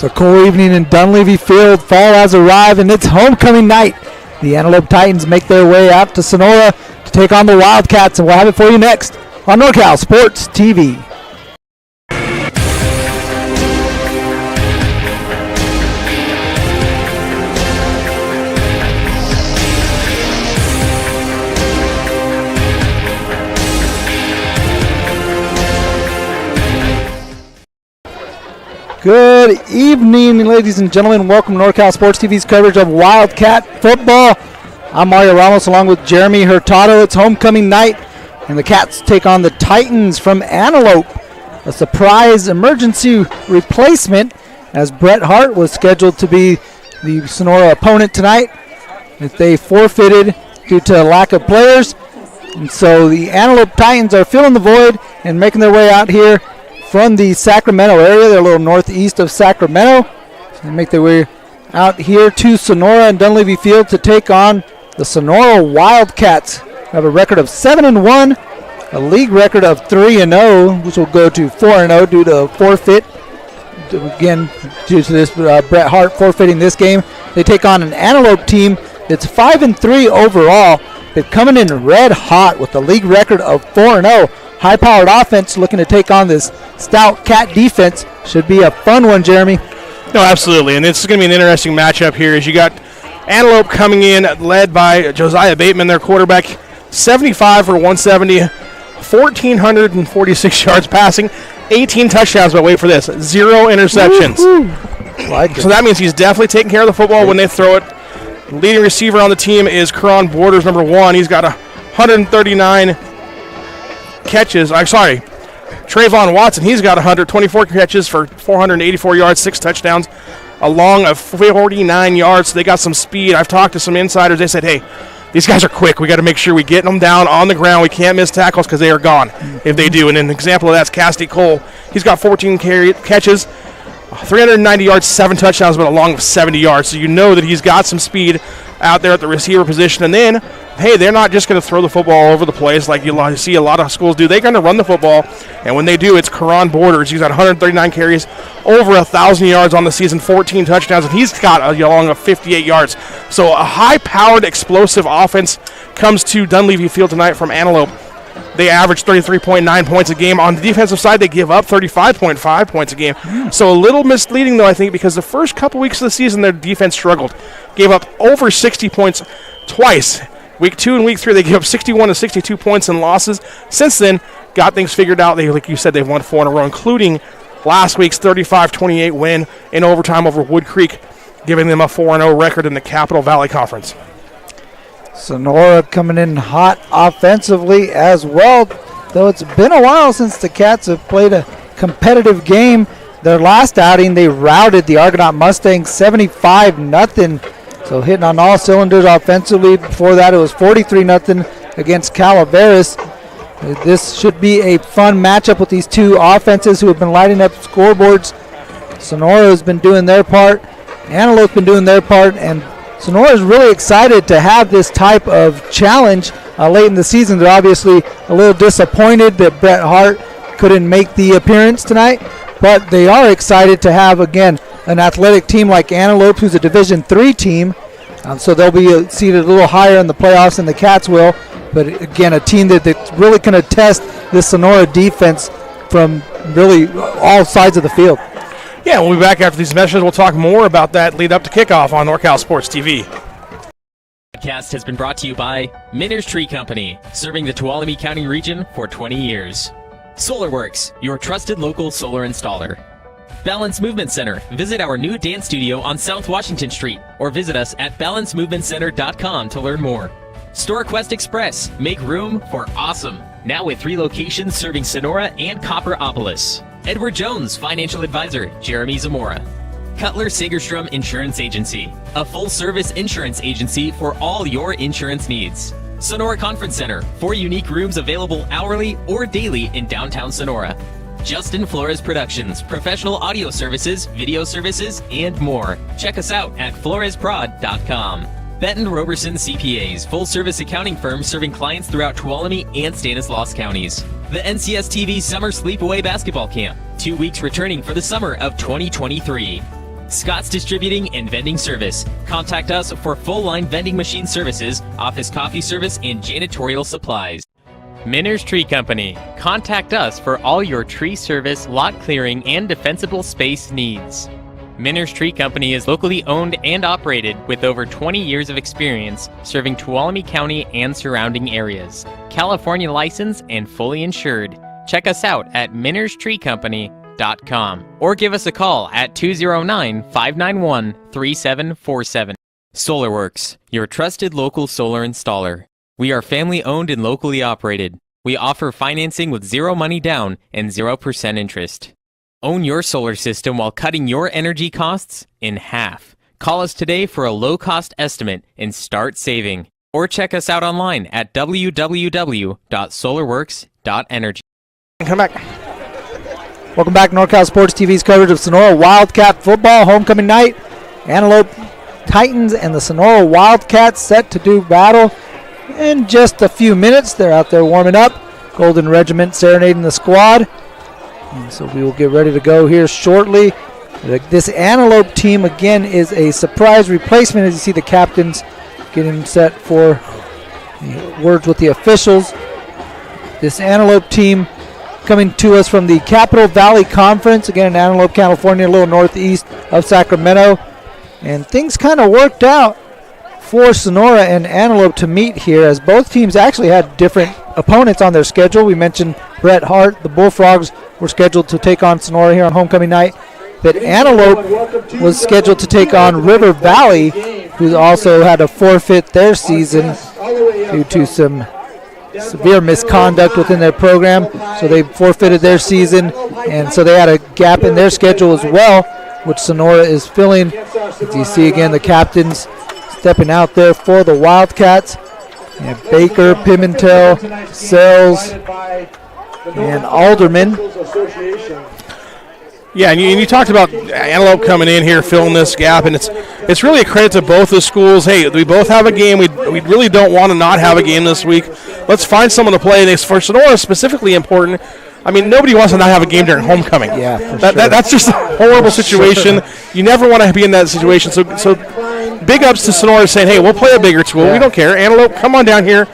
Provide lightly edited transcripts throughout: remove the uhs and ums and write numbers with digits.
A cool evening in Dunleavy Field. Fall has arrived and it's homecoming night. The Antelope Titans make their way out to Sonora to take on the Wildcats, and we'll have it for you next on NorCal Sports TV. Good evening, ladies and gentlemen. Welcome to NorCal Sports TV's coverage of Wildcat football. I'm Mario Ramos along with Jerimie Hurtado. It's homecoming night, and the Cats take on the Titans from Antelope. A surprise emergency replacement, as Bret Hart was scheduled to be the Sonora opponent tonight. They forfeited due to a lack of players. And so the Antelope Titans are filling the void and making their way out here from the Sacramento area. They're a little northeast of Sacramento. They make their way out here to Sonora and Dunleavy Field to take on the Sonora Wildcats. They have a record of 7-1, a league record of 3-0, which will go to 4-0 due to a forfeit. Again, due to this Bret Hart forfeiting this game. They take on an Antelope team that's 5-3 overall. They're coming in red hot with a league record of 4-0. High-powered offense looking to take on this stout Cat defense. Should be a fun one, Jerimie. No, absolutely, and it's going to be an interesting matchup here as you got Antelope coming in led by Josiah Bateman, their quarterback, 75 for 170, 1,446 yards passing. 18 touchdowns, but wait for this, 0 interceptions. So that means he's definitely taking care of the football when they throw it. The leading receiver on the team is Karan Borders, number 1. He's got 139 catches. Trayvon Watson, he's got 124 catches for 484 yards, 6 touchdowns, along of 49 yards. So they got some speed. I've talked to some insiders. They said, hey, these guys are quick. We got to make sure we get them down on the ground. We can't miss tackles because they are gone if they do. And an example of that's Cassidy Cole. He's got 14 catches, 390 yards, 7 touchdowns, but along of 70 yards. So you know that he's got some speed out there at the receiver position. And then, hey, they're not just going to throw the football all over the place like you see a lot of schools do. They're going to run the football, and when they do, it's Karan Borders. He's got 139 carries, over 1,000 yards on the season, 14 touchdowns, and he's got along of 58 yards. So a high-powered, explosive offense comes to Dunleavy Field tonight from Antelope. They average 33.9 points a game. On the defensive side, they give up 35.5 points a game. So a little misleading, though, I think, because the first couple weeks of the season, their defense struggled. Gave up over 60 points twice. Week 2 and Week 3, they gave up 61 to 62 points in losses. Since then, got things figured out. They, like you said, they've won 4 in a row, including last week's 35-28 win in overtime over Wood Creek, giving them a 4-0 record in the Capital Valley Conference. Sonora coming in hot offensively as well, though it's been a while since the Cats have played a competitive game. Their last outing, they routed the Argonaut Mustangs 75-0, so hitting on all cylinders offensively. Before that, it was 43-0 against Calaveras. This should be a fun matchup with these two offenses who have been lighting up scoreboards. Sonora has been doing their part, Antelope's been doing their part, and Sonora is really excited to have this type of challenge late in the season. They're obviously a little disappointed that Bret Hart couldn't make the appearance tonight, but they are excited to have, again, an athletic team like Antelope, who's a Division III team. So they'll be seated a little higher in the playoffs than the Cats will. But, again, a team that's really going to test this Sonora defense from really all sides of the field. Yeah, we'll be back after these messages. We'll talk more about that lead up to kickoff on NorCal Sports TV. The podcast has been brought to you by Miners Tree Company, serving the Tuolumne County region for 20 years. SolarWorks, your trusted local solar installer. Balance Movement Center. Visit our new dance studio on South Washington Street or visit us at balancemovementcenter.com to learn more. StoreQuest Express. Make room for awesome. Now with 3 locations serving Sonora and Copperopolis. Edward Jones, Financial Advisor, Jerimie, Zamora. Cutler Sagerstrom Insurance Agency, a full-service insurance agency for all your insurance needs. Sonora Conference Center, 4 unique rooms available hourly or daily in downtown Sonora. Justin Flores Productions, professional audio services, video services, and more. Check us out at floresprod.com. Benton Roberson CPAs, full-service accounting firm serving clients throughout Tuolumne and Stanislaus counties. The NCS TV Summer Sleepaway Basketball Camp, 2 weeks returning for the summer of 2023. Scott's Distributing and Vending Service. Contact us for full-line vending machine services, office coffee service, and janitorial supplies. Miners Tree Company. Contact us for all your tree service, lot clearing, and defensible space needs. Miners Tree Company is locally owned and operated with over 20 years of experience serving Tuolumne County and surrounding areas. California licensed and fully insured. Check us out at minerstreecompany.com or give us a call at 209-591-3747. SolarWorks, your trusted local solar installer. We are family owned and locally operated. We offer financing with 0 money down and 0% interest. Own your solar system while cutting your energy costs in half. Call us today for a low-cost estimate and start saving. Or check us out online at www.solarworks.energy. Come back. Welcome back to NorCal Sports TV's coverage of Sonora Wildcat football homecoming night. Antelope Titans and the Sonora Wildcats set to do battle in just a few minutes. They're out there warming up. Golden Regiment serenading the squad. And so we will get ready to go here shortly. This Antelope team, again, is a surprise replacement as you see the captains getting set for words with the officials. This Antelope team coming to us from the Capital Valley Conference, again in Antelope, California, a little northeast of Sacramento. And things kind of worked out for Sonora and Antelope to meet here, as both teams actually had different opponents on their schedule. We mentioned Bret Hart. The Bullfrogs were scheduled to take on Sonora here on homecoming night. But Antelope was scheduled to take on River Valley, who also had to forfeit their season due to some severe misconduct within their program. So they forfeited their season, and so they had a gap in their schedule as well, which Sonora is filling. As you see again, the captains stepping out there for the Wildcats. And Baker, Pimentel, Sells, and Alderman. Yeah, and you talked about Antelope coming in here, filling this gap, and it's really a credit to both the schools. Hey, we both have a game. We really don't want to not have a game this week. Let's find someone to play. And for Sonora, specifically important. I mean, nobody wants to not have a game during homecoming. Yeah, that's just a horrible situation. You never want to be in that situation. So big ups to Sonora saying, hey, we'll play a bigger school. Yeah. We don't care. Antelope, come on down here.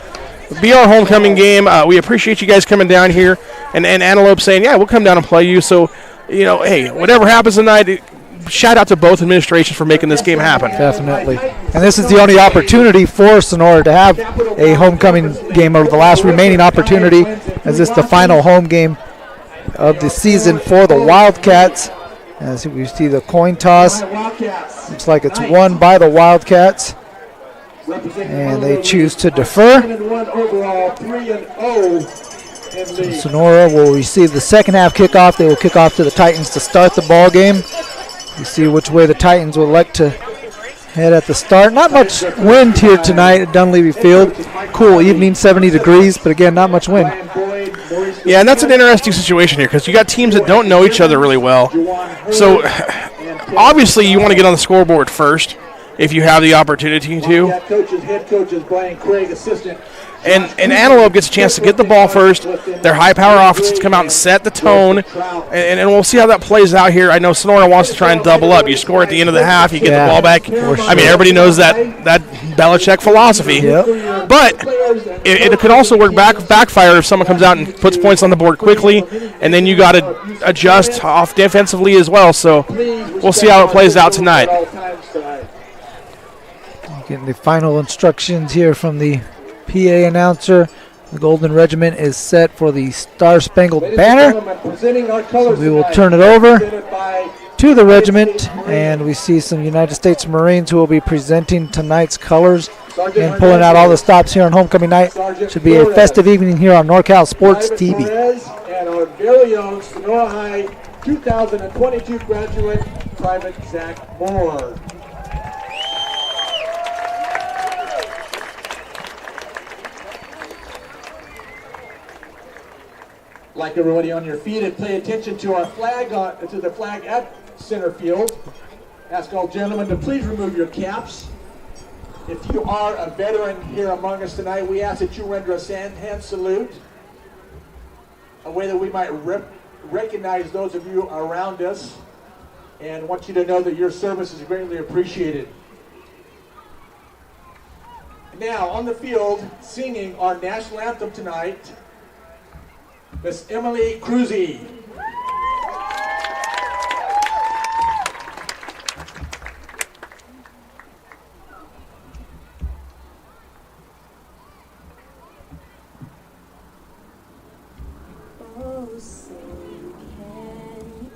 Be our homecoming game. We appreciate you guys coming down here. And Antelope saying, yeah, we'll come down and play you. So, hey, whatever happens tonight, shout out to both administrations for making this game happen. Definitely. And this is the only opportunity for Sonora to have a homecoming game, or the last remaining opportunity, as this is the final home game of the season for the Wildcats. As we see the coin toss, looks like it's won by the Wildcats, and they choose to defer. So Sonora will receive the second half kickoff. They will kick off to the Titans to start the ball game. You see which way the Titans would like to head at the start. Not much wind here tonight at Dunleavy Field. Cool evening, 70 degrees, but again, not much wind. Yeah, and that's an interesting situation here because you got teams that don't know each other really well. So obviously you want to get on the scoreboard first if you have the opportunity to. Head coaches Brian Craig, assistant. And Antelope gets a chance to get the ball first. Their high-power offenses come out and set the tone, and we'll see how that plays out here. I know Sonora wants to try and double up. You score at the end of the half, you get the ball back. Sure. I mean, everybody knows that Belichick philosophy. Yep. But it could also work backfire if someone comes out and puts points on the board quickly, and then you got to adjust off defensively as well. So we'll see how it plays out tonight. Getting the final instructions here from the PA announcer. The Golden Regiment is set for the Star Spangled Banner. So we will turn it over to the regiment, and we see some United States Marines who will be presenting tonight's colors and pulling out all the stops here on homecoming night. Should be a festive evening here on NorCal Sports TV. And our very own Sonora High 2022 graduate, Private Zach Moore. Like everybody on your feet, and pay attention to our flag, to the flag at center field. Ask all gentlemen to please remove your caps. If you are a veteran here among us tonight, we ask that you render a hand salute, a way that we might recognize those of you around us, and want you to know that your service is greatly appreciated. Now, on the field, singing our national anthem tonight, Miss Emily Cruzy. Oh, say can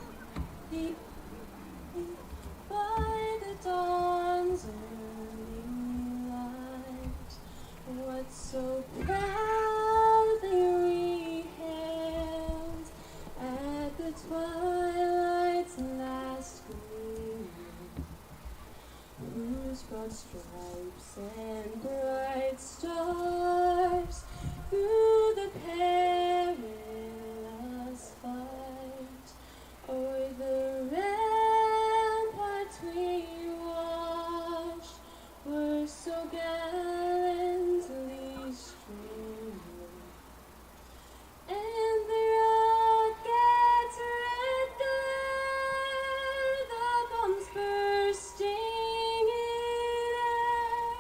you by the dawn's early light, what so proudly we hailed at the twilight's last gleaming, whose broad stripes and bright stars through the perilous fight o'er the ramparts we watched were so gallantly streaming, and the rocket's red glare, the bombs bursting in air,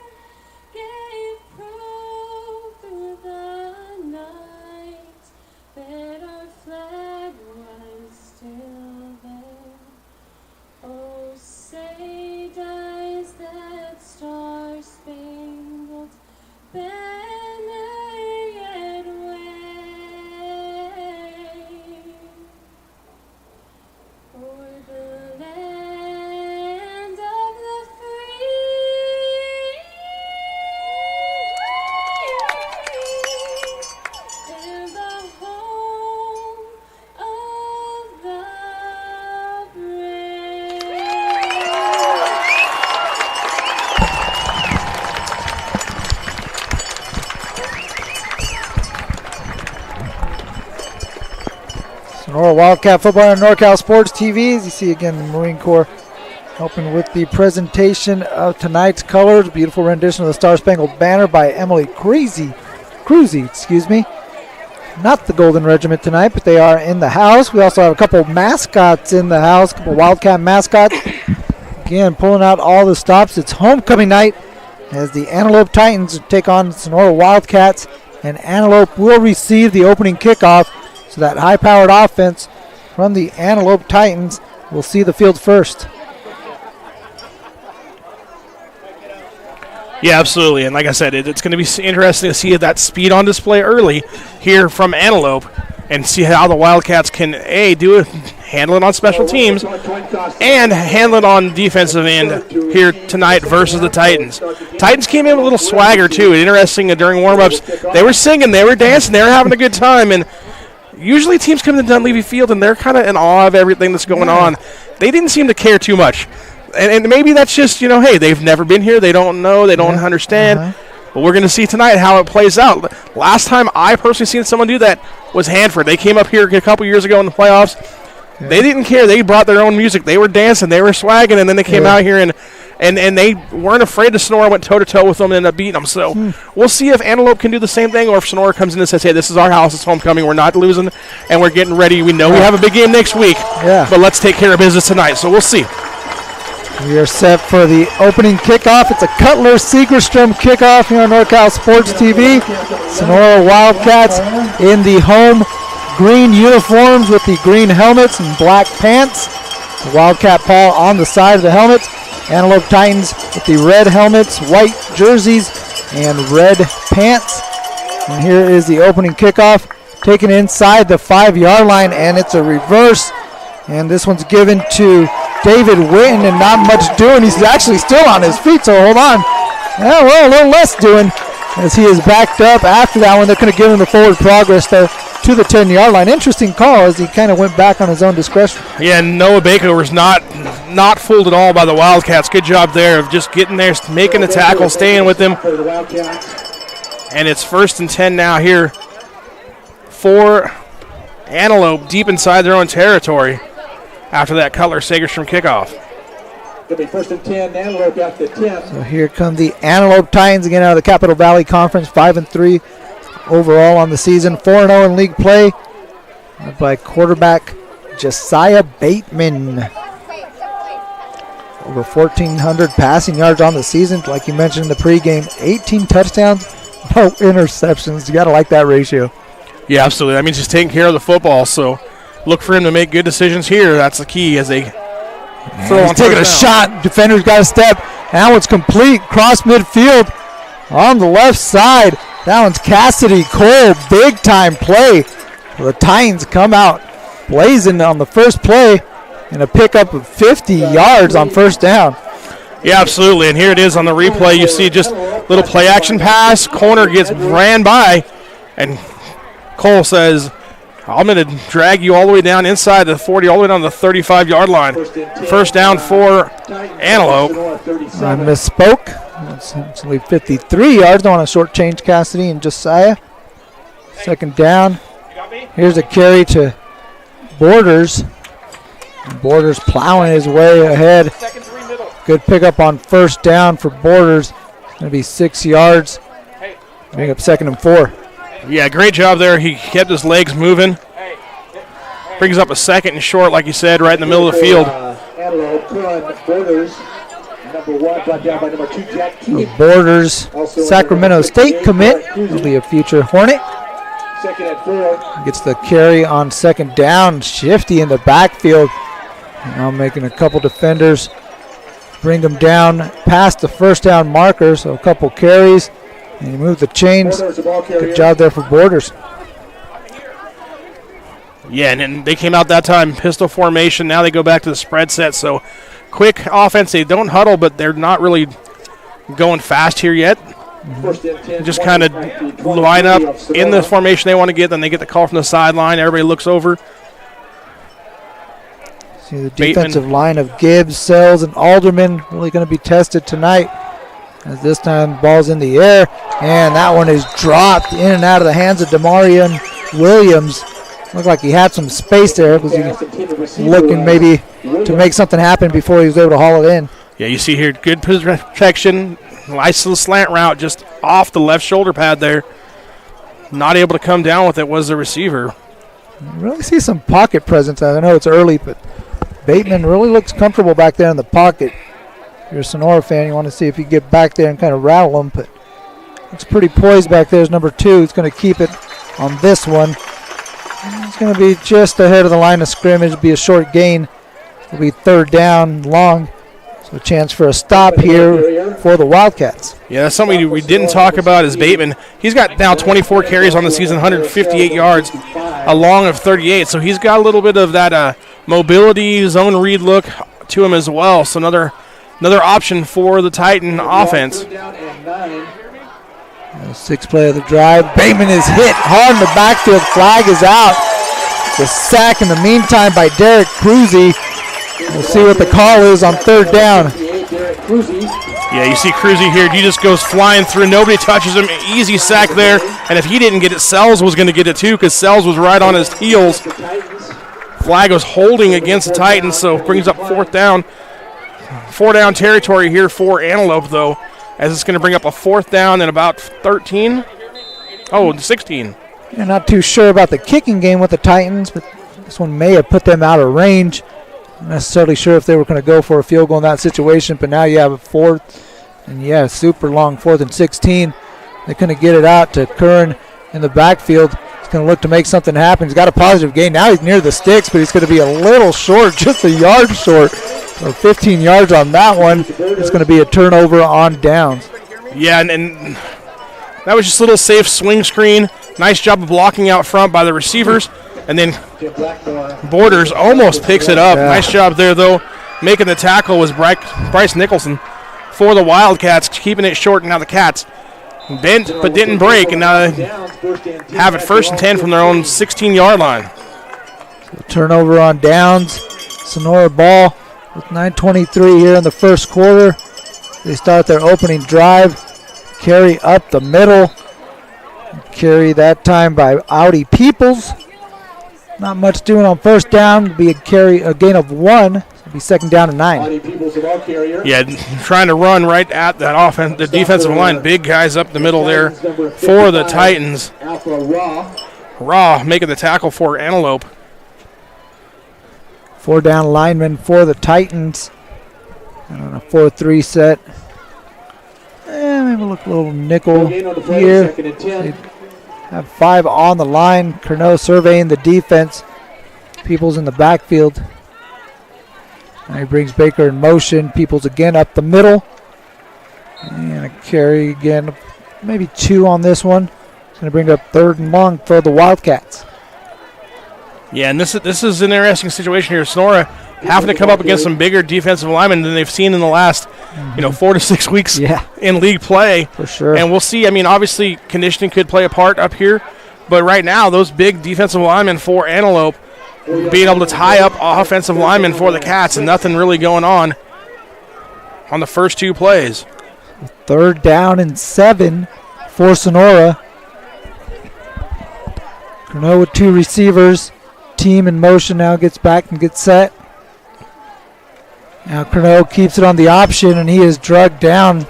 Sonora Wildcat football on NorCal Sports TV. As you see again, the Marine Corps helping with the presentation of tonight's colors. Beautiful rendition of the Star Spangled Banner by Emily Cruzy. Not the Golden Regiment tonight, but they are in the house. We also have a couple mascots in the house, a couple Wildcat mascots. Again, pulling out all the stops. It's homecoming night as the Antelope Titans take on Sonora Wildcats, and Antelope will receive the opening kickoff. So that high-powered offense from the Antelope Titans will see the field first. Yeah, absolutely. And like I said, it's going to be interesting to see that speed on display early here from Antelope and see how the Wildcats can, do it, handle it on special teams, and handle it on defensive end here tonight versus the Titans. Titans came in with a little swagger, too. Interesting, during warm-ups, they were singing, they were dancing, they were having a good time, and usually teams come to Dunleavy Field and they're kind of in awe of everything that's going on. They didn't seem to care too much. And maybe that's just, hey, they've never been here. They don't know. They don't understand. But we're going to see tonight how it plays out. Last time I personally seen someone do that was Hanford. They came up here a couple years ago in the playoffs. They didn't care. They brought their own music. They were dancing. They were swagging. And then they came out here and they weren't afraid to Sonora, went toe-to-toe with them and ended up beating them. So we'll see if Antelope can do the same thing, or if Sonora comes in and says, hey, this is our house. It's homecoming. We're not losing, and we're getting ready. We know we have a big game next week, but let's take care of business tonight. So we'll see. We are set for the opening kickoff. It's a Cutler-Segerstrom kickoff here on NorCal Sports TV. Sonora Wildcats in the home green uniforms with the green helmets and black pants. The Wildcat paw on the side of the helmets. Antelope Titans with the red helmets, white jerseys, and red pants. And here is the opening kickoff. Taken inside the 5-yard line, and it's a reverse. And this one's given to David Witten, and not much doing. He's actually still on his feet, so hold on. Yeah, well, a little less doing as he is backed up. After that one, they're going to give him the forward progress, though, to the 10-yard line. Interesting call as he kind of went back on his own discretion. Yeah, Noah Baker was not fooled at all by the Wildcats. Good job there of just getting there, making the tackle, staying with him. And it's 1st and 10 now here for Antelope deep inside their own territory after that Cutler-Segerstrom kickoff. It'll be 1st and 10, Antelope at the 10. So here come the Antelope Titans again out of the Capital Valley Conference, 5-3 overall on the season, 4-0 in league play by quarterback Josiah Bateman. Over 1,400 passing yards on the season. Like you mentioned in the pregame, 18 touchdowns, no interceptions. You got to like that ratio. Yeah, absolutely. That means he's taking care of the football, so look for him to make good decisions here. That's the key as they throw on. He's taking a shot. Defender's got a step. Now it's complete. Cross midfield on the left side. That one's Cassidy Cole. Big time play. The Titans come out blazing on the first play and a pickup of 50 yards on first down. Yeah, absolutely. And here it is on the replay. You see just little play action pass. Corner gets ran by, and Cole says, I'm going to drag you all the way down inside the 40, all the way down to the 35-yard line. First down for Antelope. I misspoke. It's only 53 yards. Don't want to shortchange Cassidy and Josiah. Second down. Here's a carry to Borders. Borders plowing his way ahead. Good pickup on first down for Borders. It's going to be 6 yards. Bring up 2nd and 4. Yeah, great job there. He kept his legs moving. Brings up a 2nd and short, like you said, right in the middle of the field. Borders, Sacramento State commit. Will be a future Hornet. Gets the carry on 2nd down. Shifty in the backfield. Now making a couple defenders bring them down past the first down marker. So a couple carries. And you move the chains. Good job there for Borders. Yeah, and then they came out that time, pistol formation. Now they go back to the spread set. So quick offense. They don't huddle, but they're not really going fast here yet. Just kind of line up in the formation they want to get. Then they get the call from the sideline. Everybody looks over. See the defensive line of Gibbs, Sells, and Alderman really going to be tested tonight. As this time, ball's in the air, and that one is dropped in and out of the hands of Demarion Williams. Looked like he had some space there. Was he looking maybe to make something happen before he was able to haul it in? Yeah, you see here, good protection. Nice little slant route just off the left shoulder pad there. Not able to come down with it was the receiver. You really see some pocket presence. I know it's early, but Bateman really looks comfortable back there in the pocket. If you're a Sonora fan, you want to see if you get back there and kind of rattle him, but looks pretty poised back there as number 2. He's going to keep it on this one. It's going to be just ahead of the line of scrimmage. It'll be a short gain. It'll be 3rd down long. So a chance for a stop here for the Wildcats. Yeah, that's something we didn't talk about is Bateman. He's got now 24 carries on the season, 158 yards, a long of 38. So he's got a little bit of that mobility, zone read look to him as well. So another option for the Titan offense. 6th play of the drive. Bateman is hit hard in the backfield. Flag is out. The sack in the meantime by Derek Cruzy. We'll see what the call is on 3rd down. Yeah, you see Cruzy here. He just goes flying through. Nobody touches him. Easy sack there. And if he didn't get it, Sells was going to get it too because Sells was right on his heels. Flag was holding against the Titans, so brings up 4th down. 4-down territory here for Antelope, though, as it's going to bring up a 4th down and about 13. Oh, 16. You're not too sure about the kicking game with the Titans, but this one may have put them out of range. Not necessarily sure if they were going to go for a field goal in that situation, but now you have a 4th, and super long 4th and 16. They're going to get it out to Curran in the backfield. He's going to look to make something happen. He's got a positive gain. Now he's near the sticks, but he's going to be a little short, just a yard short. So 15 yards on that one. It's going to be a turnover on downs. Yeah, and that was just a little safe swing screen. Nice job of blocking out front by the receivers. And then Borders almost picks it up. Yeah. Nice job there, though. Making the tackle was Bryce Nicholson for the Wildcats, keeping it short. And now the Cats bent but didn't break. And now they have it 1st and 10 from their own 16-yard line. So turnover on downs. Sonora ball with 9:23 here in the 1st quarter. They start their opening drive. Carry up the middle. Carry that time by Audi Peoples. Not much doing on 1st down. It'll be a gain of 1. It'll be 2nd down and 9. Yeah, trying to run right at that offense, the defensive line. Big guys up the middle there for the Titans. Raw making the tackle for Antelope. 4-down lineman for the Titans. And on a 4-3 set. Maybe look a little nickel here. They have 5 on the line. Curnow surveying the defense. Peoples in the backfield. Now he brings Baker in motion. Peoples again up the middle. And a carry again. Maybe 2 on this one. It's going to bring up 3rd and long for the Wildcats. Yeah, and this is an interesting situation here. Sonora having to come up against some bigger defensive linemen than they've seen in the last, 4 to 6 weeks in league play. For sure. And we'll see. I mean, obviously, conditioning could play a part up here. But right now, those big defensive linemen for Antelope being able to tie up offensive linemen for the Cats and nothing really going on the first 2 plays. 3rd down and 7 for Sonora. Curnow with 2 receivers. Team in motion now, gets back and gets set. Now Curnow keeps it on the option, and he is drugged down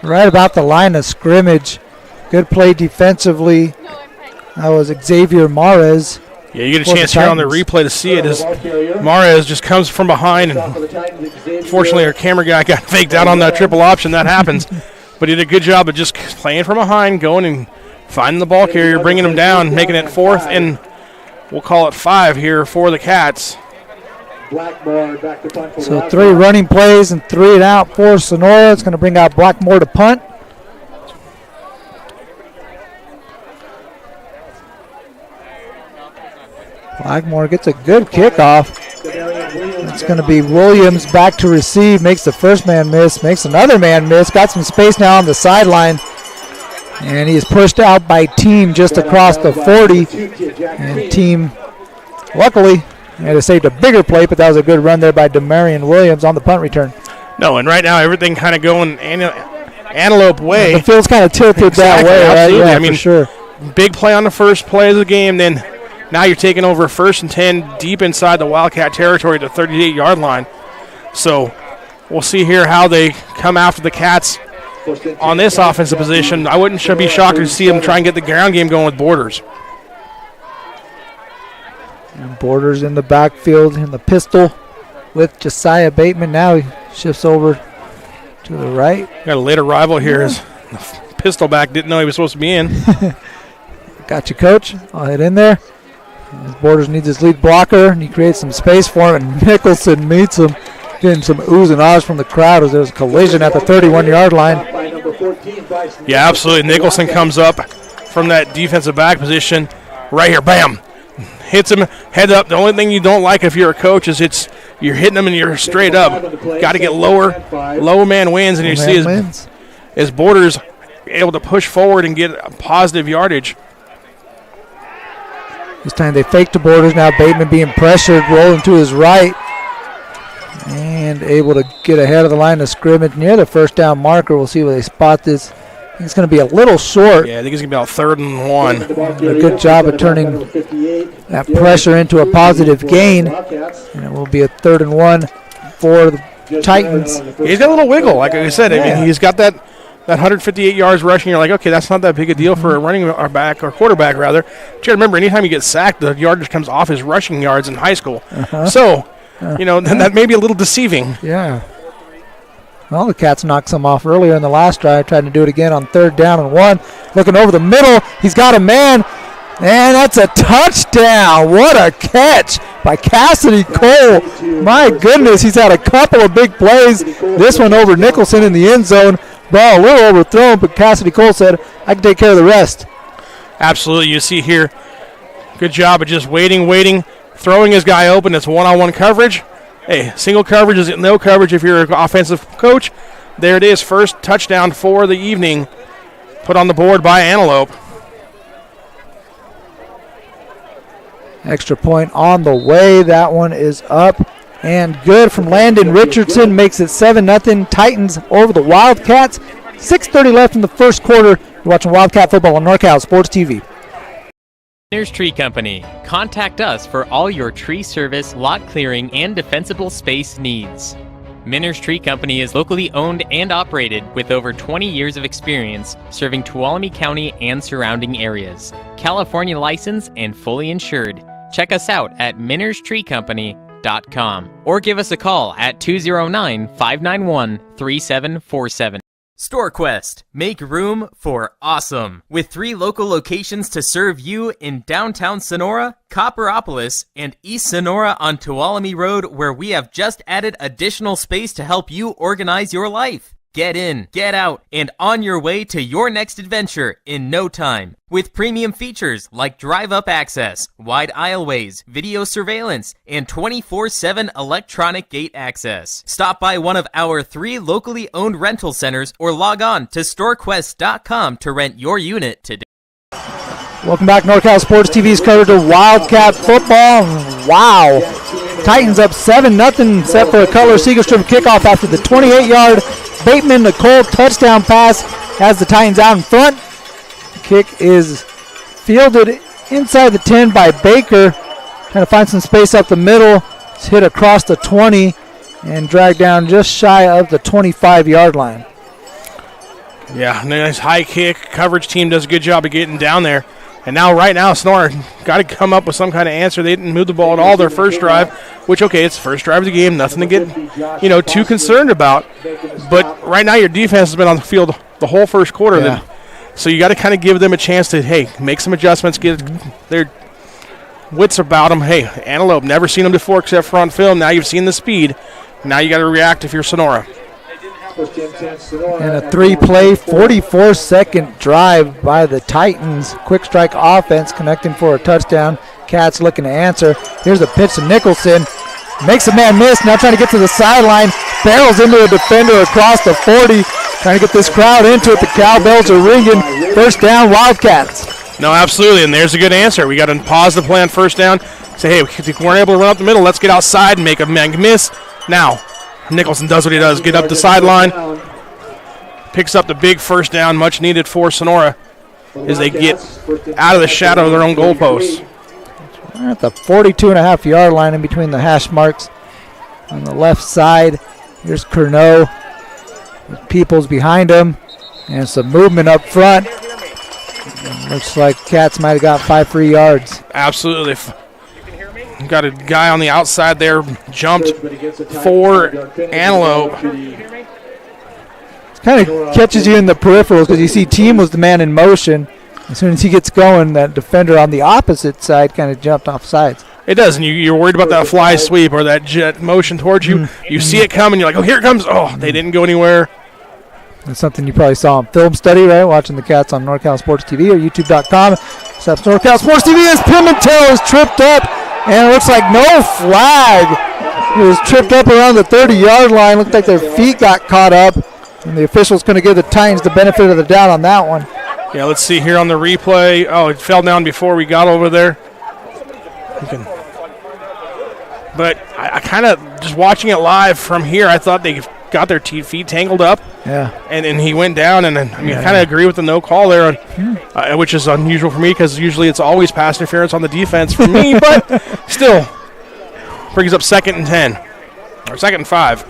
right about the line of scrimmage. Good play defensively. That was Xavier Mares. Yeah, you get a chance here on the replay to see it as Mares just comes from behind. And fortunately, our camera guy got faked out on that triple option. That happens. But he did a good job of just playing from behind, going and finding the ball carrier, bringing him down, making it 4th and we'll call it 5 here for the Cats. So 3 running plays and 3 and out for Sonora. It's going to bring out Blackmore to punt. Blackmore gets a good kickoff. It's going to be Williams back to receive. Makes the first man miss. Makes another man miss. Got some space now on the sideline. And he is pushed out by Team just across the 40. And Team, luckily, had to save a bigger play, but that was a good run there by Demarion Williams on the punt return. No, and right now everything kind of going Antelope way. The field's kind of tilted that way, right? Absolutely. Yeah, I mean, for sure. Big play on the first play of the game, then Now you're taking over 1st and 10 deep inside the Wildcat territory to the 38-yard line. So we'll see here how they come after the Cats on this offensive position. I wouldn't be shocked to see them try and get the ground game going with Borders. And Borders in the backfield in the pistol with Josiah Bateman. Now he shifts over to the right. Got a late arrival here. His pistol back didn't know he was supposed to be in. Got you, Coach. I'll head in there. As Borders needs his lead blocker, and he creates some space for him, and Nicholson meets him, getting some oohs and ahs from the crowd as there's a collision at the 31-yard line. Yeah, absolutely. Nicholson comes up from that defensive back position right here. Bam! Hits him head up. The only thing you don't like if you're a coach is you're hitting them and you're straight up. Got to get lower. Low man wins, and you see his Borders able to push forward and get a positive yardage. This time they fake to Borders. Now Bateman being pressured, rolling to his right, and able to get ahead of the line of scrimmage near the first down marker. We'll see where they spot this. I think it's going to be a little short. Yeah, I think it's going to be about 3rd and 1. A good job of turning that pressure into a positive gain. And it will be a 3rd and 1 for the Titans. He's got a little wiggle, like I said. I mean, he's got that 158 yards rushing. You're like, okay, that's not that big a deal for a running back or quarterback, rather. But you got to remember, anytime you get sacked, the yardage comes off his rushing yards in high school. So, that may be a little deceiving. Yeah. Well, the Cats knocked some off earlier in the last drive, tried to do it again on 3rd down and 1. Looking over the middle, he's got a man, and that's a touchdown. What a catch by Cassidy Cole. My goodness, he's had a couple of big plays. This one over Nicholson in the end zone. Ball a little overthrown, but Cassidy Cole said, I can take care of the rest. Absolutely. You see here, good job of just waiting, throwing his guy open. It's one-on-one coverage. Hey, single coverage is no coverage if you're an offensive coach. There it is, first touchdown for the evening, put on the board by Antelope. Extra point on the way. That one is up and good from Landon Richardson. Makes it 7-0. Titans over the Wildcats. 6:30 left in the first quarter. You're watching Wildcat football on NorCal Sports TV. Miners Tree Company. Contact us for all your tree service, lot clearing, and defensible space needs. Miners Tree Company is locally owned and operated with over 20 years of experience serving Tuolumne County and surrounding areas. California licensed and fully insured. Check us out at minerstreecompany.com or give us a call at 209-591-3747. StoreQuest. Make room for awesome. With 3 local locations to serve you in downtown Sonora, Copperopolis, and East Sonora on Tuolumne Road, where we have just added additional space to help you organize your life. Get in, get out, and on your way to your next adventure in no time. With premium features like drive-up access, wide aisleways, video surveillance, and 24/7 electronic gate access. Stop by one of our 3 locally owned rental centers or log on to storequest.com to rent your unit today. Welcome back, NorCal Sports TV's coverage of Wildcat football. Wow. Titans up 7-0, set for a Cutler Seegerstrom kickoff after the 28-yard Bateman Nicole touchdown pass has the Titans out in front. Kick is fielded inside the 10 by Baker. Trying to find some space up the middle. It's hit across the 20 and dragged down just shy of the 25-yard line. Yeah, nice high kick. Coverage team does a good job of getting down there. And now, right now, Sonora got to come up with some kind of answer. They didn't move the ball at all their first drive, which, okay, it's the first drive of the game. Nothing to get, too concerned about. But right now, your defense has been on the field the whole first quarter. Yeah. So you got to kind of give them a chance to, hey, make some adjustments, get their wits about them. Hey, Antelope, never seen them before except front film. Now you've seen the speed. Now you got to react if you're Sonora. And a 3-play, 44-second drive by the Titans. Quick strike offense connecting for a touchdown. Cats looking to answer. Here's a pitch to Nicholson. Makes a man miss. Now trying to get to the sideline. Barrels into a defender across the 40. Trying to get this crowd into it. The cowbells are ringing. First down, Wildcats. No, absolutely, and there's a good answer. We got to pause the play on first down. Say, hey, if we weren't able to run up the middle, let's get outside and make a man miss. Now, Nicholson does what he does, get up the sideline, picks up the big first down, much needed for Sonora as they get out of the shadow of their own goalposts. They're at the 42.5-yard line in between the hash marks on the left side. Here's Curnow with Peoples behind him. And some movement up front. Looks like Cats might have got 5 free yards. Absolutely. Got a guy on the outside there, jumped for Antelope. Kind of catches you in the peripherals because you see Team was the man in motion. As soon as he gets going, that defender on the opposite side kind of jumped off sides. It does, and you're worried about that fly sweep or that jet motion towards you. You see it coming, you're like, oh, here it comes. Oh, they didn't go anywhere. That's something you probably saw on film study, right? Watching the Cats on NorCal Sports TV or YouTube.com. Except NorCal Sports TV as Pimentel is tripped up, and it looks like no flag. He was tripped up around the 30-yard line. Looked like their feet got caught up, and the official's going to give the Titans the benefit of the doubt on that one. Yeah, let's see here on the replay. Oh, it fell down before we got over there. But I kind of, just watching it live from here, I thought they got their feet tangled up. Yeah. And he went down, and I kind of agree with the no call there, which is unusual for me because usually it's always pass interference on the defense for me, but still brings up 2nd and 10, or 2nd and 5.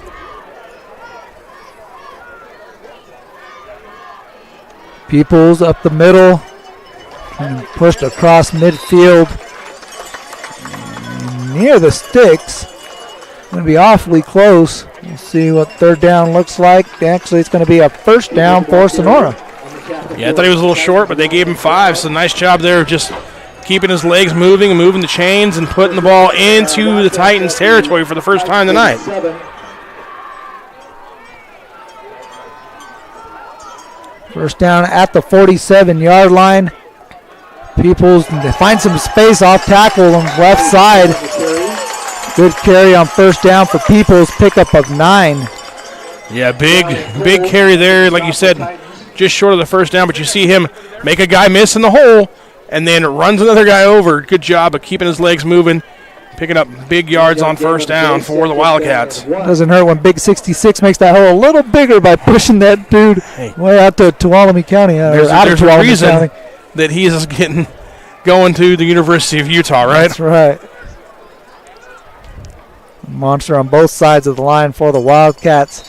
Peoples up the middle and pushed across midfield near the sticks. Going to be awfully close. We'll see what 3rd down looks like. Actually, it's going to be a 1st down for Sonora. Yeah, I thought he was a little short, but they gave him 5, so nice job there of just keeping his legs moving and moving the chains and putting the ball into the Titans' territory for the first time tonight. First down at the 47-yard line. Peoples, they find some space off tackle on the left side. Good carry on 1st down for Peoples, pickup of 9. Yeah, big carry there. Like you said, just short of the 1st down, but you see him make a guy miss in the hole and then runs another guy over. Good job of keeping his legs moving, picking up big yards on 1st down for the Wildcats. Doesn't hurt when Big 66 makes that hole a little bigger by pushing that dude way out to Tuolumne County. There's a reason that he's going to the University of Utah, right? That's right. Monster on both sides of the line for the Wildcats.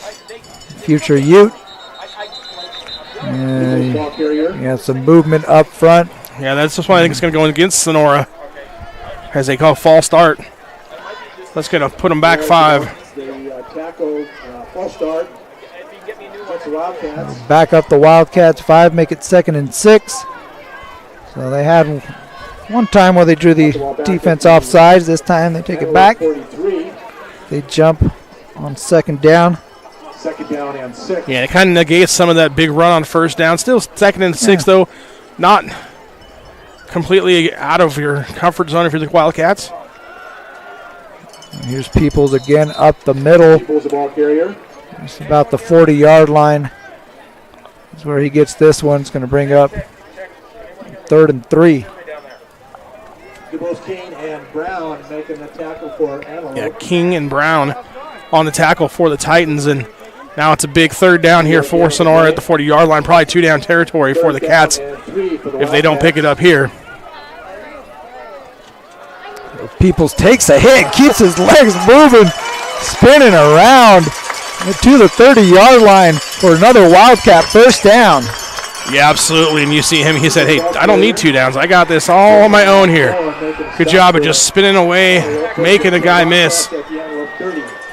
Future Ute. Yeah, some movement up front. Yeah, that's just why I think it's going to go against Sonora as they call false start. That's going to put them back 5. Back up the Wildcats 5, make it 2nd and 6. So they had one time where they drew the defense off sides. This time they take it back. They jump on 2nd down. 2nd down and 6. Yeah, it kind of negates some of that big run on 1st down. Still 2nd and 6, though. Not completely out of your comfort zone if you're the Wildcats. And here's Peoples again up the middle. Peoples the ball carrier. It's about the 40-yard line. That's where he gets this one. It's going to bring up 3rd and 3. Both King and Brown making the tackle for Antelope. Yeah, King and Brown on the tackle for the Titans, and now it's a big 3rd down here for Sonora at the 40-yard line. Probably 2-down territory for the Cats if they don't pick it up here. Peoples takes a hit, keeps his legs moving, spinning around to the 30-yard line for another Wildcat 1st down. Yeah, absolutely. And you see him, he said, hey, I don't need 2 downs. I got this all on my own here. Good job of just spinning away, making a guy miss,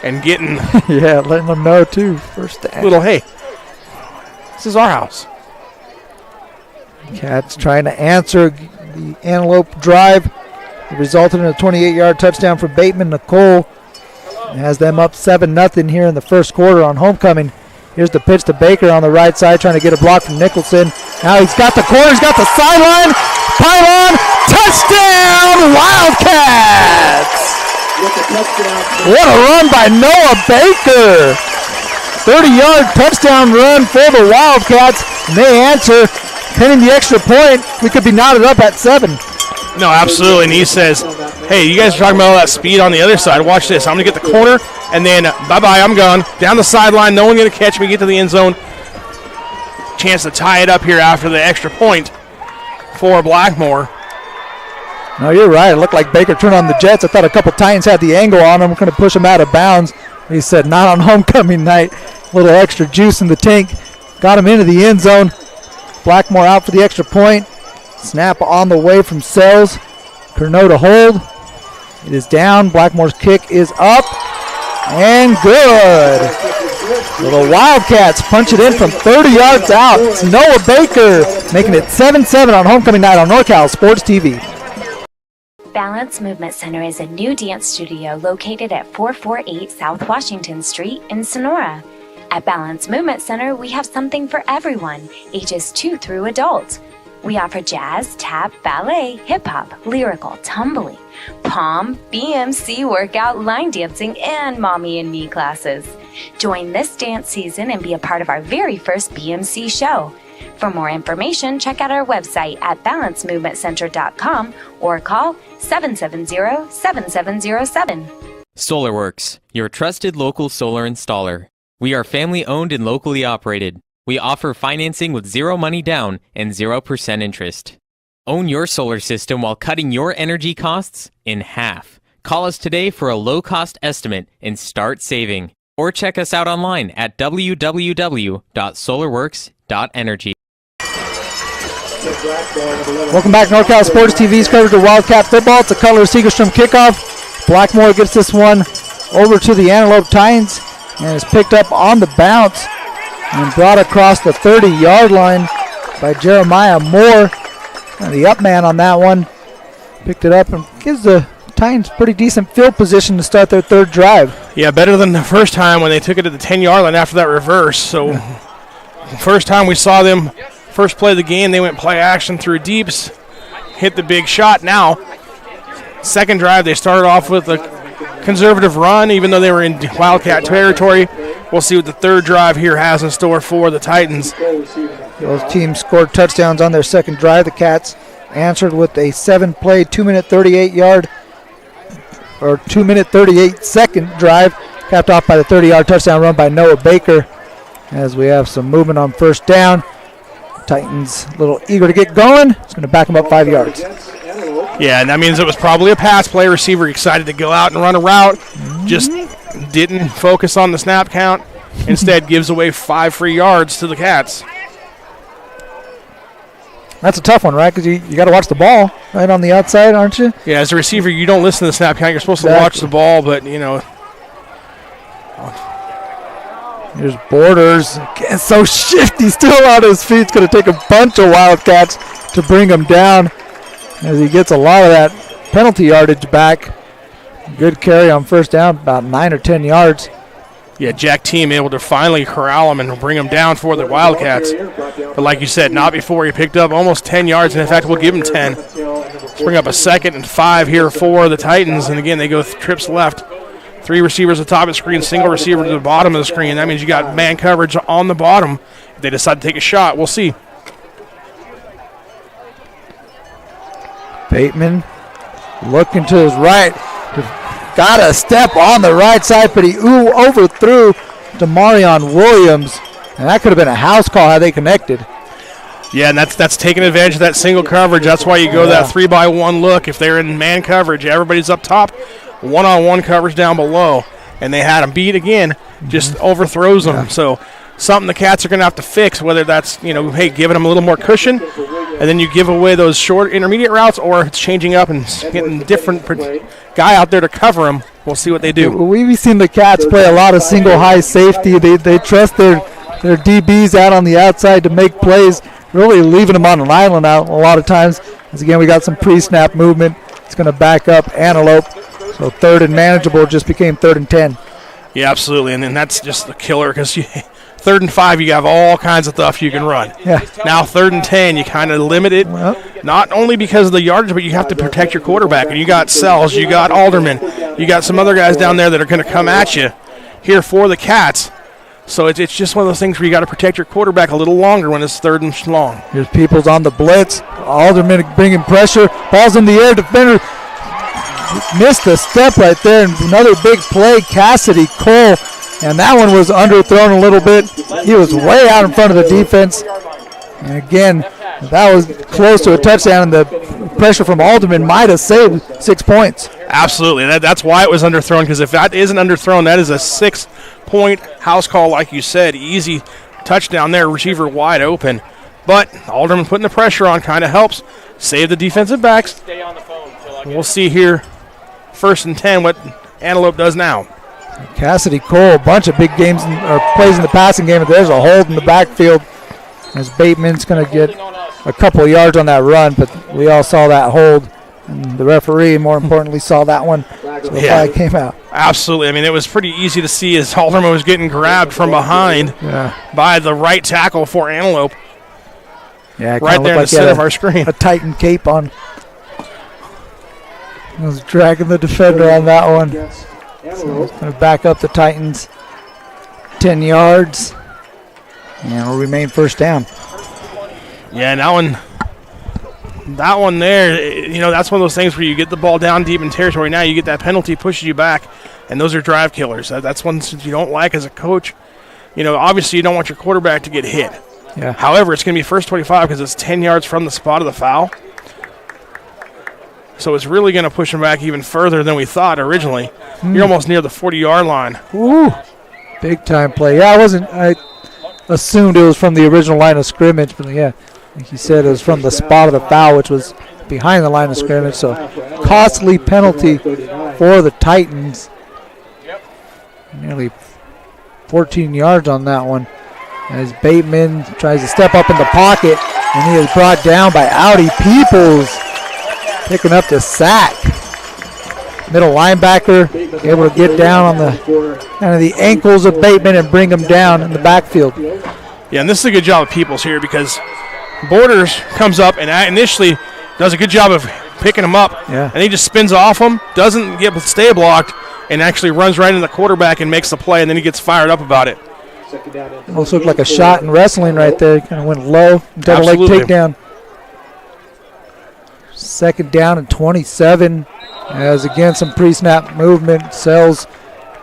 and getting yeah, letting them know, too. 1st down. Little, hey, this is our house. Cats trying to answer the Antelope drive. It resulted in a 28-yard touchdown for Bateman Nicole. It has them up 7-0 here in the 1st quarter on homecoming. Here's the pitch to Baker on the right side, trying to get a block from Nicholson. Now he's got the corner, he's got the sideline. Pylon, touchdown, Wildcats! What a run by Noah Baker. 30-yard touchdown run for the Wildcats. And they answer, pinning the extra point. We could be knotted up at 7. No, absolutely. And he says, hey, you guys are talking about all that speed on the other side. Watch this. I'm going to get the corner, and then bye-bye, I'm gone. Down the sideline, no one going to catch me, get to the end zone. Chance to tie it up here after the extra point for Blackmore. No, you're right. It looked like Baker turned on the Jets. I thought a couple Titans had the angle on him. We're going to push him out of bounds. He said, not on homecoming night. A little extra juice in the tank. Got him into the end zone. Blackmore out for the extra point. Snap on the way from Sells. Curnow to hold. It is down. Blackmore's kick is up. And good. Little Wildcats punch it in from 30 yards out. It's Noah Baker making it 7-7 on homecoming night on NorCal Sports TV. Balance Movement Center is a new dance studio located at 448 South Washington Street in Sonora. At Balance Movement Center, we have something for everyone, ages 2 through adult. We offer jazz, tap, ballet, hip-hop, lyrical, tumbling, pom, BMC workout, line dancing, and mommy and me classes. Join this dance season and be a part of our very first BMC show. For more information, check out our website at balancemovementcenter.com or call 770-7707. SolarWorks, your trusted local solar installer. We are family owned and locally operated. We offer financing with zero money down and 0% interest. Own your solar system while cutting your energy costs in half. Call us today for a low-cost estimate and start saving. Or check us out online at www.solarworks.energy. Welcome back to NorCal Sports TV's coverage of Wildcat football. It's a Cutler Segerstrom kickoff. Blackmore gets this one over to the Antelope Titans and is picked up on the bounce and brought across the 30-yard line by Jeremiah Moore. And the up man on that one picked it up and gives the Titans pretty decent field position to start their third drive. Yeah, better than the first time when they took it to the 10-yard line after that reverse. So the first time we saw them, first play of the game, they went play action through deeps, hit the big shot. Now, second drive, they started off with a conservative run, even though they were in Wildcat territory. We'll see what the third drive here has in store for the Titans. Both teams scored touchdowns on their second drive. The Cats answered with a 7-play, 2-minute 38-second drive, capped off by the 30-yard touchdown run by Noah Baker. As we have some movement on first down, Titans a little eager to get going. It's going to back them up 5 yards. Yeah, and that means it was probably a pass play. Receiver excited to go out and run a route. Just didn't focus on the snap count. Instead, gives away 5 free yards to the Cats. That's a tough one, right? Because you got to watch the ball right on the outside, aren't you? Yeah, as a receiver, you don't listen to the snap count. You're supposed to watch the ball, but, you know. Here's Borders. Again, so shifty, still on his feet. It's going to take a bunch of Wildcats to bring him down as he gets a lot of that penalty yardage back. Good carry on first down, about 9 or 10 yards. Yeah, Jack Team able to finally corral him and bring him down for the Wildcats. But like you said, not before he picked up almost 10 yards, and in fact, we'll give him 10. Let's bring up a 2nd and 5 here for the Titans, and again, they go trips left. 3 receivers at the top of the screen, single receiver to the bottom of the screen. That means you got man coverage on the bottom. If they decide to take a shot, we'll see. Bateman looking to his right. Got a step on the right side, but he overthrew Demarion Williams. And that could have been a house call had they connected. Yeah, and that's taking advantage of that single coverage. That's why you go that 3-by-1 look. If they're in man coverage, everybody's up top. One-on-one coverage down below. And they had him beat again. Just overthrows them. So something the Cats are going to have to fix, whether that's, hey, giving them a little more cushion, and then you give away those short intermediate routes, or it's changing up and getting a different guy out there to cover them. We'll see what they do. We've seen the Cats play a lot of single high safety. They trust their DBs out on the outside to make plays, really leaving them on an island out a lot of times. As again, we got some pre-snap movement. It's going to back up Antelope. So 3rd and manageable just became 3rd and 10. Yeah, absolutely. And then that's just the killer because 3rd and 5, you have all kinds of stuff you can run. Yeah. Now 3rd and 10, you kind of limit it, not only because of the yardage, but you have to protect your quarterback. And you got Sells, you got Alderman, you got some other guys down there that are going to come at you here for the Cats. So it's just one of those things where you got to protect your quarterback a little longer when it's 3rd and long. Here's Peoples on the blitz. Alderman bringing pressure. Ball's in the air. Defender missed a step right there. And another big play, Cassidy Cole. And that one was underthrown a little bit. He was way out in front of the defense. And again, that was close to a touchdown. And the pressure from Alderman might have saved 6 points. Absolutely. That's why it was underthrown, because if that isn't underthrown, that is a 6-point house call, like you said. Easy touchdown there, receiver wide open. But Alderman putting the pressure on kind of helps save the defensive backs. We'll see here, 1st and 10, what Antelope does now. Cassidy Cole, a bunch of big games or plays in the passing game, but there's a hold in the backfield as Bateman's going to get a couple of yards on that run, but we all saw that hold, and the referee, more importantly, saw that one, so the flag came out. Absolutely. I mean, it was pretty easy to see as Alderman was getting grabbed from behind by the right tackle for Antelope. Yeah, right there in the center of our screen. A Titan cape on. I was dragging the defender on that one. So it's going to back up the Titans 10 yards. And will remain 1st down. Yeah, and that one there, that's one of those things where you get the ball down deep in territory. Now you get that penalty, pushes you back, and those are drive killers. That's one that you don't like as a coach. Obviously you don't want your quarterback to get hit. Yeah. However, it's going to be 1st 25 because it's 10 yards from the spot of the foul. So it's really going to push him back even further than we thought originally. You're almost near the 40-yard line. Ooh, big time play. Yeah, I assumed it was from the original line of scrimmage, but yeah, like you said, it was from the spot of the foul, which was behind the line of scrimmage. So costly penalty for the Titans. Nearly 14 yards on that one. As Bateman tries to step up in the pocket, and he is brought down by Audi Peoples, picking up the sack. Middle linebacker able to get down on the ankles of Bateman and bring him down in the backfield. Yeah, and this is a good job of Peoples here because Borders comes up and initially does a good job of picking him up, and he just spins off him, doesn't stay blocked, and actually runs right into the quarterback and makes the play, and then he gets fired up about it. Almost looked like a shot in wrestling right there. Kind of went low, double leg takedown. 2nd down and 27. As again, some pre-snap movement. Sells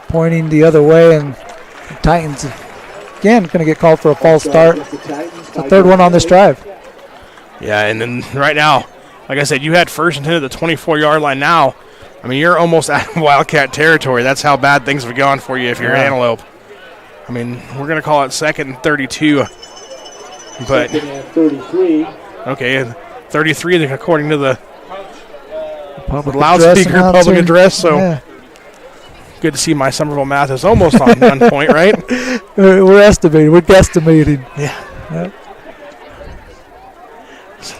pointing the other way, and the Titans again going to get called for a false start. It's the 3rd one on this drive. Yeah, and then right now, like I said, you had 1st and 10 at the 24-yard line. Now, I mean, you're almost out of Wildcat territory. That's how bad things have gone for you if you're Antelope. I mean, we're going to call it 2nd and 32. But 2nd and 33. Okay, 33 according to the public loudspeaker public address. So good to see my Somerville math is almost on point, right? We're estimating. We're guesstimating. Yeah.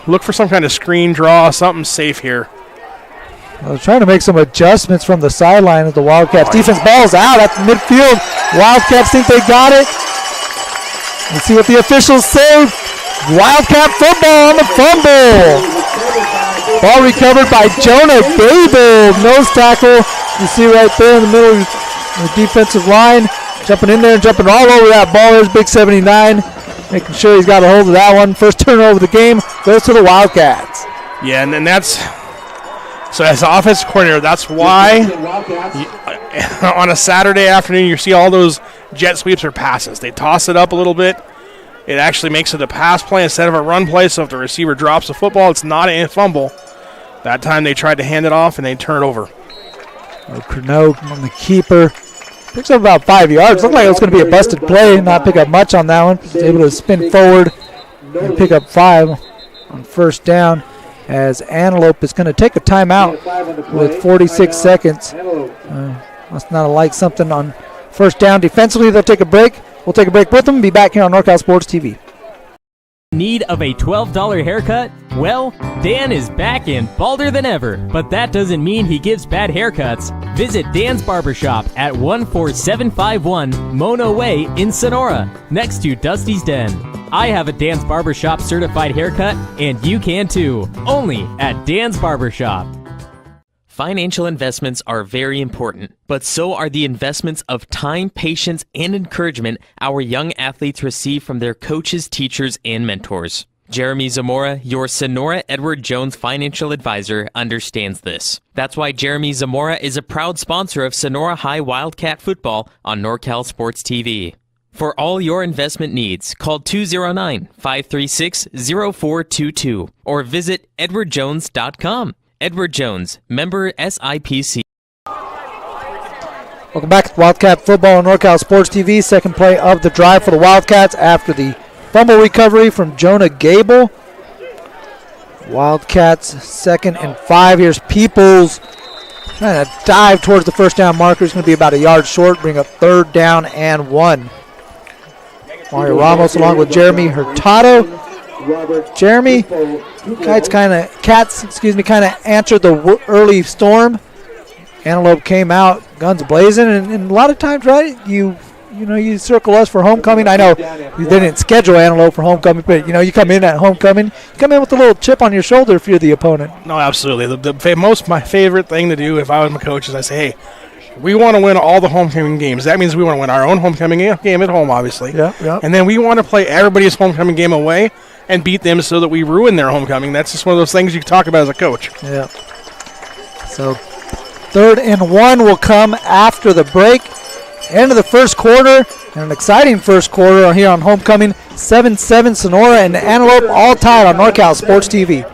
Look for some kind of screen draw, something safe here. I was trying to make some adjustments from the sideline of the Wildcats. Defense ball's out at the midfield. Wildcats think they got it. Let's see what the officials say. Wildcat football on the fumble. Ball recovered by Jonah Gable. Nose tackle. You see right there in the middle of the defensive line. Jumping in there and jumping all over that ball. There's Big 79. Making sure he's got a hold of that one. First turnover of the game goes to the Wildcats. Yeah, and then that's... So as the offensive coordinator, that's why on a Saturday afternoon you see all those jet sweeps or passes. They toss it up a little bit. It actually makes it a pass play instead of a run play, so if the receiver drops the football, it's not a fumble. That time they tried to hand it off, and they turn it over. Croneau on the keeper. Picks up about 5 yards. Looked like it was going to be a busted play. Not pick up much on that one. He's able to spin forward and pick up 5 on 1st down. As Antelope is going to take a timeout with 46 seconds. Must not like something on 1st down. Defensively, they'll take a break. We'll take a break with them. Be back here on NorCal Sports TV. Need of a $12 haircut? Well, Dan is back and balder than ever, but that doesn't mean he gives bad haircuts. Visit Dan's Barbershop at 14751 Mono Way in Sonora, next to Dusty's Den. I have a Dan's Barbershop certified haircut, and you can too, only at Dan's Barbershop. Financial investments are very important, but so are the investments of time, patience, and encouragement our young athletes receive from their coaches, teachers, and mentors. Jerimie Zamora, your Sonora Edward Jones financial advisor, understands this. That's why Jerimie Zamora is a proud sponsor of Sonora High Wildcat football on NorCal Sports TV. For all your investment needs, call 209-536-0422 or visit edwardjones.com. Edward Jones, member SIPC. Welcome back to Wildcat Football on NorCal Sports TV. Second play of the drive for the Wildcats after the fumble recovery from Jonah Gable. Wildcats 2nd and 5. Here's Peoples trying to dive towards the first down marker. He's going to be about a yard short, bring up 3rd down and 1. Mario Ramos along with Jerimie Hurtado. Jerimie, Cats answered the early storm. Antelope came out guns blazing, and a lot of times, right, you circle us for homecoming. I know they didn't schedule Antelope for homecoming, but you come in at homecoming, you come in with a little chip on your shoulder if you're the opponent. No, absolutely. My favorite thing to do if I was my coach is I say, hey, we want to win all the homecoming games. That means we want to win our own homecoming game at home, obviously. Yeah. And then we want to play everybody's homecoming game away and beat them so that we ruin their homecoming. That's just one of those things you talk about as a coach. Yeah. So 3rd and 1 will come after the break. End of the first quarter, and an exciting first quarter here on homecoming. 7-7 Sonora and Antelope all tied on NorCal Sports TV.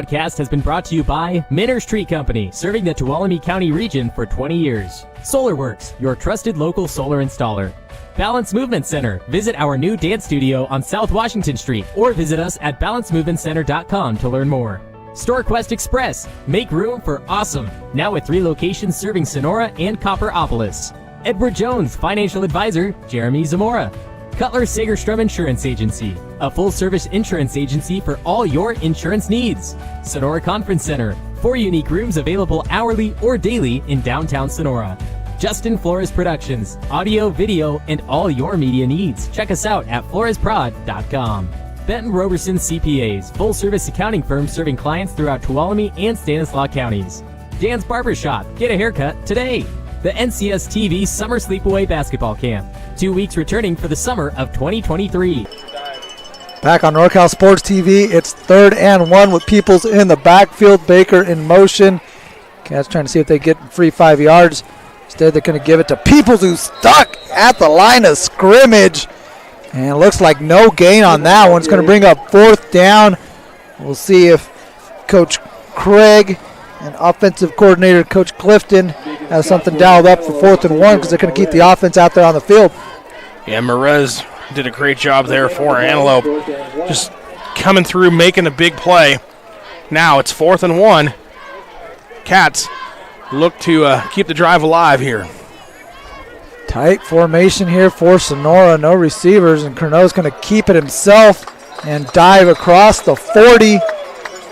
Podcast has been brought to you by Minners Tree Company, serving the Tuolumne County region for 20 years. SolarWorks, your trusted local solar installer. Balance Movement Center. Visit our new dance studio on South Washington Street or visit us at balancemovementcenter.com to learn more. StoreQuest Express. Make room for awesome. Now with 3 locations serving Sonora and Copperopolis. Edward Jones, financial advisor, Jerimie Zamora. Cutler Sagerstrom Insurance Agency, a full-service insurance agency for all your insurance needs. Sonora Conference Center, 4 unique rooms available hourly or daily in downtown Sonora. Justin Flores Productions, audio, video, and all your media needs. Check us out at floresprod.com. Benton Roberson CPAs, full-service accounting firm serving clients throughout Tuolumne and Stanislaus counties. Dan's Barbershop, get a haircut today. The NCS TV Summer Sleepaway Basketball Camp, 2 weeks returning for the summer of 2023. Back on NorCal Sports TV, it's 3rd and 1 with Peoples in the backfield. Baker in motion. Cats trying to see if they get free 5 yards. Instead, they're going to give it to Peoples, who's stuck at the line of scrimmage. And it looks like no gain on that one. It's going to bring up 4th down. We'll see if Coach Craig and offensive coordinator Coach Clifton has something dialed up for 4th and 1 because they're going to keep the offense out there on the field. Yeah, Merez did a great job there for Antelope. Just coming through, making a big play. Now it's 4th and 1. Cats look to keep the drive alive here. Tight formation here for Sonora. No receivers, and Curnow's going to keep it himself and dive across the 40.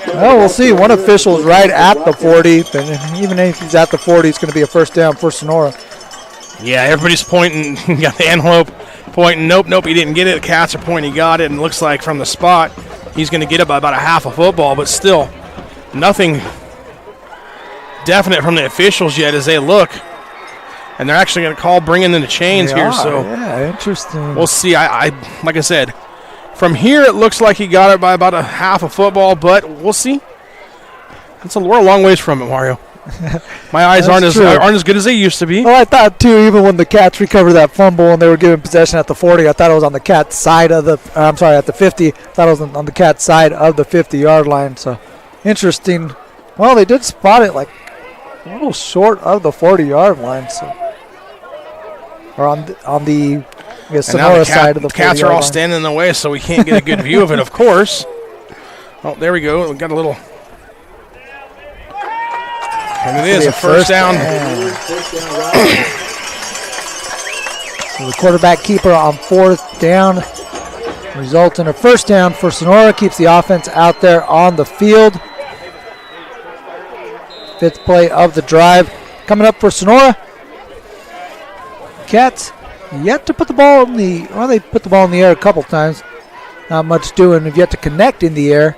Well, we'll see. One official is right at the 40, but even if he's at the 40, it's going to be a 1st down for Sonora. Yeah, everybody's pointing. You got the Antelope pointing. Nope, he didn't get it. The Cats are pointing. He got it, and it looks like from the spot, he's going to get it by about a half a football, but still nothing definite from the officials yet as they look. And they're actually going to call bringing in the chains here. So yeah, interesting. We'll see. I like I said, from here it looks like he got it by about a half a football, but we'll see. We're a long ways from it, Mario. My eyes aren't as good as they used to be. Well, I thought too. Even when the Cats recovered that fumble and they were given possession at the 40, I thought it was on the Cats side of the. At the 50. I thought it was on the Cats side of the 50-yard line. So interesting. Well, they did spot it like a little short of the 40-yard line. So. Or on the Sonora side of the 40-yard line. The Cats are all standing in the way, so we can't get a good view of it, of course. Oh, there we go. We got a little. And it is a first down. So the quarterback keeper on 4th down results in a 1st down for Sonora. Keeps the offense out there on the field. 5th play of the drive coming up for Sonora. Cats yet to put the ball in the. Well, they put the ball in the air a couple times. Not much doing. They've yet to connect in the air.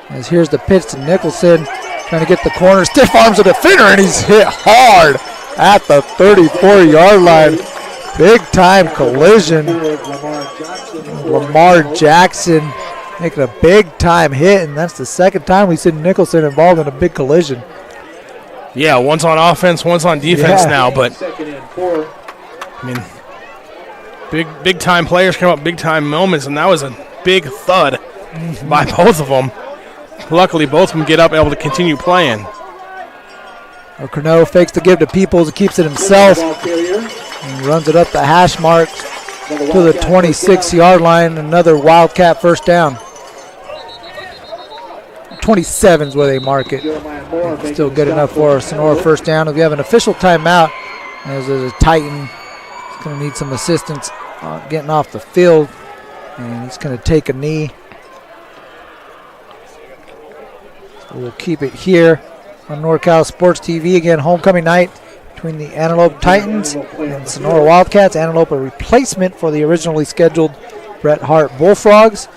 As here's the pitch to Nicholson. Trying to get the corner. Stiff arms the defender, and he's hit hard at the 34-yard line. Big time collision. Lamar Jackson making a big time hit, and that's the 2nd time we've seen Nicholson involved in a big collision. Yeah, one's on offense, one's on defense now, but I mean, Big time players come up, big time moments, and that was a big thud by both of them. Luckily, both of them get up, able to continue playing. Corneau fakes the give to Peoples and keeps it himself. And runs it up the hash mark to the 26-yard line. Another Wildcat first down. 27 is where they mark it. Still good enough for a Sonora first down. We have an official timeout as a Titan. He's going to need some assistance getting off the field. And he's going to take a knee. So we'll keep it here on NorCal Sports TV. Again, homecoming night between the Antelope Titans and Sonora Wildcats. Antelope a replacement for the originally scheduled Bret Hart Bullfrogs.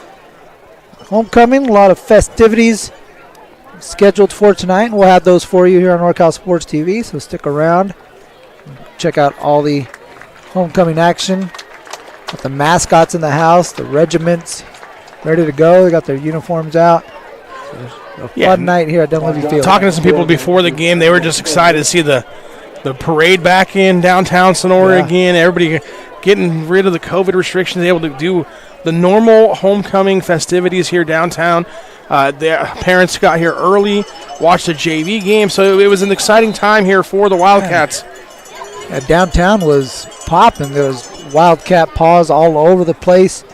Homecoming, a lot of festivities scheduled for tonight. We'll have those for you here on NorCal Sports TV, so stick around. Check out all the homecoming action. Got the mascots in the house, the regiments ready to go. They got their uniforms out. So a fun night here at Dunleavy Field. Talking to some people before the game, they were just excited to see the parade back in downtown Sonora again. Everybody getting rid of the COVID restrictions, able to do the normal homecoming festivities here downtown. Their parents got here early, watched the JV game, so it was an exciting time here for the Wildcats. Yeah, downtown was popping. There was Wildcat paws all over the place.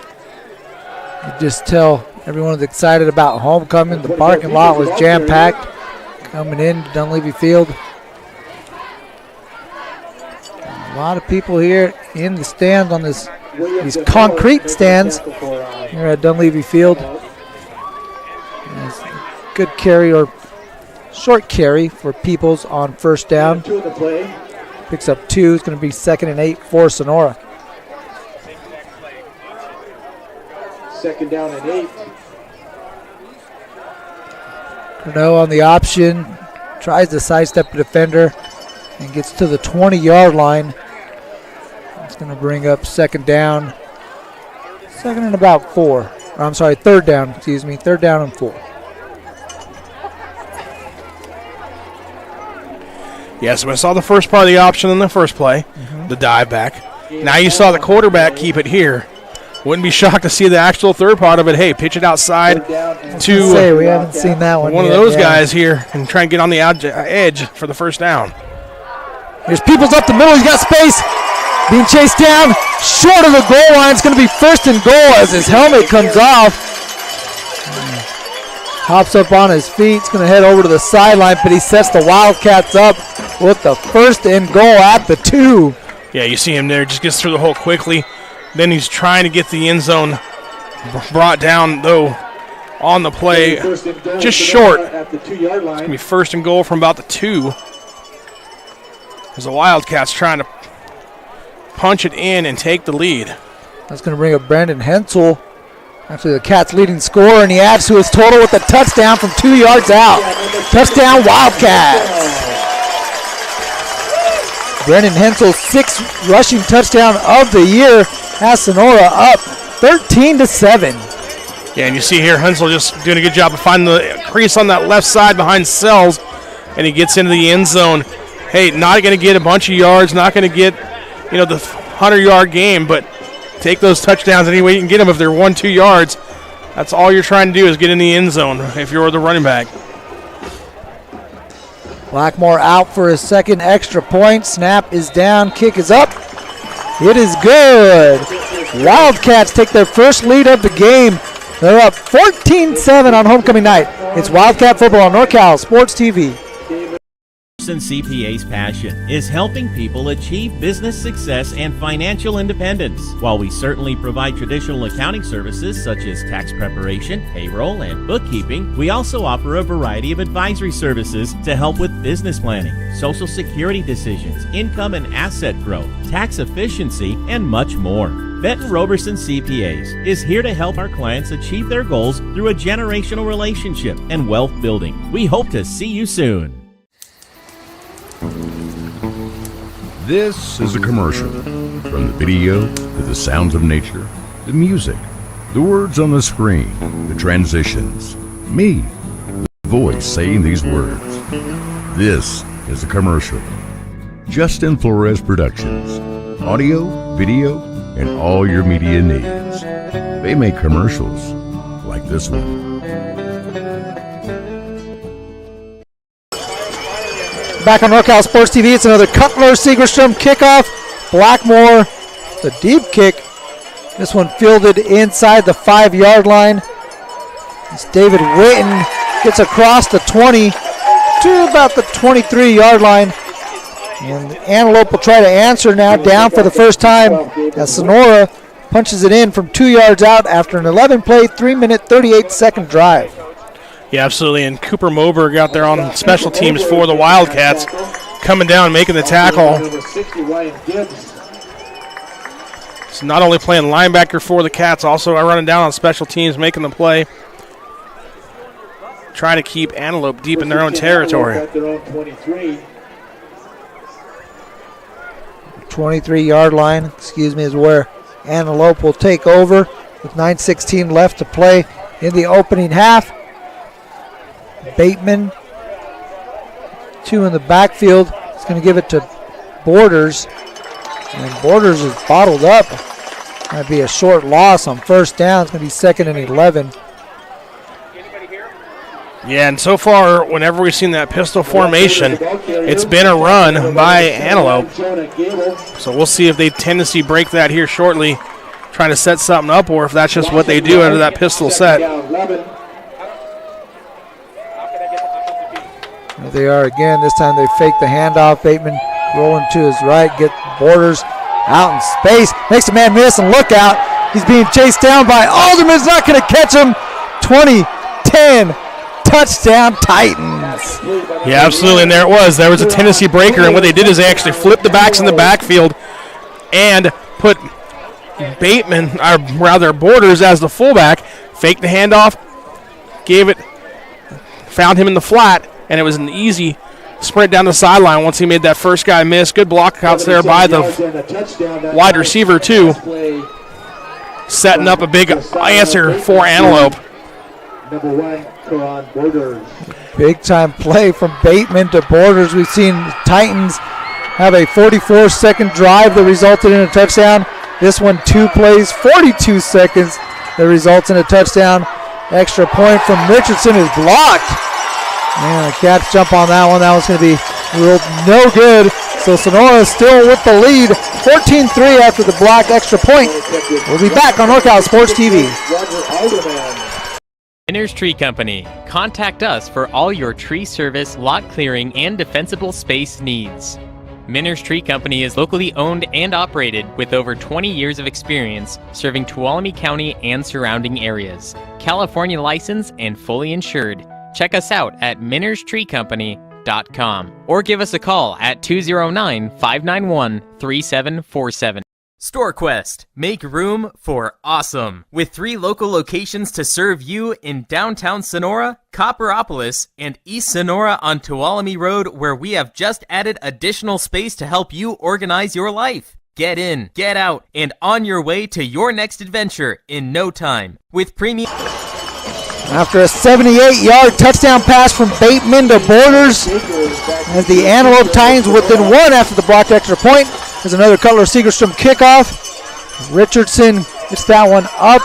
You just tell everyone was excited about homecoming. The parking lot was jam-packed coming in to Dunleavy Field. A lot of people here in the stands on these concrete stands here at Dunleavy Field. Good carry or short carry for Peoples on first down. Picks up 2. It's going to be 2nd and 8 for Sonora. 2nd down and 8. Corneau on the option. Tries to sidestep the defender and gets to the 20-yard line. It's going to bring up 2nd down. 2nd and about 4. Or, I'm sorry, 3rd down, excuse me. 3rd down and 4. Yeah, so I saw the first part of the option in the first play, the dive back. Now you saw the quarterback keep it here. Wouldn't be shocked to see the actual third part of it. Hey, pitch it outside to we haven't seen that one of those guys here and try and get on the edge for the first down. Here's Peoples up the middle. He's got space. Being chased down. Short of the goal line. It's going to be 1st and goal as his helmet comes off. Hops up on his feet. He's going to head over to the sideline, but he sets the Wildcats up with the 1st and goal at the 2. Yeah, you see him there. Just gets through the hole quickly. Then he's trying to get the end zone brought down, though, on the play. Just short. It's going to be 1st and goal from about the 2. As the Wildcats trying to punch it in and take the lead. That's going to bring up Brandon Hensel. Actually, the Cats' leading scorer, and he adds to his total with a touchdown from 2 yards out. Touchdown, Wildcats. Brandon Hensel, 6th rushing touchdown of the year, has Sonora up 13-7. Yeah, and you see here Hensel just doing a good job of finding the crease on that left side behind Sells, and he gets into the end zone. Hey, not going to get a bunch of yards, not going to get, the 100-yard game, but take those touchdowns any way you can get them. If they're 1-2 yards, that's all you're trying to do is get in the end zone if you're the running back. Blackmore out for his 2nd extra point. Snap is down. Kick is up. It is good. Wildcats take their first lead of the game. They're up 14-7 on homecoming night. It's Wildcat football on NorCal Sports TV. CPA's passion is helping people achieve business success and financial independence. While we certainly provide traditional accounting services such as tax preparation, payroll, and bookkeeping, we also offer a variety of advisory services to help with business planning, social security decisions, income and asset growth, tax efficiency, and much more. Benton Roberson CPAs is here to help our clients achieve their goals through a generational relationship and wealth building. We hope to see you soon. This is a commercial. From the video to the sounds of nature, the music, the words on the screen, the transitions, me, the voice saying these words. This is a commercial. Justin Flores Productions. Audio, video, and all your media needs. They make commercials like this one. Back on NorCal Sports TV, it's another Cutler Segerstrom kickoff. Blackmore, the deep kick. This one fielded inside the 5-yard line. As David Witten gets across the 20 to about the 23-yard line. And Antelope will try to answer now, down for the first time as Sonora punches it in from 2 yards out after an 11-play, 3-minute, 38-second drive. Yeah, absolutely. And Cooper Moberg out there on special teams for the Wildcats, coming down, making the tackle. So not only playing linebacker for the Cats, also running down on special teams, making the play. Try to keep Antelope deep in their own territory. 23-yard line, is where Antelope will take over with 9:16 left to play in the opening half. Bateman, 2 in the backfield. He's going to give it to Borders. And Borders is bottled up. Might be a short loss on first down. It's going to be 2nd and 11. Yeah, and so far, whenever we've seen that pistol formation, it's been a run by Antelope. So we'll see if they tendency break that here shortly, trying to set something up, or if that's just what they do out of that pistol set. There they are again. This time they fake the handoff. Bateman rolling to his right, get Borders out in space. Makes a man miss, and look out. He's being chased down by Alderman's not going to catch him. 20-10. Touchdown Titans. Yeah, absolutely, and there it was. There was a Tennessee breaker, and what they did is they actually flipped the backs in the backfield and put Bateman, or rather Borders, as the fullback, faked the handoff, found him in the flat, and it was an easy sprint down the sideline once he made that first guy miss. Good block outs there by the wide receiver, too, setting up a big answer for Antelope. Big time play from Bateman to Borders. We've seen Titans have a 44-second drive that resulted in a touchdown. This one 2 plays, 42 seconds that results in a touchdown. Extra point from Richardson is blocked. Man, the Cats jump on that one. That one's going to be ruled no good. So Sonora is still with the lead, 14-3 after the blocked extra point. We'll be back on NorCal Sports TV. Miners Tree Company. Contact us for all your tree service, lot clearing, and defensible space needs. Miners Tree Company is locally owned and operated with over 20 years of experience serving Tuolumne County and surrounding areas. California licensed and fully insured. Check us out at minerstreecompany.com or give us a call at 209-591-3747. StoreQuest. Make room for awesome. With 3 local locations to serve you in downtown Sonora, Copperopolis, and East Sonora on Tuolumne Road, where we have just added additional space to help you organize your life. Get in, get out, and on your way to your next adventure in no time. With premium... After a 78-yard touchdown pass from Bateman to Borders, as the Antelope Titans within 1 after the blocked extra point. There's another Cutler Segerstrom kickoff. Richardson gets that one up,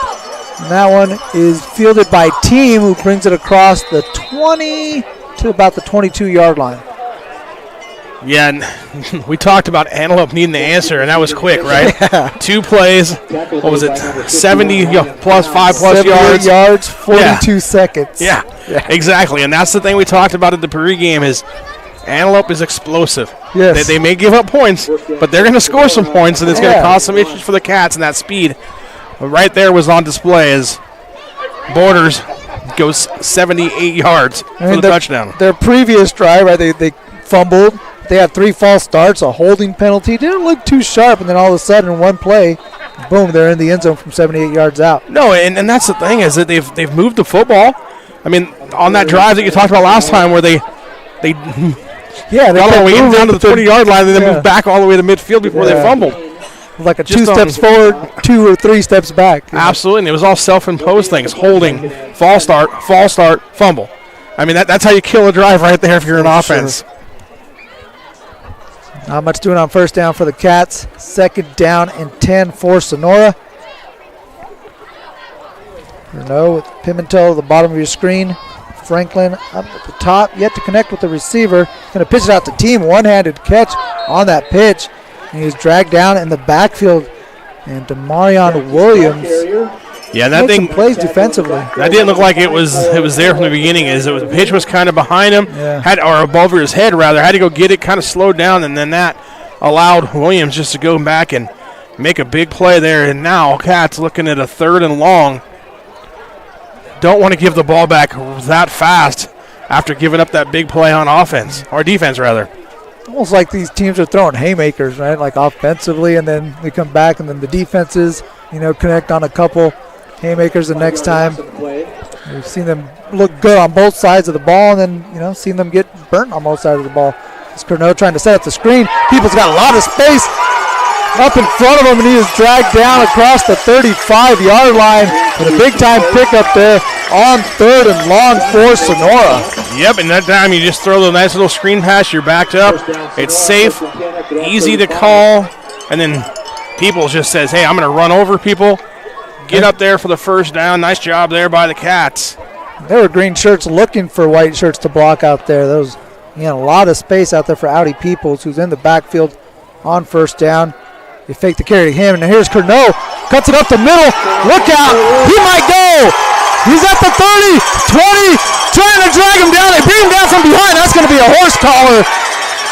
and that one is fielded by Team, who brings it across the 20 to about the 22-yard line. Yeah, and we talked about Antelope needing the answer, and that was quick, right? Yeah. 2 plays, what was it, 70 plus 5 plus yards? 42 seconds. Yeah, exactly, and that's the thing we talked about at the pregame is Antelope is explosive. Yes. They may give up points, but they're going to score some points, and it's going to cause some issues for the Cats, and that speed right there was on display as Borders goes 78 yards for the touchdown. Their previous drive, right, they fumbled. They had 3 false starts, a holding penalty. Didn't look too sharp, and then all of a sudden, in one play, boom, they're in the end zone from 78 yards out. No, and that's the thing is that they've moved the football. I mean, on that drive that you talked about last time where they got all the way down to the 20-yard line and then moved back all the way to midfield before they fumbled. Like a 2 steps forward, 2 or 3 steps back. Absolutely, and it was all self-imposed things, holding, false start, fumble. I mean, that's how you kill a drive right there if you're an offense. Sure. Not much doing on first down for the Cats. Second down and 10 for Sonora. Renault with Pimentel at the bottom of your screen. Franklin up at the top, yet to connect with the receiver. Going to pitch it out to Team. One-handed catch on that pitch. And he was dragged down in the backfield. And Demarion Williams that thing plays defensively. That didn't look like it was there from the beginning. The pitch was kind of behind him, or above his head rather. Had to go get it, kind of slowed down, and then that allowed Williams just to go back and make a big play there. And now Cats looking at a 3rd and long. Don't want to give the ball back that fast after giving up that big play on offense, or defense rather. Almost like these teams are throwing haymakers, right? Like offensively, and then we come back, and then the defenses, connect on a couple haymakers the next time. We've seen them look good on both sides of the ball, and then, seen them get burnt on both sides of the ball. It's Curnow trying to set up the screen. People's got a lot of space up in front of him, and he is dragged down across the 35-yard line with a big-time pickup there on 3rd and long for Sonora. Yep, and that time you just throw the nice little screen pass. You're backed up. It's safe, easy to call, and then Peoples just says, hey, I'm going to run over people. Get up there for the first down. Nice job there by the Cats. There were green shirts looking for white shirts to block out there. There was a lot of space out there for Audi Peoples, who's in the backfield on first down. They fake the carry to him, and here's Curnow. Cuts it up the middle. Look out. He might go. He's at the 30, 20, trying to drag him down. They bring him down from behind. That's going to be a horse collar.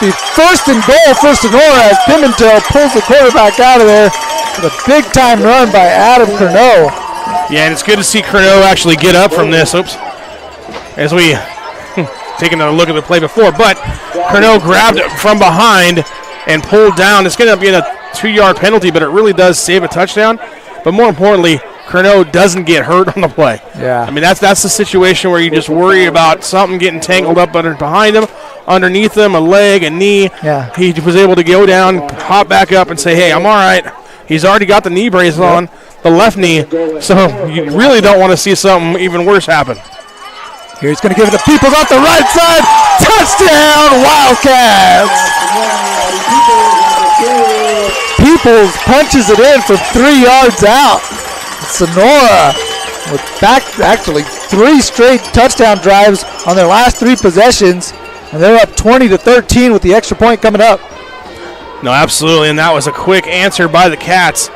The 1st and goal for Sonora as Pimentel pulls the quarterback out of there with a big-time run by Adam Curnow. Yeah, and it's good to see Curnow actually get up from this. Oops. As we take another look at the play before. But Curnow grabbed it from behind and pulled down. It's going to be a 2-yard penalty, but it really does save a touchdown. But more importantly, Curnow doesn't get hurt on the play. Yeah. I mean, that's the situation where you just worry about something getting tangled up behind him, underneath him, a leg, a knee. Yeah. He was able to go down, hop back up, and say, hey, I'm all right. He's already got the knee brace on, the left knee, so you really don't want to see something even worse happen. Here he's going to give it to Peoples off the right side. Touchdown, Wildcats! Peoples punches it in from 3 yards out. Sonora with actually 3 straight touchdown drives on their last 3 possessions, and they're up 20-13 with the extra point coming up. No, absolutely, and that was a quick answer by the Cats.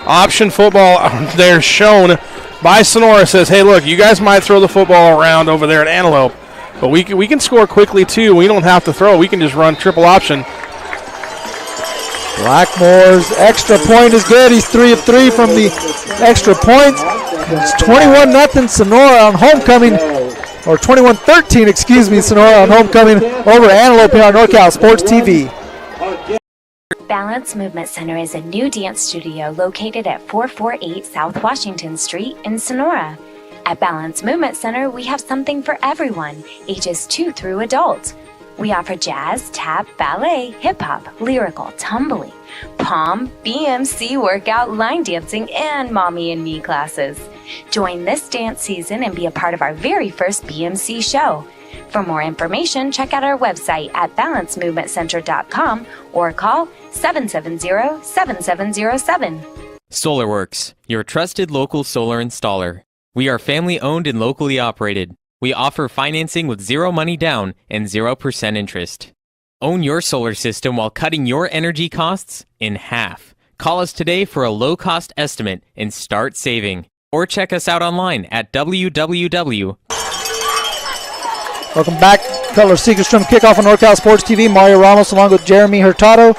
Option football there shown by Sonora says, hey, look, you guys might throw the football around over there at Antelope, but we can score quickly too. We don't have to throw. We can just run triple option. Blackmore's extra point is good. He's 3 of 3 from the extra points. It's 21-0 Sonora on homecoming, or 21-13, excuse me, Sonora on homecoming over Antelope here on NorCal Sports TV. Balance Movement Center is a new dance studio located at 448 South Washington Street in Sonora. At Balance Movement Center, we have something for everyone, ages 2 through adult. We offer jazz, tap, ballet, hip-hop, lyrical, tumbling, pom, BMC workout, line dancing, and mommy and me classes. Join this dance season and be a part of our very first BMC show. For more information, check out our website at balancemovementcenter.com or call 770-7707. SolarWorks, your trusted local solar installer. We are family owned and locally operated. We offer financing with 0 money down and 0% interest. Own your solar system while cutting your energy costs in half. Call us today for a low-cost estimate and start saving. Or check us out online at www. Welcome back. Cutler Seekerstrom kickoff on NorCal Sports TV. Mario Ramos along with Jerimie Hurtado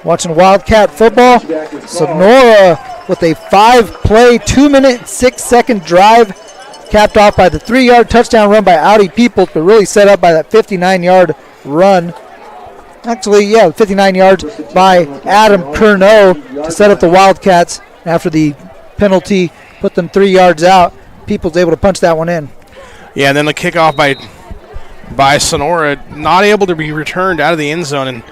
watching Wildcat football. Sonora with a 5-play, 2-minute, 6-second drive, capped off by the 3-yard touchdown run by Audi Peoples, but really set up by that 59-yard run. Actually, 59 yards by Adam Curnow to set up the Wildcats after the penalty put them 3 yards out. Peoples able to punch that one in. Yeah, and then the kickoff by Sonora, not able to be returned out of the end zone, and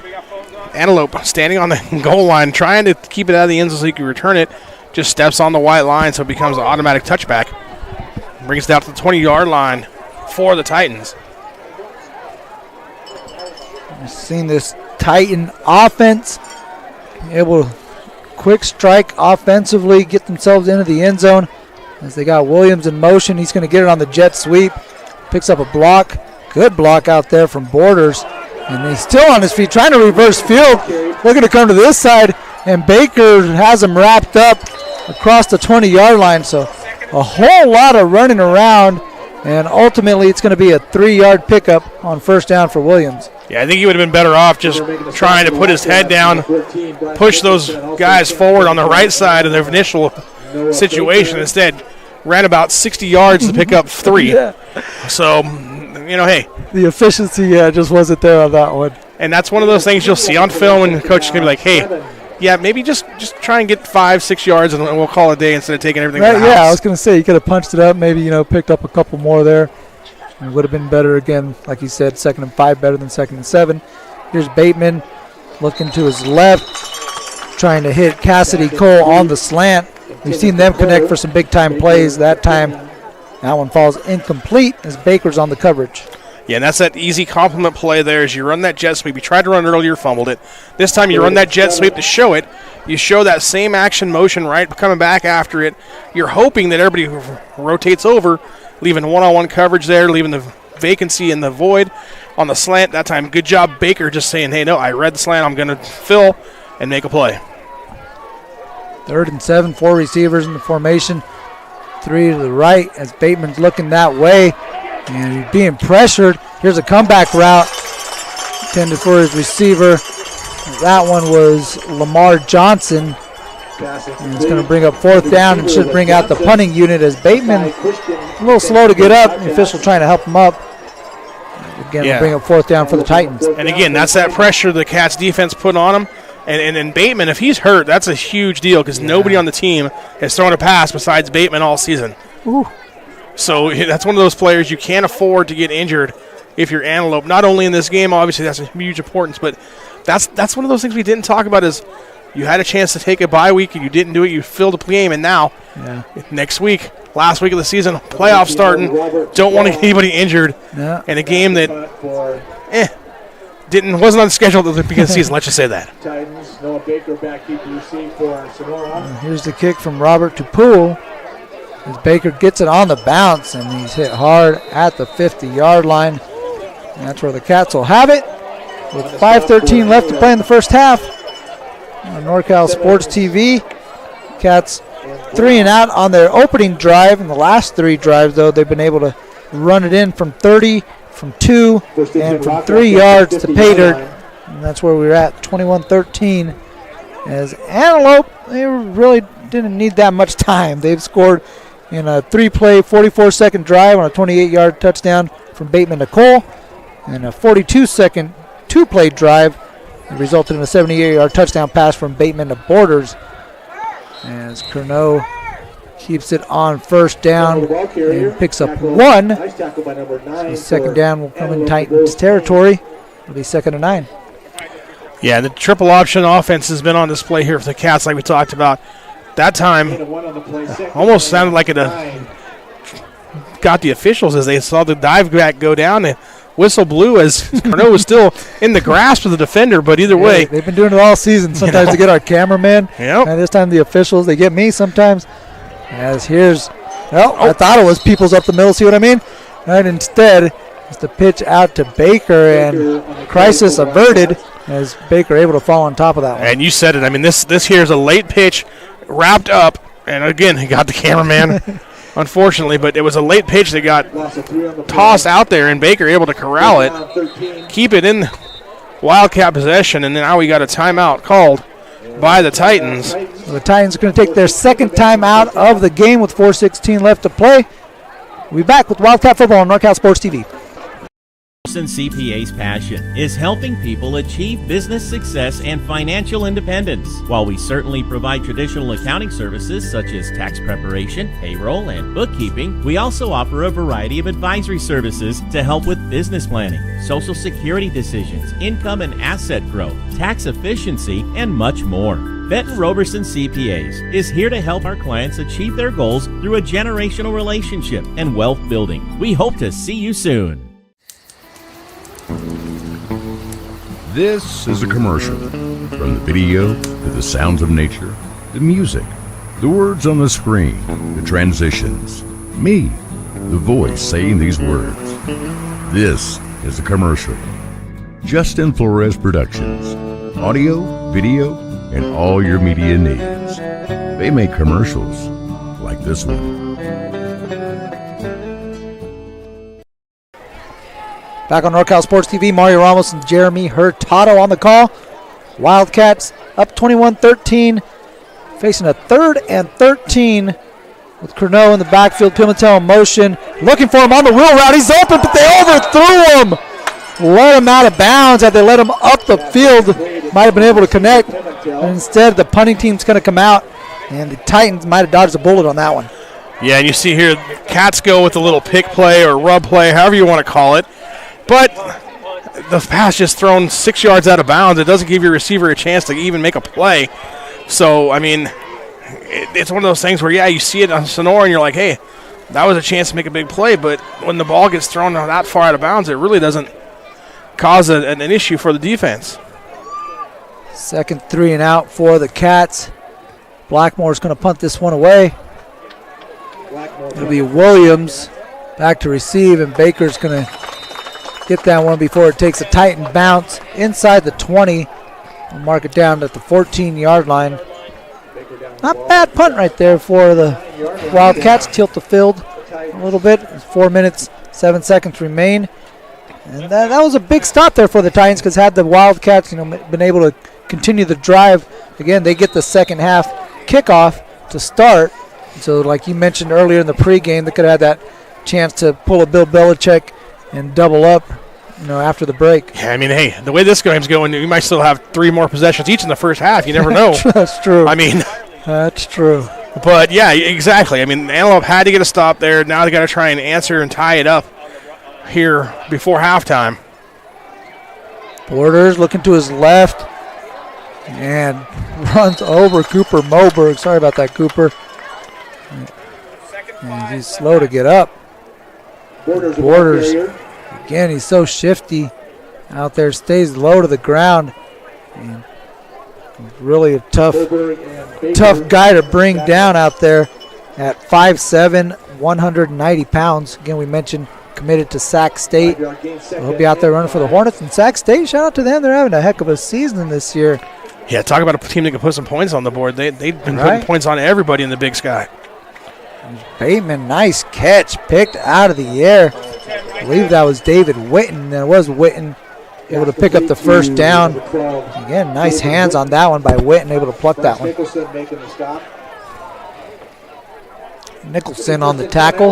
Antelope standing on the goal line trying to keep it out of the end zone so he can return it, just steps on the white line so it becomes an automatic touchback. Brings it out to the 20-yard line for the Titans. We've seen this Titan offense able to quick strike offensively, get themselves into the end zone as they got Williams in motion. He's going to get it on the jet sweep. Picks up a block. Good block out there from Borders. And he's still on his feet trying to reverse field. Looking to come to this side. And Baker has him wrapped up across the 20-yard line. So a whole lot of running around. And ultimately it's going to be a 3-yard pickup on first down for Williams. Yeah, I think he would have been better off just trying to put his head down, push those guys forward on the right side of their initial situation. Instead, ran about 60 yards to pick up 3. Yeah. So, hey. The efficiency, just wasn't there on that one. And that's one of those things you'll see on film, and the coach is going to be like, hey, yeah, maybe just try and get 5-6 yards, and we'll call it a day instead of taking everything to the house. Yeah, I was going to say, you could have punched it up, maybe, picked up a couple more there. It would have been better again, like you said, 2nd and 5 better than 2nd and 7. Here's Bateman looking to his left, trying to hit Cassidy Cole on the slant. We've seen them connect for some big-time plays. That time, that one falls incomplete as Baker's on the coverage. Yeah, and that's that easy complement play there as you run that jet sweep. You tried to run it earlier, fumbled it. This time you run that jet sweep to show it. You show that same action motion, right, coming back after it. You're hoping that everybody rotates over, leaving one-on-one coverage there, leaving the vacancy in the void on the slant. That time, good job, Baker, just saying, hey, no, I read the slant. I'm going to fill and make a play. 3rd and 7, 4 receivers in the formation. 3 to the right as Bateman's looking that way. And he's being pressured. Here's a comeback route intended for his receiver. That one was Lamar Johnson. And it's going to bring up 4th down and should bring out the punting unit as Bateman a little slow to get up. The official trying to help him up. Again, we'll bring up 4th down for the Titans. And again, that's that pressure the Cats defense put on him. And Bateman, if he's hurt, that's a huge deal because nobody on the team has thrown a pass besides Bateman all season. Ooh. So that's one of those players you can't afford to get injured if you're Antelope. Not only in this game, obviously that's a huge importance, but that's one of those things we didn't talk about is you had a chance to take a bye week and you didn't do it. You filled a game, and now next week, last week of the season, playoff starting, don't want to get anybody injured in a game that wasn't on the schedule at the beginning of the season. Let's just say that. Here's the kick from Robert Tupool. As Baker gets it on the bounce, and he's hit hard at the 50-yard line. And that's where the Cats will have it. With 5:13 left to play in the first half. On NorCal Sports TV, Cats 3 and out on their opening drive. In the last 3 drives, though, they've been able to run it in from 30, from 2, and from 3 yards to pay dirt. And that's where we're at, 21-13. As Antelope, they really didn't need that much time. They've scored in a 3-play, 44-second drive on a 28-yard touchdown from Bateman to Cole, and a 42-second 2-play drive that resulted in a 78-yard touchdown pass from Bateman to Borders. As Curnow keeps it on first down and picks up 1. So second down will come in Titans territory. It'll be 2nd and 9. Yeah, the triple option offense has been on display here for the Cats like we talked about. That time almost sounded like it got the officials as they saw the dive back go down. The whistle blew as Curnow was still in the grasp of the defender, but either way. They've been doing it all season. Sometimes they get our cameraman, and this time the officials, they get me sometimes. As here's, I thought it was Peoples up the middle, see what I mean? And instead, it's the pitch out to Baker, and crisis averted as Baker able to fall on top of that one. And you said it. I mean, this here is a late pitch wrapped up, and again, he got the cameraman, unfortunately, but it was a late pitch that got tossed out there, and Baker able to corral it, keep it in Wildcat possession, and now we got a timeout called by the Titans. So the Titans are going to take their second timeout of the game with 4:16 left to play. We'll be back with Wildcat football on NorCal Sports TV. CPA's passion is helping people achieve business success and financial independence. While we certainly provide traditional accounting services such as tax preparation, payroll, and bookkeeping, we also offer a variety of advisory services to help with business planning, social security decisions, income and asset growth, tax efficiency, and much more. Benton Roberson CPAs is here to help our clients achieve their goals through a generational relationship and wealth building. We hope to see you soon. This is a commercial. From the video to the sounds of nature, the music, the words on the screen, the transitions, me, the voice saying these words. This is a commercial. Justin Flores Productions. Audio, video, and all your media needs. They make commercials like this one. Back on NorCal Sports TV, Mario Ramos and Jerimie Hurtado on the call. Wildcats up 21-13, facing a 3rd and 13 with Curnow in the backfield. Pimentel in motion, looking for him on the wheel route. He's open, but they overthrew him. Let him out of bounds. Had they let him up the field, might have been able to connect. But instead, the punting team's going to come out, and the Titans might have dodged a bullet on that one. Yeah, and you see here, Cats go with a little pick play or rub play, however you want to call it. But the pass just thrown 6 yards out of bounds. It doesn't give your receiver a chance to even make a play. So, I mean, it's one of those things where, yeah, you see it on Sonora and you're like, hey, that was a chance to make a big play. But when the ball gets thrown that far out of bounds, it really doesn't cause an issue for the defense. 2nd 3 and out for the Cats. Blackmore's going to punt this one away. It'll be Williams back to receive, and Baker's going to get that one before it takes a Titan bounce inside the 20. We'll mark it down at the 14-yard line. Not bad punt right there for the Wildcats. Tilt the field a little bit. 4 minutes, 7 seconds remain. And that was a big stop there for the Titans, because had the Wildcats been able to continue the drive, again, they get the second half kickoff to start. So like you mentioned earlier in the pregame, they could have had that chance to pull a Bill Belichick and double up, after the break. Yeah, I mean, hey, the way this game's going, you might still have 3 more possessions each in the first half. You never know. That's true. I mean, that's true. But yeah, exactly. I mean, Antelope had to get a stop there. Now they got to try and answer and tie it up here before halftime. Borders looking to his left and runs over Cooper Moberg. Sorry about that, Cooper. And he's slow to get up. Borders, again, he's so shifty out there, stays low to the ground. And really a tough guy to bring down out there at 5'7", 190 pounds. Again, we mentioned committed to Sac State. So he'll be out there running for the Hornets. And Sac State, shout out to them. They're having a heck of a season this year. Yeah, talk about a team that can put some points on the board. They've been putting points on everybody in the Big Sky. Bateman, nice catch, picked out of the air. I believe that was David Witten. That was Witten able to pick up the first down. Again, nice hands on that one by Witten, able to pluck that one. Nicholson on the tackle.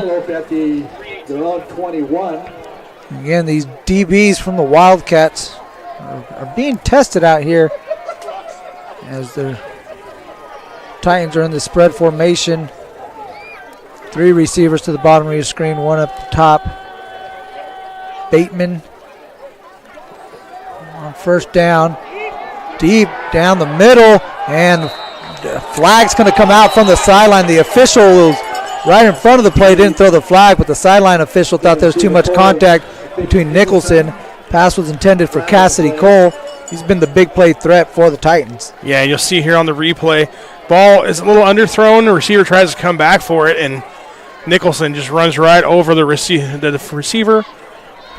Again, these DBs from the Wildcats are being tested out here as the Titans are in the spread formation. 3 receivers to the bottom of your screen, 1 up the top. Bateman on first down, deep down the middle, and the flag's going to come out from the sideline. The official was right in front of the play, didn't throw the flag, but the sideline official thought there was too much contact between Nicholson. Pass was intended for Cassidy Cole. He's been the big play threat for the Titans. Yeah, you'll see here on the replay, ball is a little underthrown. The receiver tries to come back for it, and Nicholson just runs right over the receiver.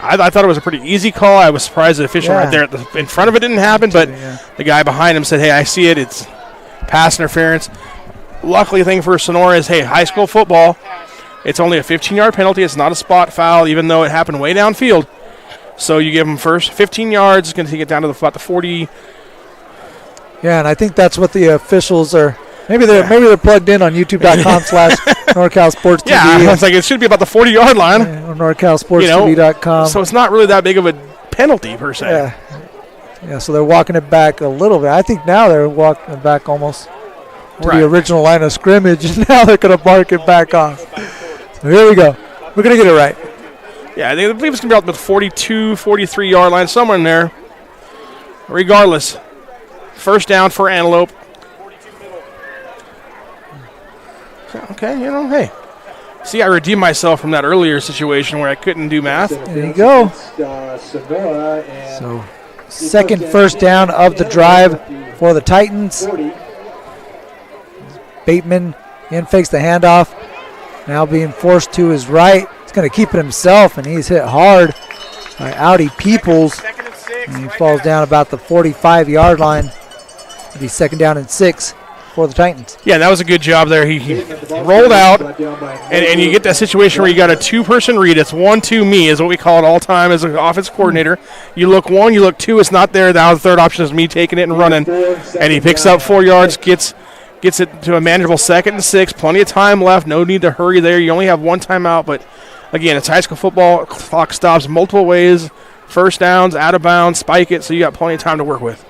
I thought it was a pretty easy call. I was surprised the official right there in front of it didn't happen, but the guy behind him said, hey, I see it. It's pass interference. Luckily, the thing for Sonora is, hey, high school football, it's only a 15-yard penalty. It's not a spot foul, even though it happened way downfield. So you give them first 15 yards. It's going to take it down to about the 40. Yeah, and I think that's what the officials are. Maybe they're plugged in on youtube.com/NorCal Sports TV. Yeah, it's like it should be about the 40-yard line. Or NorCalSportsTV.com. So it's not really that big of a penalty per se. Yeah, so they're walking it back a little bit. I think now they're walking it back almost to the original line of scrimmage, and now they're going to mark it back off. So here we go. We're going to get it right. Yeah, I believe it's going to be about the 42, 43-yard line, somewhere in there. Regardless, first down for Antelope. Okay, hey. See, I redeemed myself from that earlier situation where I couldn't do math. There you go. So second first down of the drive for the Titans. Bateman fakes the handoff. Now being forced to his right. He's going to keep it himself, and he's hit hard by Audi Peoples. And he falls down about the 45-yard line. It'll be second down and 6 for the Titans. Yeah, that was a good job there. He rolled out, and you get that situation where you got a two-person read. It's 1-2 me is what we call it all time as an offense coordinator. You look 1, you look 2, it's not there. Now the third option is me taking it and running. And he picks up 4 yards, gets it to a manageable second and 6. Plenty of time left. No need to hurry there. You only have one timeout, but again, it's high school football. Clock stops multiple ways. First downs, out of bounds, spike it, so you got plenty of time to work with.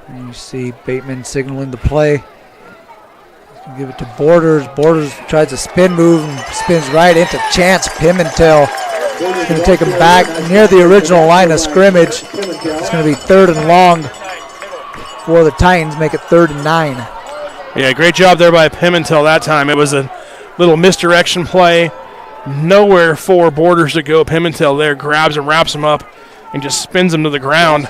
And you see Bateman signaling the play. Give it to Borders. Borders tries a spin move and spins right into Chance Pimentel. He's going to take him back near the original line of scrimmage. It's going to be 3rd and long for the Titans. Make it 3rd and 9. Yeah, great job there by Pimentel that time. It was a little misdirection play. Nowhere for Borders to go. Pimentel there grabs and wraps him up and just spins him to the ground.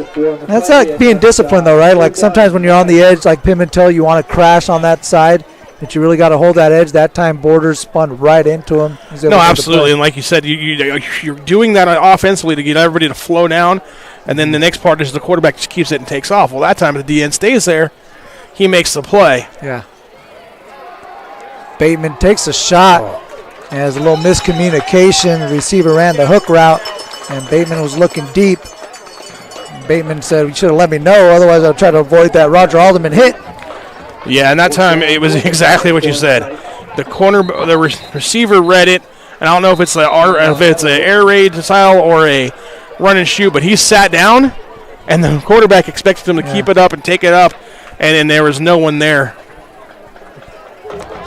That's like being disciplined, though, right? Like sometimes when you're on the edge, like Pimentel, you want to crash on that side, but you really got to hold that edge. That time, Borders spun right into him. No, absolutely. And like you said, you're doing that offensively to get everybody to flow down, and then the next part is the quarterback just keeps it and takes off. Well, that time the DN stays there. He makes the play. Yeah. Bateman takes a shot. Has a little miscommunication. The receiver ran the hook route, and Bateman was looking deep. Bateman said, "You should have let me know, otherwise I'll try to avoid that Roger Alderman hit." Yeah, and that time it was exactly what you said. The receiver read it, and I don't know if it's an air raid style or a run and shoot, but he sat down, and the quarterback expected him to keep it up and take it up, and then there was no one there.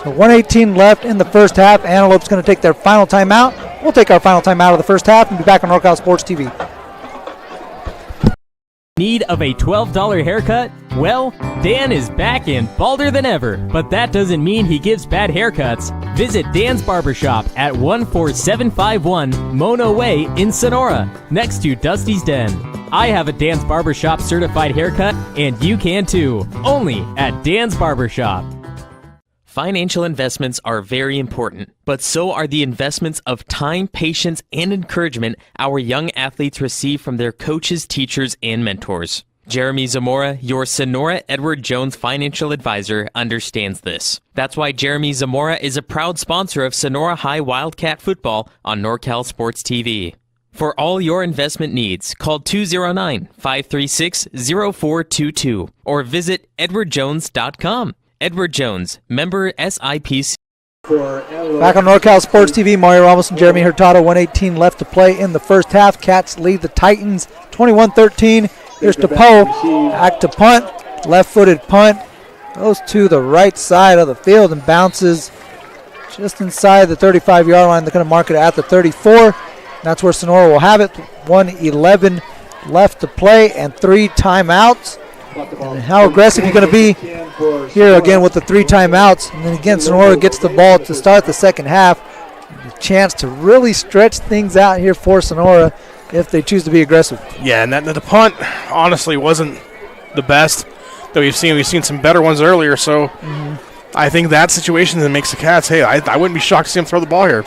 So 1:18 left in the first half. Antelope's going to take their final timeout. We'll take our final timeout of the first half and be back on NorCal Sports TV. Need of a $12 haircut? Well, Dan is back and balder than ever, but that doesn't mean he gives bad haircuts. Visit Dan's Barbershop at 14751 Mono Way in Sonora, next to Dusty's Den. I have a Dan's Barbershop certified haircut, and you can too, only at Dan's Barbershop. Financial investments are very important, but so are the investments of time, patience, and encouragement our young athletes receive from their coaches, teachers, and mentors. Jerimie Zamora, your Sonora Edward Jones financial advisor, understands this. That's why Jerimie Zamora is a proud sponsor of Sonora High Wildcat football on NorCal Sports TV. For all your investment needs, call 209-536-0422 or visit edwardjones.com. Edward Jones, member SIPC. Back on NorCal Sports TV, Mario Ramos and Jerimie Hurtado. 1:18 left to play in the first half. Cats lead the Titans 21-13. Here's DePoe. Back to punt. Left-footed punt. Goes to the right side of the field and bounces just inside the 35-yard line. They're going to mark it at the 34. That's where Sonora will have it. 1:11 left to play and 3 timeouts. And how aggressive are you going to be here again with the 3 timeouts? And then again, Sonora gets the ball to start the second half. A chance to really stretch things out here for Sonora if they choose to be aggressive. Yeah, and the punt honestly wasn't the best that we've seen. We've seen some better ones earlier, so I think that situation that makes the Cats, hey, I wouldn't be shocked to see him throw the ball here.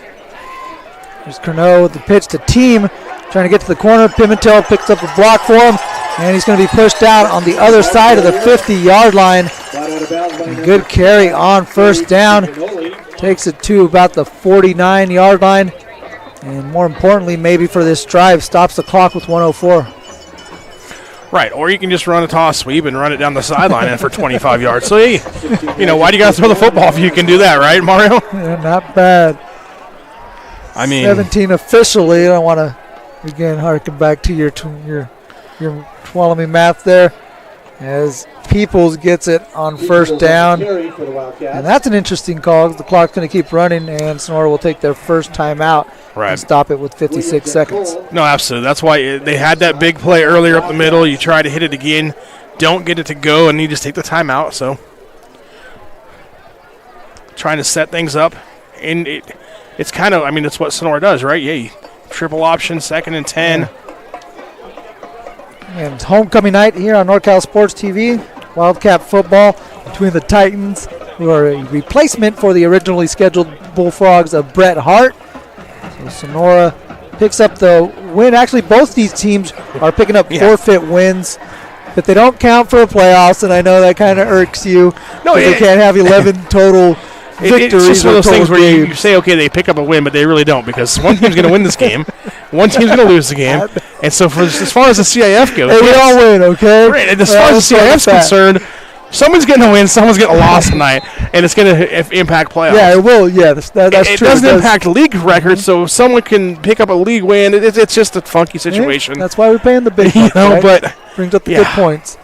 There's Curnow with the pitch to Team, trying to get to the corner. Pimentel picks up a block for him. And he's going to be pushed out on the other side of the 50-yard line. A good carry on first down. Takes it to about the 49-yard line. And more importantly, maybe for this drive, stops the clock with 1:04. Right, or you can just run a toss sweep and run it down the sideline and for 25 yards. So, hey, why do you got to throw the football if you can do that, right, Mario? Yeah, not bad. I mean, 17 officially. I don't want to, again, harken back to your Tuolumne math there, as Peoples gets it on first down. And that's an interesting call. The clock's going to keep running, and Sonora will take their first timeout and stop it with 56 seconds. No, absolutely. That's why they had that big play earlier up the middle. You try to hit it again, don't get it to go, and you just take the timeout. So trying to set things up. And it's kind of, it's what Sonora does, right? Yeah, triple option, 2nd and 10. And it's homecoming night here on NorCal Sports TV. Wildcat football between the Titans, who are a replacement for the originally scheduled Bullfrogs of Bret Hart. So Sonora picks up the win. Actually, both these teams are picking up forfeit wins, but they don't count for the playoffs, and I know that kind of irks you. No, they can't have 11 total victories. It's just one of those things where you say, okay, they pick up a win, but they really don't, because one team's going to win this game, one team's going to lose the game, and so as far as the CIF goes, we all win, okay? Right, and as far as the CIF's concerned, someone's getting a win, someone's getting a loss tonight, and it's going to impact playoffs. Yeah, it will. Yeah, that's true. It doesn't impact league records, so if someone can pick up a league win, it's just a funky situation. Yeah, that's why we're paying the big bucks, right? But brings up the good points.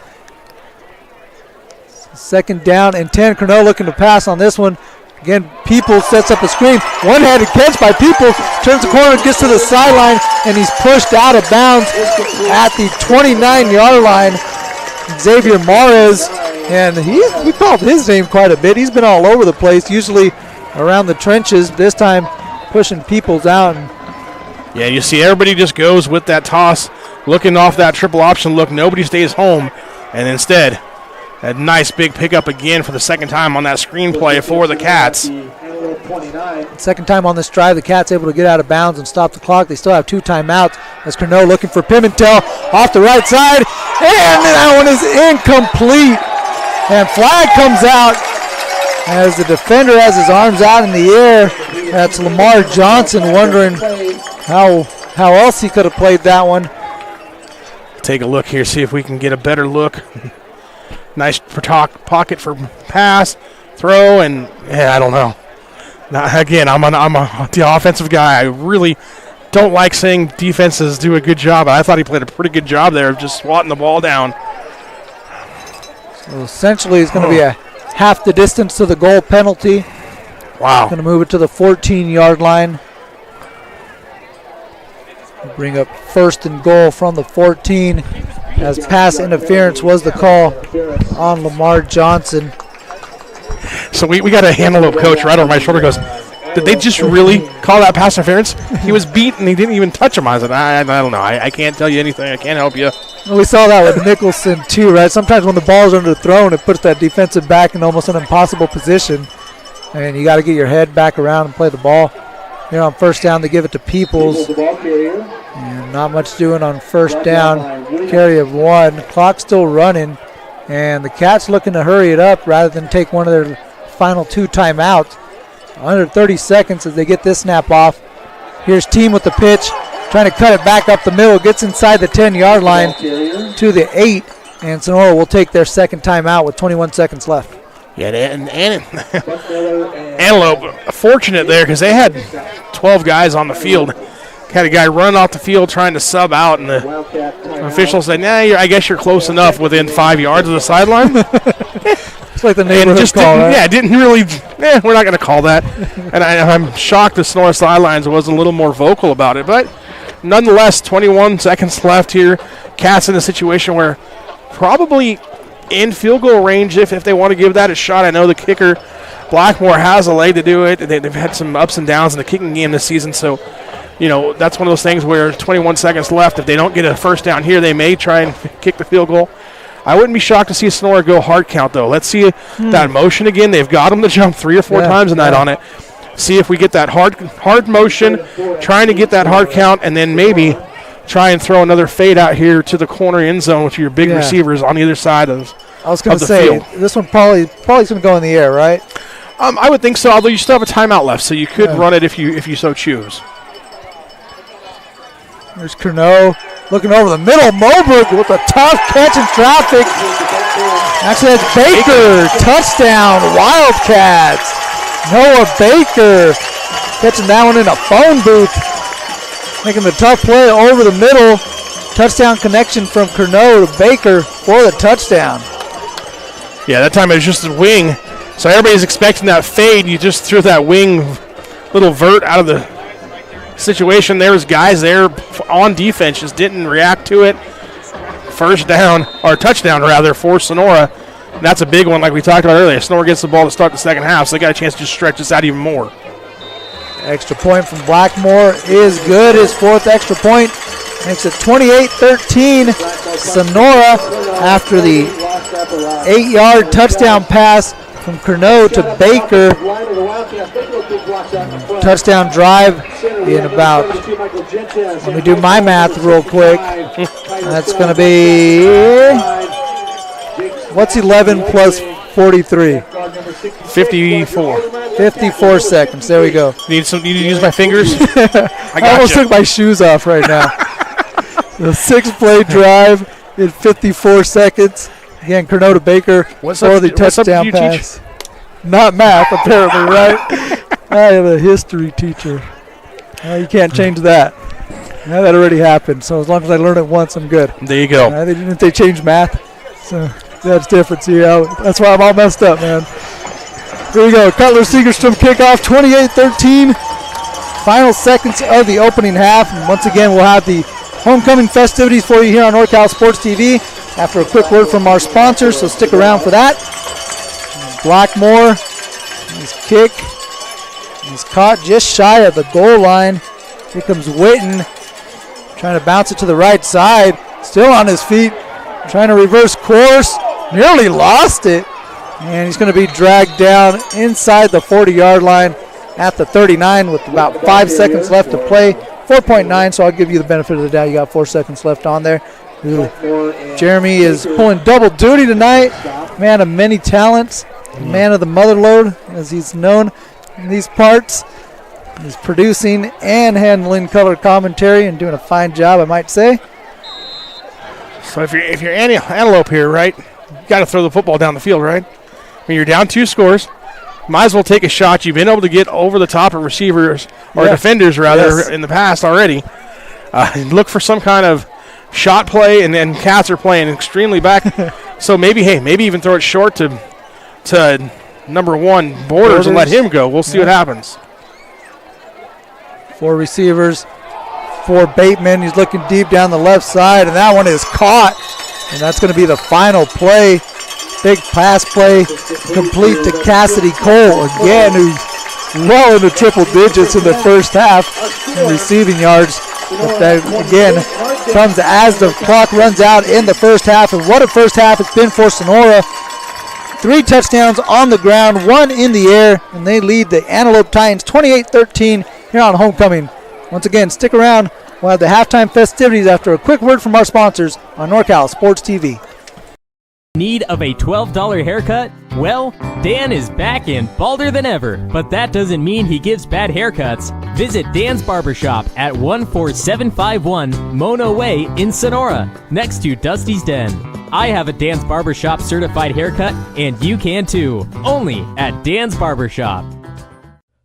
Second down and 10. Cornell looking to pass on this one. Again, People sets up a screen. One-handed catch by People. Turns the corner, gets to the sideline, and he's pushed out of bounds at the 29-yard line. Xavier Mares, and we called his name quite a bit. He's been all over the place, usually around the trenches. This time pushing Peoples out. Yeah, you see everybody just goes with that toss, looking off that triple option look. Nobody stays home, and instead, a nice big pickup again for the second time on that screenplay for the Cats. Second time on this drive, the Cats able to get out of bounds and stop the clock. They still have 2 timeouts as Cornell looking for Pimentel off the right side, and that one is incomplete. And flag comes out as the defender has his arms out in the air. That's Lamar Johnson, wondering how else he could have played that one. Take a look here, see if we can get a better look. Nice pocket for pass, throw, and I don't know. Now, again, I'm the offensive guy. I really don't like saying defenses do a good job. I thought he played a pretty good job there of just swatting the ball down. So essentially, it's going to be a half the distance to the goal penalty. Wow. Going to move it to the 14-yard line. Bring up first and goal from the 14, as pass interference was the call on Lamar Johnson. So we got a Antelope coach right on my shoulder goes, did they just really call that pass interference? He was beat and he didn't even touch him. I said, I don't know. I can't tell you anything. I can't help you. Well, we saw that with Nicholson too, right? Sometimes when the ball's underthrown, it puts that defensive back in almost an impossible position. And you got to get your head back around and play the ball. Here on first down, they give it to Peoples. And not much doing on first down. Carry of 1. Clock still running. And the Cats looking to hurry it up rather than take one of their final 2 timeouts. Under 30 seconds as they get this snap off. Here's Team with the pitch. Trying to cut it back up the middle. Gets inside the 10-yard line to the 8. And Sonora will take their second timeout with 21 seconds left. Yeah, and Antelope fortunate there because they had 12 guys on the field. Had a guy running off the field trying to sub out, and the official said, "Nah, I guess you're close enough within 5 yards of the sideline." It's like the neighborhood call, right? Yeah, didn't really. We're not going to call that. And I'm shocked the Sonora sidelines wasn't a little more vocal about it, but nonetheless, 21 seconds left here. Cats in a situation where probably in field goal range if they want to give that a shot. I know the kicker Blackmore has a leg to do it. They've had some ups and downs in the kicking game this season, so that's one of those things where 21 seconds left. If they don't get a first down here, they may try and kick the field goal. I wouldn't be shocked to see Sonora go hard count, though. Let's see that motion again. They've got them to jump 3 or 4 times tonight on it. See if we get that hard motion, trying to get that hard count, and then maybe try and throw another fade out here to the corner end zone with your big receivers on either side of the field. I was going to say, this one probably is going to go in the air, right? I would think so, although you still have a timeout left, so you could run it if you so choose. There's Curnow looking over the middle. Moberg with a tough catch in traffic. Actually, that's Baker. Touchdown, Wildcats. Noah Baker catching that one in a phone booth. Making the tough play over the middle. Touchdown connection from Curnow to Baker for the touchdown. Yeah, that time it was just a wing. So everybody's expecting that fade. You just threw that wing little vert out of the situation. There was guys there on defense, just didn't react to it. First down, or touchdown rather, for Sonora. And that's a big one like we talked about earlier. Sonora gets the ball to start the second half, so they got a chance to just stretch this out even more. Extra point from Blackmore is good. His 4th extra point. Makes it 28-13. Sonora after the 8-yard touchdown pass from Curnow to Baker. Touchdown drive in about, let me do my math real quick. That's going to be, what's 11 plus 43? 54. 54 seconds. There we go. Need to use my fingers? I almost took my shoes off right now. The 6-play drive in 54 seconds. Again, Curnow to Baker for the touchdown pass. Not math, apparently, right? I am a history teacher. You can't change that. That already happened. So as long as I learn it once, I'm good. There you go. They changed math. So that's different. See, that's why I'm all messed up, man. Here we go. Cutler-Segerstrom kickoff, 28-13. Final seconds of the opening half. And once again, we'll have the homecoming festivities for you here on NorCal Sports TV after a quick word from our sponsors, so stick around for that. Blackmore, his kick. He's caught just shy of the goal line. Here comes Witten, trying to bounce it to the right side. Still on his feet, trying to reverse course. Nearly lost it. And he's going to be dragged down inside the 40-yard line at the 39 with about 5 seconds left to play. 4.9, so I'll give you the benefit of the doubt. You got 4 seconds left on there. Ooh. Jerimie is pulling double duty tonight. Man of many talents. Man of the mother load, as he's known in these parts. He's producing and handling color commentary and doing a fine job, I might say. So if you're Antelope here, right, you got to throw the football down the field, right? When you're down 2 scores, might as well take a shot. You've been able to get over the top of receivers, or defenders rather, in the past already. Look for some kind of shot play, and then Cats are playing extremely back. So maybe even throw it short to number 1, Borders, and let him go. We'll see what happens. 4 receivers for Bateman. He's looking deep down the left side, and that one is caught. And that's going to be the final play. Big pass play complete to Cassidy Cole again, who's well into triple digits in the first half in receiving yards. But that, again, comes as the clock runs out in the first half. And what a first half it's been for Sonora. 3 touchdowns on the ground, 1 in the air, and they lead the Antelope Titans 28-13 here on homecoming. Once again, stick around. We'll have the halftime festivities after a quick word from our sponsors on NorCal Sports TV. Need of a $12 haircut? Well, Dan is back and balder than ever, but that doesn't mean he gives bad haircuts. Visit Dan's Barbershop at 14751 Mono Way in Sonora, next to Dusty's Den. I have a Dan's Barbershop certified haircut, and you can too, only at Dan's Barbershop.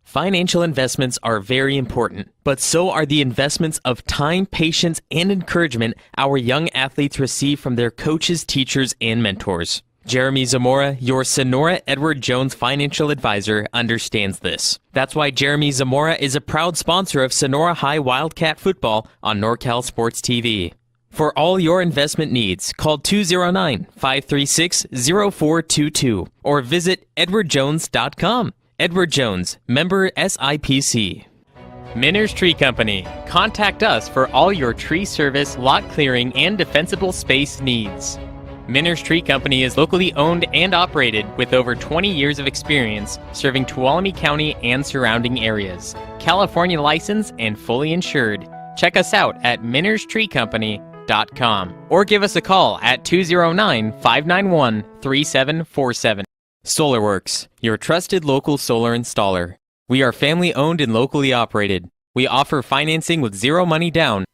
Financial investments are very important, but so are the investments of time, patience, and encouragement our young athletes receive from their coaches, teachers, and mentors. Jerimie Zamora, your Sonora Edward Jones financial advisor, understands this. That's why Jerimie Zamora is a proud sponsor of Sonora High Wildcat football on NorCal Sports TV. For all your investment needs, call 209-536-0422 or visit edwardjones.com. Edward Jones, member SIPC. Minners Tree Company. Contact us for all your tree service, lot clearing, and defensible space needs. Minners Tree Company is locally owned and operated with over 20 years of experience serving Tuolumne County and surrounding areas. California licensed and fully insured. Check us out at minnerstreecompany.com or give us a call at 209-591-3747. SolarWorks, your trusted local solar installer. We are family owned and locally operated. We offer financing with 0 money down.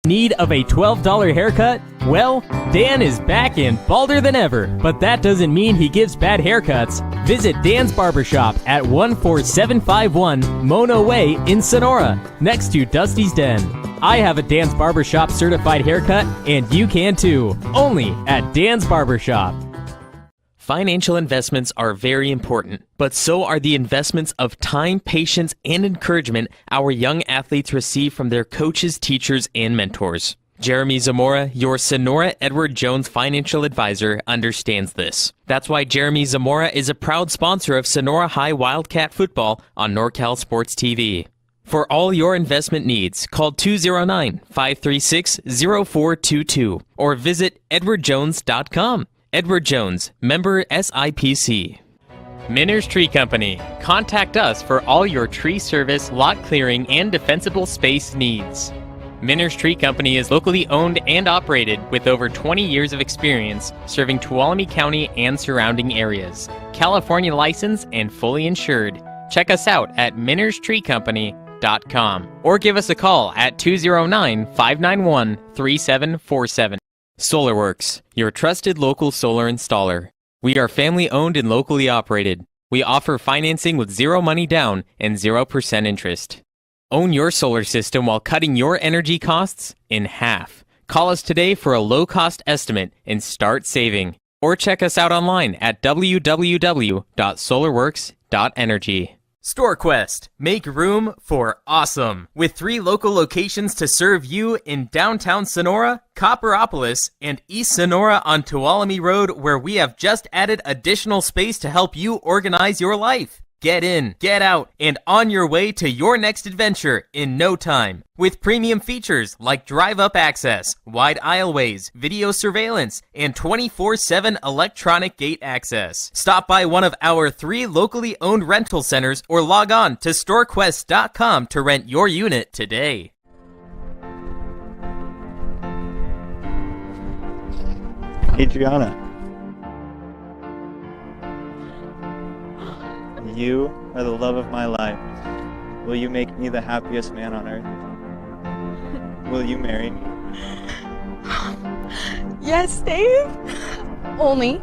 Need of a $12 haircut? Well, Dan is back and balder than ever, but that doesn't mean he gives bad haircuts. Visit Dan's Barbershop at 14751 Mono Way in Sonora, next to Dusty's Den. I have a Dan's Barbershop certified haircut, and you can too, only at Dan's Barbershop. Financial investments are very important, but so are the investments of time, patience, and encouragement our young athletes receive from their coaches, teachers, and mentors. Jerimie Zamora, your Sonora Edward Jones financial advisor, understands this. That's why Jerimie Zamora is a proud sponsor of Sonora High Wildcat football on NorCal Sports TV. For all your investment needs, call 209-536-0422 or visit edwardjones.com. Edward Jones, member SIPC. Minners Tree Company. Contact us for all your tree service, lot clearing, and defensible space needs. Minners Tree Company is locally owned and operated with over 20 years of experience serving Tuolumne County and surrounding areas. California licensed and fully insured. Check us out at minnerstreecompany.com or give us a call at 209-591-3747. SolarWorks, your trusted local solar installer. We are family owned and locally operated. We offer financing with zero money down and 0% interest. Own your solar system while cutting your energy costs in half. Call us today for a low-cost estimate and start saving. Or check us out online at www.solarworks.energy. StoreQuest. Make room for awesome. With 3 local locations to serve you in downtown Sonora, Copperopolis, and East Sonora on Tuolumne Road, where we have just added additional space to help you organize your life. Get in, get out, and on your way to your next adventure in no time. With premium features like drive-up access, wide aisleways, video surveillance, and 24/7 electronic gate access. Stop by one of our 3 locally owned rental centers or log on to storequest.com to rent your unit today. Adriana, you are the love of my life. Will you make me the happiest man on earth? Will you marry me? Yes, Dave. Only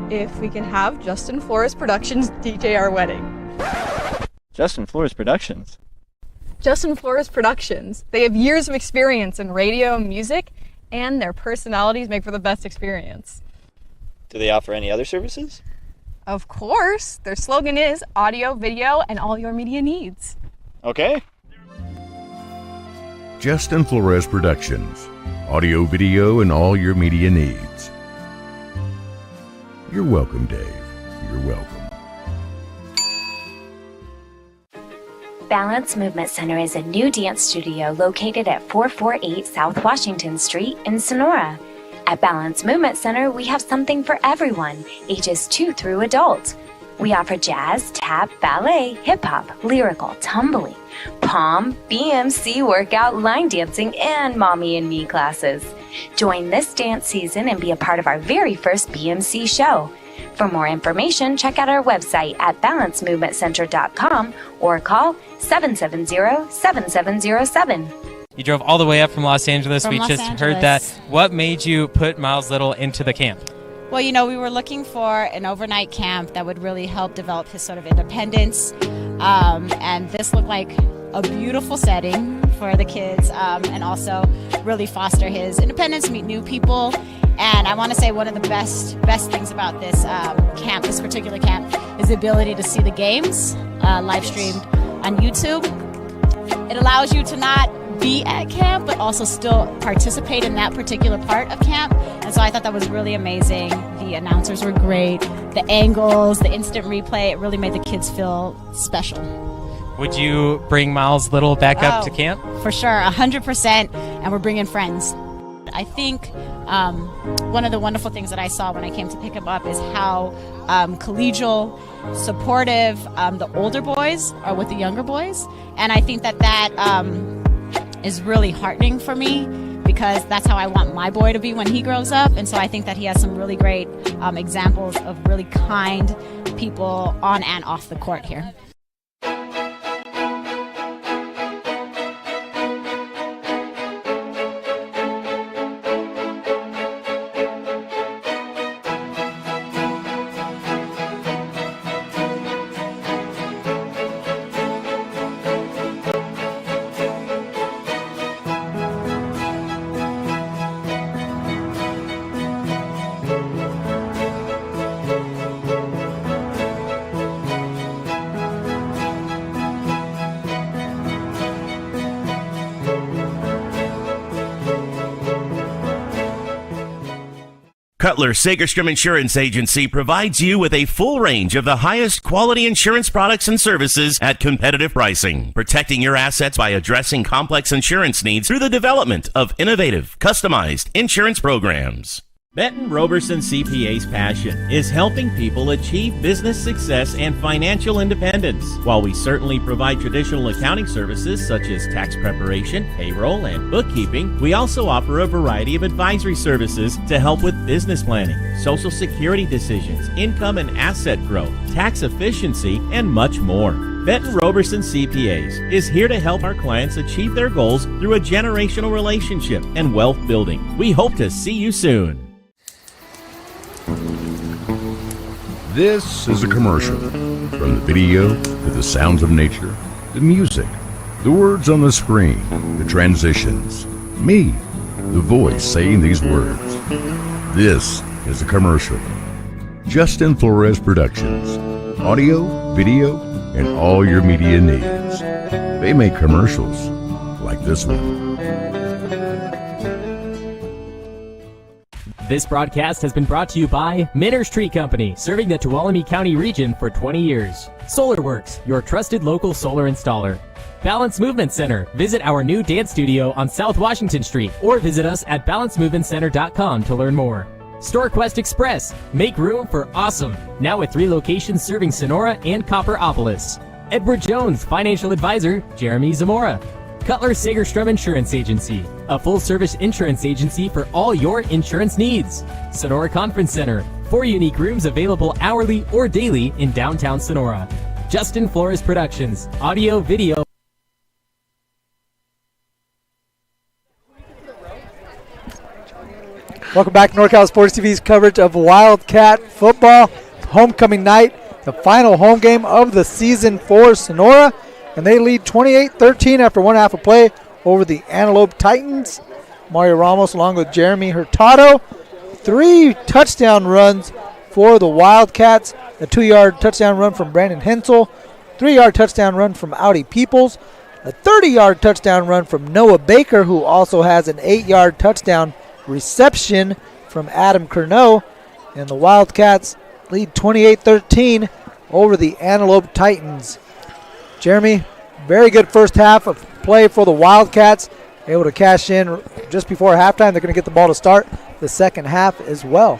if we can have Justin Flores Productions DJ our wedding. Justin Flores Productions? Justin Flores Productions. They have years of experience in radio and music, and their personalities make for the best experience. Do they offer any other services? Of course. Their slogan is audio, video, and all your media needs. Okay. Justin Flores Productions. Audio, video, and all your media needs. You're welcome, Dave. You're welcome. Balance Movement Center is a new dance studio located at 448 South Washington Street in Sonora. At Balance Movement Center, we have something for everyone, ages 2 through adult. We offer jazz, tap, ballet, hip-hop, lyrical, tumbling, pom, BMC workout, line dancing, and mommy and me classes. Join this dance season and be a part of our very first BMC show. For more information, check out our website at balancemovementcenter.com or call 770-7707. You drove all the way up from Los Angeles. From we Los just Angeles. heard that. What made you put Miles Little into the camp? Well, you know, we were looking for an overnight camp that would really help develop his sort of independence. And this looked like a beautiful setting for the kids and also really foster his independence, meet new people. And I want to say one of the best things about this camp, this particular camp, is the ability to see the games live streamed on YouTube. It allows you to not be at camp, but also still participate in that particular part of camp. And so I thought that was really amazing. The announcers were great. The angles, the instant replay, it really made the kids feel special. Would you bring Miles Little back up to camp? For sure, 100%, and we're bringing friends. I think one of the wonderful things that I saw when I came to pick him up is how collegial, supportive the older boys are with the younger boys. And I think that is really heartening for me because that's how I want my boy to be when he grows up. And so I think that he has some really great examples of really kind people on and off the court here. Cutler Sagerstrom Insurance Agency provides you with a full range of the highest quality insurance products and services at competitive pricing, protecting your assets by addressing complex insurance needs through the development of innovative, customized insurance programs. Benton Roberson CPA's passion is helping people achieve business success and financial independence. While we certainly provide traditional accounting services such as tax preparation, payroll, and bookkeeping, we also offer a variety of advisory services to help with business planning, social security decisions, income and asset growth, tax efficiency, and much more. Benton Roberson CPAs is here to help our clients achieve their goals through a generational relationship and wealth building. We hope to see you soon. This is a commercial. From the video to the sounds of nature, the music, the words on the screen, the transitions, me, the voice saying these words. This is a commercial. Justin Flores Productions. Audio, video, and all your media needs. They make commercials like this one. This broadcast has been brought to you by Minners Tree Company, serving the Tuolumne County region for 20 years. SolarWorks, your trusted local solar installer. Balance Movement Center. Visit our new dance studio on South Washington Street or visit us at balancemovementcenter.com to learn more. StoreQuest Express. Make room for awesome. Now with 3 locations serving Sonora and Copperopolis. Edward Jones, financial advisor, Jerimie, Zamora. Cutler Sagerstrom Insurance Agency, a full-service insurance agency for all your insurance needs. Sonora Conference Center, 4 unique rooms available hourly or daily in downtown Sonora. Justin Flores Productions, audio, video. Welcome back to NorCal Sports TV's coverage of Wildcat football. Homecoming night, the final home game of the season for Sonora. And they lead 28-13 after one half of play over the Antelope Titans. Mario Ramos along with Jerimie Hurtado. 3 touchdown runs for the Wildcats. A 2-yard touchdown run from Brandon Hensel. 3-yard touchdown run from Audi Peoples. A 30-yard touchdown run from Noah Baker, who also has an 8-yard touchdown reception from Adam Curnow. And the Wildcats lead 28-13 over the Antelope Titans. Jerimie, very good first half of play for the Wildcats. Able to cash in just before halftime. They're going to get the ball to start the second half as well.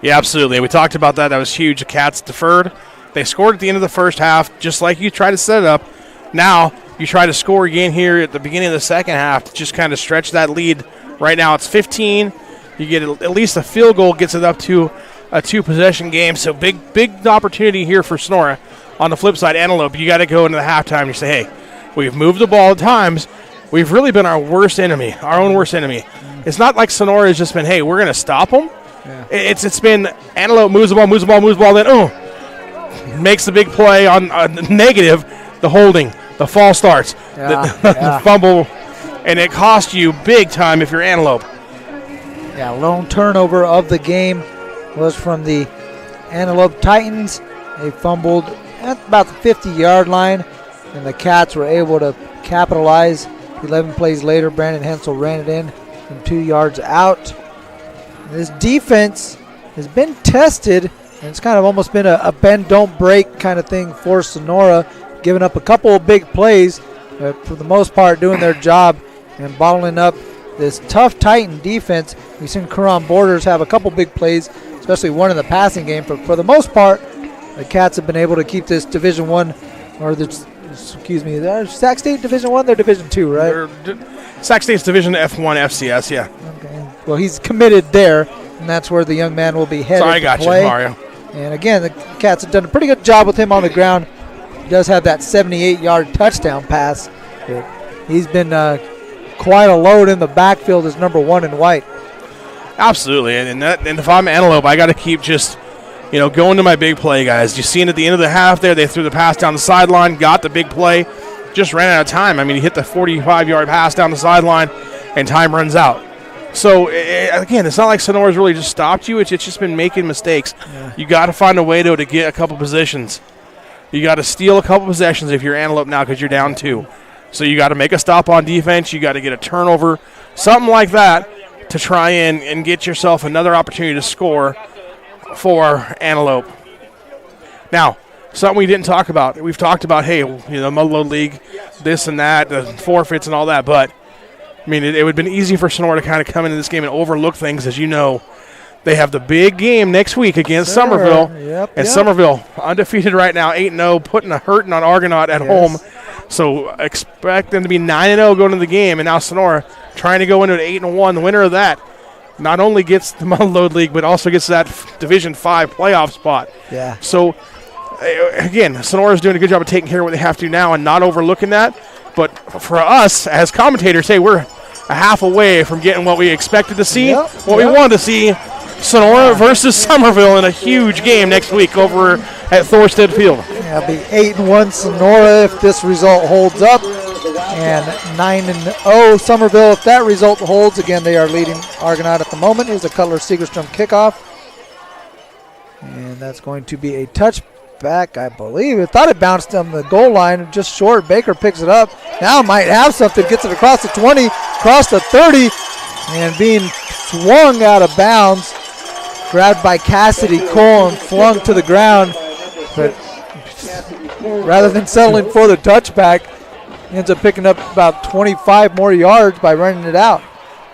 Yeah, absolutely. We talked about that. That was huge. The Cats deferred. They scored at the end of the first half, just like you try to set it up. Now you try to score again here at the beginning of the second half to just kind of stretch that lead. Right now it's 15. You get at least a field goal, gets it up to a 2-possession game. So big opportunity here for Sonora. On the flip side, Antelope, you got to go into the halftime and you say, hey, we've moved the ball at times. We've really been our worst enemy, our own worst enemy. It's not like Sonora has just been, hey, we're going to stop them. Yeah. It's been Antelope moves the ball, then makes the big play on negative, the holding, the false starts, the fumble, and it costs you big time if you're Antelope. Yeah, lone turnover of the game was from the Antelope Titans. They fumbled at about the 50-yard line, and the Cats were able to capitalize. 11 plays later, Brandon Hensel ran it in from 2 yards out. This defense has been tested, and it's kind of almost been a bend, don't break kind of thing for Sonora, giving up a couple of big plays, but for the most part doing their job and bottling up this tough Titan defense. We've seen Coron Borders have a couple big plays, especially one in the passing game. For the most part, the Cats have been able to keep this Division I, or Sac State Division I, they're Division II, right? Sac State's Division F1 FCS, yeah. Okay. Well, he's committed there, and that's where the young man will be headed. Sorry, I got play. You, Mario. And again, the Cats have done a pretty good job with him on the ground. He does have that 78-yard touchdown pass. He's been quite a load in the backfield as number 1 in white. Absolutely, and if I'm Antelope, I got to keep just going to my big play, guys. You seen at the end of the half there, they threw the pass down the sideline, got the big play, just ran out of time. I mean, he hit the 45-yard pass down the sideline, and time runs out. So, again, it's not like Sonora's really just stopped you. It's just been making mistakes. Yeah. You got to find a way, though, to get a couple positions. You got to steal a couple possessions if you're Antelope now because you're down 2. So you got to make a stop on defense. You got to get a turnover, something like that, to try and get yourself another opportunity to score for Antelope. Now, something we didn't talk about. We've talked about, hey, the Mudload League, this and that, the forfeits and all that, but I mean, it would have been easy for Sonora to kind of come into this game and overlook things. As you know, they have the big game next week against Somerville. And Somerville, undefeated right now, 8-0, putting a hurting on Argonaut at home. So expect them to be 9-0 going into the game. And now Sonora trying to go into an 8-1. The winner of that not only gets the Mudload League, but also gets that Division 5 playoff spot. Yeah. So, again, Sonora's doing a good job of taking care of what they have to now and not overlooking that. But for us as commentators, hey, we're a half away from getting what we expected to see, what we wanted to see. Sonora versus Somerville in a huge game next week over at Thorstead Field. Yeah, it'll be 8-1 Sonora if this result holds up, and 9-0 Somerville if that result holds. Again, they are leading Argonaut at the moment. Here's a Cutler Segerstrom kickoff, and that's going to be a touchback, I believe. I thought it bounced on the goal line, just short. Baker picks it up. Now might have something. Gets it across the 20, across the 30, and being swung out of bounds. Grabbed by Cassidy Cole and flung to the ground. But rather than settling for the touchback, he ends up picking up about 25 more yards by running it out.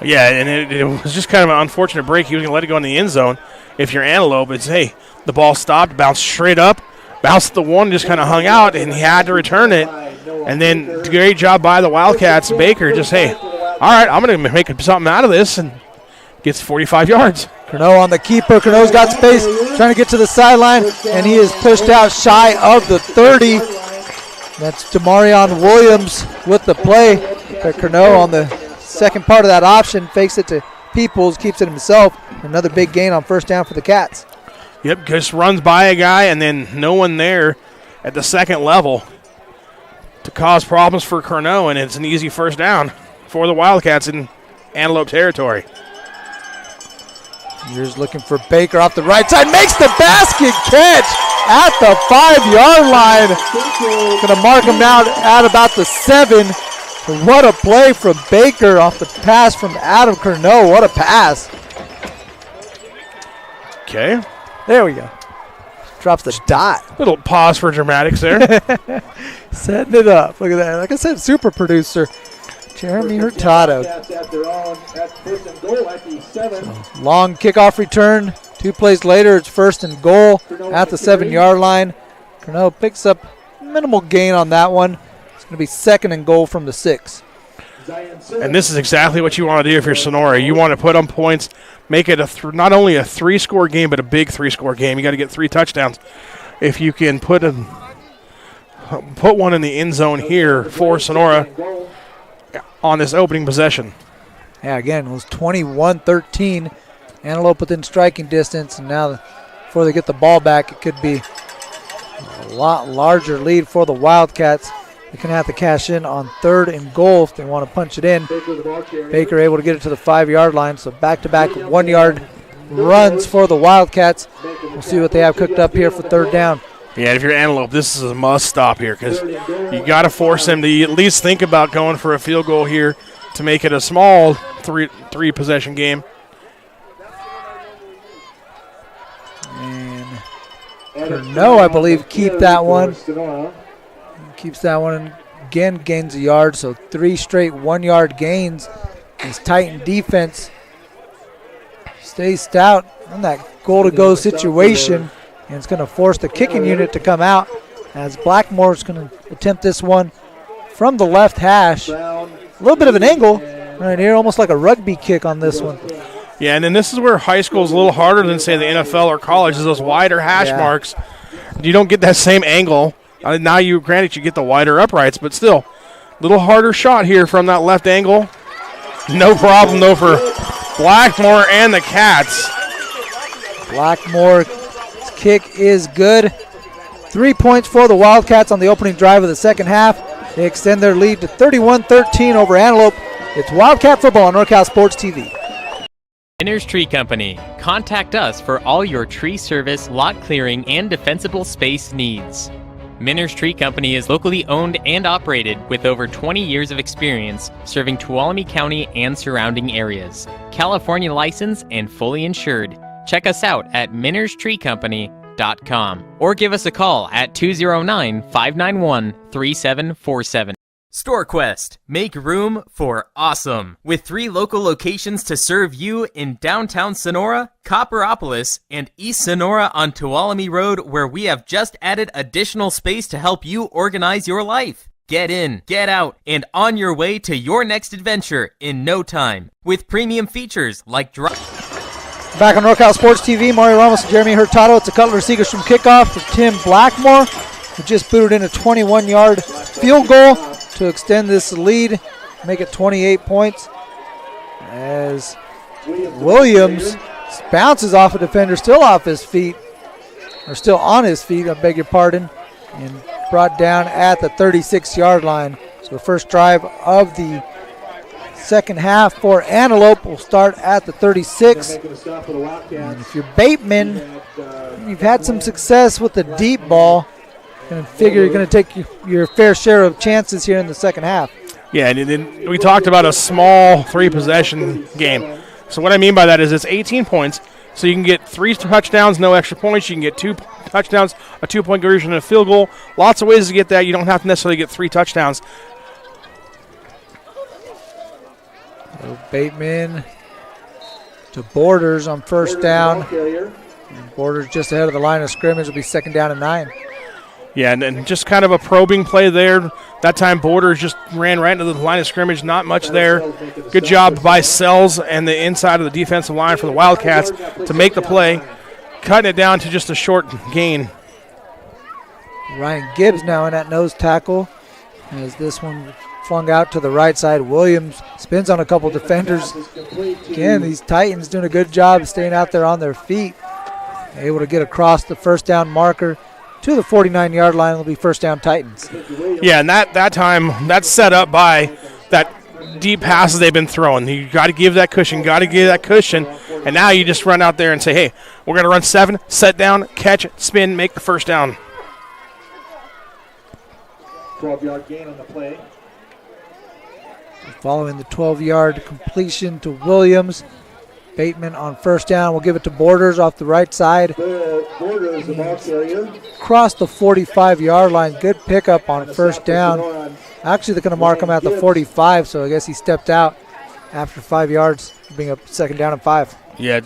Yeah, and it was just kind of an unfortunate break. He was going to let it go in the end zone. If you're Antelope, it's, hey, the ball stopped, bounced straight up, bounced the one, just kind of hung out, and he had to return it. And then great job by the Wildcats. Baker just, hey, all right, I'm going to make something out of this, and gets 45 yards. Curnow on the keeper. Curnow's got space, trying to get to the sideline, and he is pushed out shy of the 30. That's Demarion Williams with the play. But Curnow on the second part of that option fakes it to Peoples, keeps it himself. Another big gain on first down for the Cats. Yep, just runs by a guy, and then no one there at the second level to cause problems for Curnow, and it's an easy first down for the Wildcats in Antelope territory. Here's looking for Baker off the right side. Makes the basket catch at the 5-yard line. Going to mark him out at about the 7. What a play from Baker off the pass from Adam Curnow. What a pass. Okay. There we go. Drops the dot. Little pause for dramatics there. Setting it up. Look at that. Like I said, super producer. Jerimie Hurtado. Long kickoff return. 2 plays later, it's first and goal at the 7-yard line. Curnow picks up minimal gain on that one. It's going to be second and goal from the 6. And this is exactly what you want to do if you're Sonora. You want to put on points, make it not only a 3-score game, but a big 3-score game. You got to get 3 touchdowns. If you can put one in the end zone here for Sonora on this opening possession. Yeah, again, it was 21-13. Antelope within striking distance, and now before they get the ball back, it could be a lot larger lead for the Wildcats. They're going to have to cash in on 3rd and goal if they want to punch it in. Baker able to get it to the 5-yard line, so back-to-back 1-yard runs for the Wildcats. We'll see what they have cooked up here for 3rd down. Yeah, if you're Antelope, this is a must-stop here because you got to force them to at least think about going for a field goal here to make it a small three-possession game. And Curnow, I believe, keep that one. Keeps that one and again, gains a yard, so 3 straight 1-yard gains. This Titan defense stays stout on that goal-to-go situation, and it's going to force the kicking unit to come out as Blackmore's going to attempt this one from the left hash. A little bit of an angle right here, almost like a rugby kick on this one. Yeah, and then this is where high school is a little harder than, say, the NFL or college, is those wider hash marks. You don't get that same angle. Now, you granted you get the wider uprights, but still, a little harder shot here from that left angle. No problem, though, for Blackmore and the Cats. Blackmore's kick is good. 3 points for the Wildcats on the opening drive of the second half. They extend their lead to 31-13 over Antelope. It's Wildcat football on NorCal Sports TV. Miners Tree Company. Contact us for all your tree service, lot clearing, and defensible space needs. Minner's Tree Company is locally owned and operated with over 20 years of experience serving Tuolumne County and surrounding areas. California licensed and fully insured. Check us out at minnerstreecompany.com or give us a call at 209-591-3747. StoreQuest. Make room for awesome. With 3 local locations to serve you in downtown Sonora, Copperopolis, and East Sonora on Tuolumne Road, where we have just added additional space to help you organize your life. Get in, get out, and on your way to your next adventure in no time. With premium features like Back on NorCal Sports TV, Mario Ramos and Jerimie Hurtado. It's a Cutler Seegers from kickoff for Tim Blackmore, who just booted in a 21-yard field goal to extend this lead, make it 28 points. As Williams bounces off a defender, still off his feet, or still on his feet, I beg your pardon, and brought down at the 36-yard line. So the first drive of the second half for Antelope will start at the 36. And if you're Bateman, you've had some success with the deep ball, and figure you're going to take your fair share of chances here in the second half. Yeah, and we talked about a small 3-possession game. So what I mean by that is it's 18 points, so you can get 3 touchdowns, no extra points. You can get 2 touchdowns, a 2-point conversion, and a field goal. Lots of ways to get that. You don't have to necessarily get 3 touchdowns. So Bateman to Borders on first down. And Borders just ahead of the line of scrimmage. Will be second down and 9. Yeah, and just kind of a probing play there. That time Borders just ran right into the line of scrimmage. Not much there. Good job by Sells and the inside of the defensive line for the Wildcats to make the play, cutting it down to just a short gain. Ryan Gibbs now in at nose tackle as this one flung out to the right side. Williams spins on a couple defenders. Again, these Titans doing a good job staying out there on their feet. Able to get across the first down marker to the 49-yard line. It'll be first down Titans. Yeah, and that time, that's set up by that deep passes they've been throwing. You got to give that cushion, and now you just run out there and say, hey, we're going to run 7, set down, catch, spin, make the first down. 12-yard gain on the play. Following the 12-yard completion to Williams. Bateman on first down. We'll give it to Borders off the right side. Borders, the ball carrier. Across the 45-yard line. Good pickup on first down. Actually, they're going to mark him at the 45, so I guess he stepped out after 5 yards, being up second down and 5. Yeah.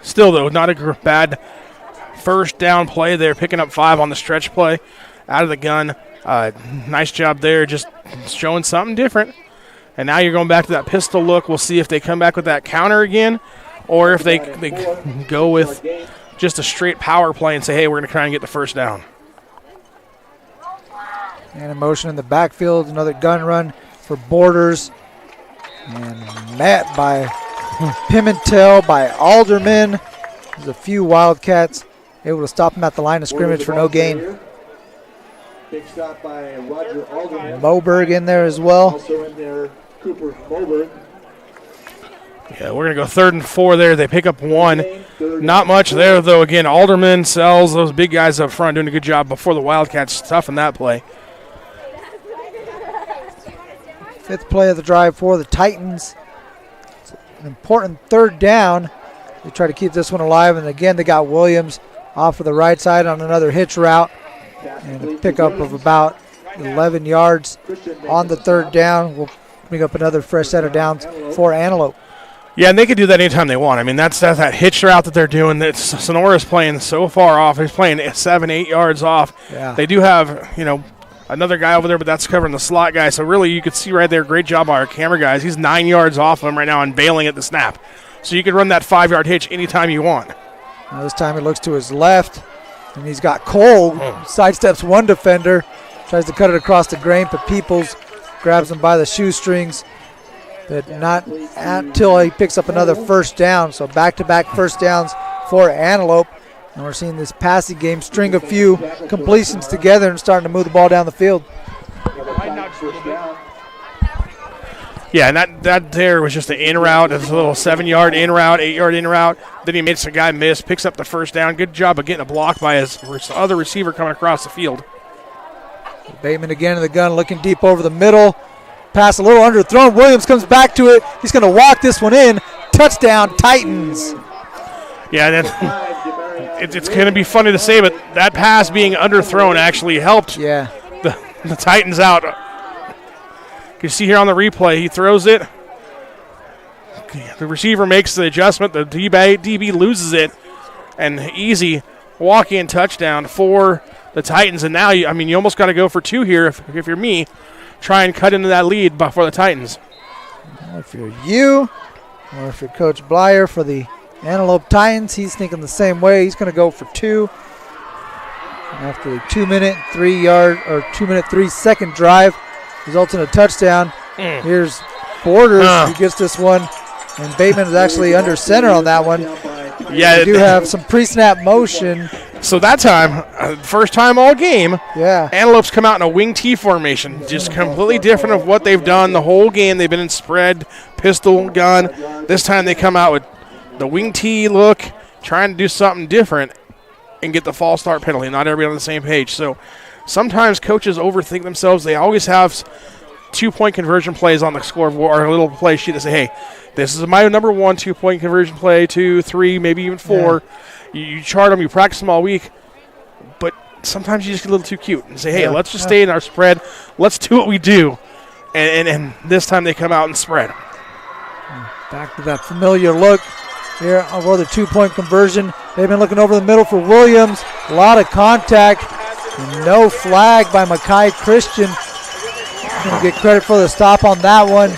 Still, though, not a bad first down play there, picking up 5 on the stretch play out of the gun. Nice job there, just showing something different. And now you're going back to that pistol look. We'll see if they come back with that counter again, or if they go with just a straight power play and say, hey, we're going to try and get the first down. And a motion in the backfield, another gun run for Borders. And met by Pimentel, by Alderman. There's a few Wildcats able to stop him at the line of scrimmage for no gain. Big stop by Roger Alderman. Moberg in there as well. Also in there, Cooper Moberg. Yeah, we're going to go 3rd and 4 there. They pick up 1. Not much there, though. Again, Alderman, Sells, those big guys up front doing a good job before the Wildcats toughen that play. 5th play of the drive for the Titans. It's an important 3rd down. They try to keep this one alive, and again, they got Williams off of the right side on another hitch route. And a pickup of about 11 yards on the 3rd down. We'll bring up another fresh set of downs for Antelope. Yeah, and they can do that anytime they want. I mean, that's that hitch route that they're doing. That Sonora's playing so far off. He's playing 7-8 yards off. Yeah. They do have, another guy over there, but that's covering the slot guy. So really, you could see right there, great job by our camera guys. He's 9 yards off of him right now and bailing at the snap. So you can run that 5-yard hitch anytime you want. Now this time he looks to his left, and he's got Cole. Sidesteps one defender, tries to cut it across the grain, but Peoples grabs him by the shoestrings. But not until he picks up another first down. So back-to-back first downs for Antelope. And we're seeing this passing game string a few completions together and starting to move the ball down the field. Yeah, and that there was just an in route. It's a little 7-yard in route, 8-yard in route. Then he makes a guy miss, picks up the first down. Good job of getting a block by his other receiver coming across the field. Bateman again in the gun, looking deep over the middle. Pass a little underthrown. Williams comes back to it. He's going to walk this one in. Touchdown, Titans. Yeah, it's going to be funny to say, but that pass being underthrown actually helped the Titans out. You see here on the replay, he throws it. The receiver makes the adjustment. The DB loses it. And easy walk-in touchdown for the Titans. And now, you almost got to go for 2 here if you're me. Try and cut into that lead for the Titans. Well, if you're you, or if you're Coach Blyer for the Antelope Titans, he's thinking the same way. He's going to go for 2. After the 2-minute, 3-second drive, results in a touchdown. Here's Borders who gets this one, and Bateman is actually under center on that one. Yeah, they do have some pre-snap motion. So that time, first time all game, yeah, Antelopes come out in a wing T formation, just completely different of what they've done the whole game. They've been in spread, pistol, gun. This time they come out with the wing T look, trying to do something different and get the false start penalty. Not everybody on the same page. So sometimes coaches overthink themselves. They always have 2-point conversion plays on the scoreboard or a little play sheet to say, hey, this is my number 1 2-point conversion play, 2, 3, maybe even 4. Yeah. You chart them, you practice them all week, but sometimes you just get a little too cute and say, hey, let's just stay in our spread. Let's do what we do. And this time they come out and spread. Back to that familiar look here over the 2-point conversion. They've been looking over the middle for Williams. A lot of contact. And no flag by Makai Christian. Going to get credit for the stop on that one.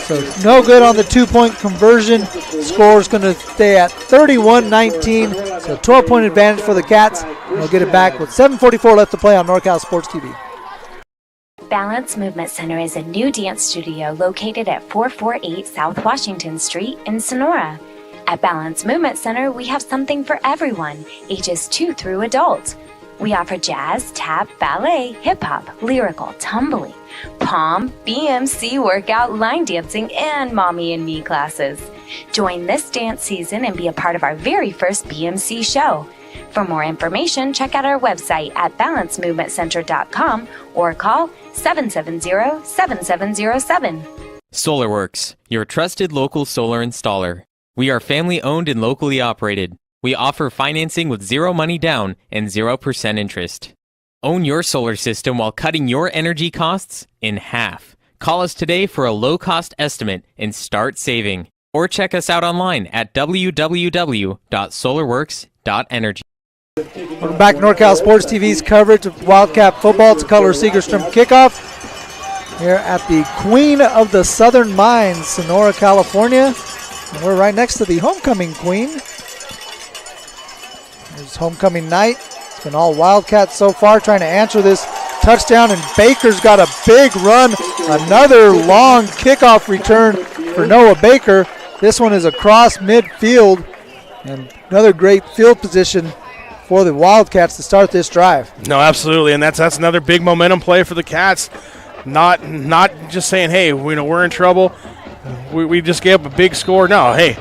So no good on the 2-point conversion. Score is going to stay at 31-19. So 12-point advantage for the Cats. They'll get it back with 7:44 left to play on NorCal Sports TV. Balance Movement Center is a new dance studio located at 448 South Washington Street in Sonora. At Balance Movement Center, we have something for everyone, ages 2 through adult. We offer jazz, tap, ballet, hip-hop, lyrical, tumbling, pom, BMC workout, line dancing, and mommy and me classes. Join this dance season and be a part of our very first BMC show. For more information, check out our website at balancemovementcenter.com or call 770-7707. SolarWorks, your trusted local solar installer. We are family owned and locally operated. We offer financing with 0 money down and 0% interest. Own your solar system while cutting your energy costs in half. Call us today for a low-cost estimate and start saving. Or check us out online at www.solarworks.energy. Welcome back to NorCal Sports TV's coverage of Wildcat football. It's a Color Segerstrom kickoff here at the Queen of the Southern Mines, Sonora, California. And we're right next to the homecoming queen. It's homecoming night. It's been all Wildcats so far trying to answer this touchdown, and Baker's got a big run. Another long kickoff return for Noah Baker. This one is across midfield, and another great field position for the Wildcats to start this drive. No, absolutely, and that's another big momentum play for the Cats. Not just saying, hey, we're in trouble. We just gave up a big score. No, hey,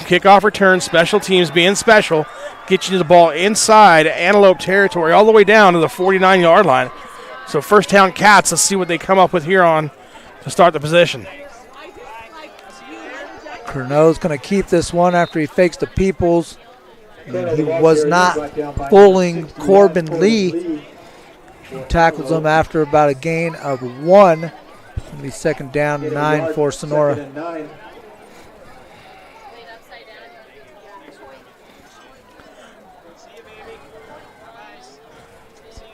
kickoff return, special teams being special, get you the ball inside Antelope territory all the way down to the 49-yard line. So first down Cats, let's see what they come up with here on to start the possession. Curneau's going to keep this one after he fakes the Peoples. And he was not fooling Corbin Lee. He tackles him after about a gain of 1. It'll be second down, 9 for Sonora.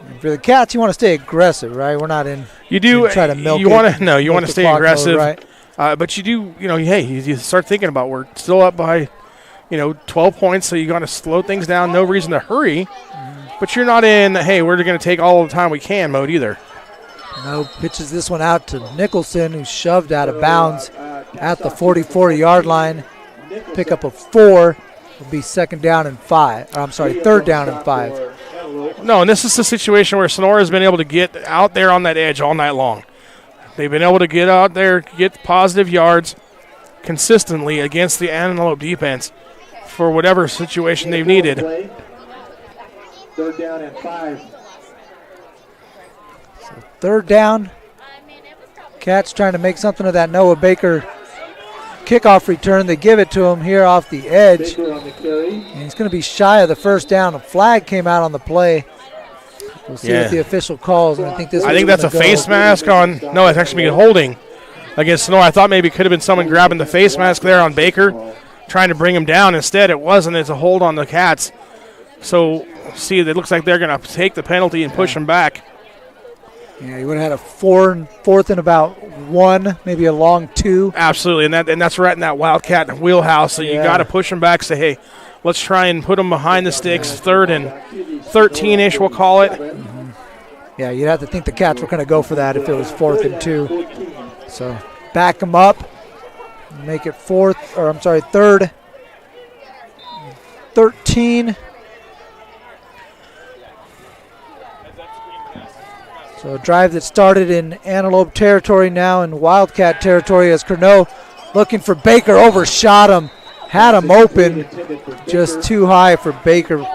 And for the Cats, you want to stay aggressive, right? We're not in. You do try to milk. You want to you want to stay aggressive, mode, right? But you do. Hey, you start thinking about we're still up by 12 points, so you got to slow things down. No reason to hurry. But you're not in, hey, we're going to take all the time we can mode either. No, pitches this one out to Nicholson, who's shoved out of bounds at the 44-yard line. Pick up a 4. Will be third down and 5. No, and this is the situation where Sonora has been able to get out there on that edge all night long. They've been able to get out there, get positive yards consistently against the Antelope defense for whatever situation they've needed. 3rd down and 5. Third down. Cats trying to make something of that Noah Baker kickoff return. They give it to him here off the edge. And he's going to be shy of the first down. A flag came out on the play. We'll see what the official calls. And I think that's a face mask on. No, it's actually being holding against Sonora. I thought maybe it could have been someone grabbing the face mask there on Baker, trying to bring him down. Instead, it wasn't. It's a hold on the Cats. So, see, it looks like they're going to take the penalty and push him back. Yeah, he would have had a fourth and about 1, maybe a long 2. Absolutely, and that's right in that Wildcat wheelhouse. So you got to push him back. Say, hey, let's try and put him behind the sticks. 3rd and 13-ish, we'll call it. Mm-hmm. Yeah, you'd have to think the Cats were going to go for that if it was 4th and 2. So back him up, make it 3rd, 13. So a drive that started in Antelope territory, now in Wildcat territory, as Curnow looking for Baker, overshot him, had him open, just too high for Baker.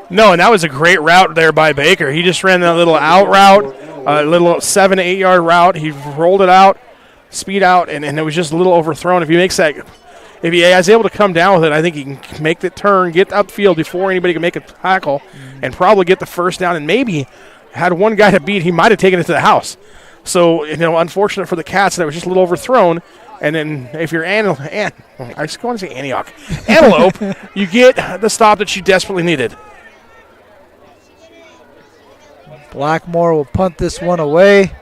No, and that was a great route there by Baker. He just ran that little out route, a little 7 to 8 yard route. He rolled it out, speed out, and it was just a little overthrown. If he makes that, if he is able to come down with it, I think he can make the turn, get upfield before anybody can make a tackle, and probably get the first down, and maybe had one guy to beat, he might have taken it to the house. So, unfortunate for the Cats that it was just a little overthrown. And then if you're I just want to say Antioch. Antelope, you get the stop that you desperately needed. Blackmore will punt this one away.